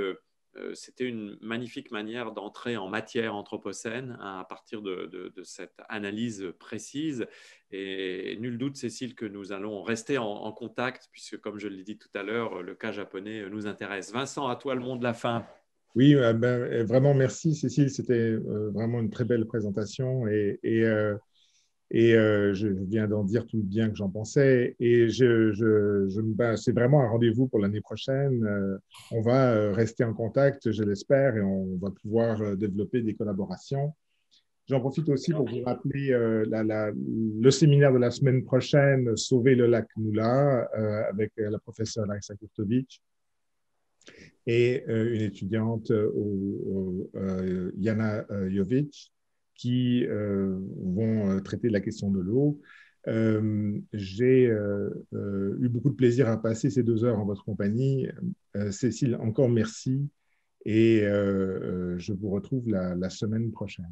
c'était une magnifique manière d'entrer en matière anthropocène hein, à partir de cette analyse précise. Et nul doute, Cécile, que nous allons rester en contact, puisque, comme je l'ai dit tout à l'heure, le cas japonais nous intéresse. Vincent, à toi le mot de la fin. Oui, vraiment merci Cécile, c'était vraiment une très belle présentation et je viens d'en dire tout le bien que j'en pensais. Et c'est vraiment un rendez-vous pour l'année prochaine. On va rester en contact, je l'espère, et on va pouvoir développer des collaborations. J'en profite aussi pour vous rappeler le séminaire de la semaine prochaine, Sauver le lac Nula, avec la professeure Larissa Kurtovic et une étudiante, Jana Jovic, qui vont traiter la question de l'eau. J'ai eu beaucoup de plaisir à passer ces 2 heures en votre compagnie. Cécile, encore merci et je vous retrouve la semaine prochaine.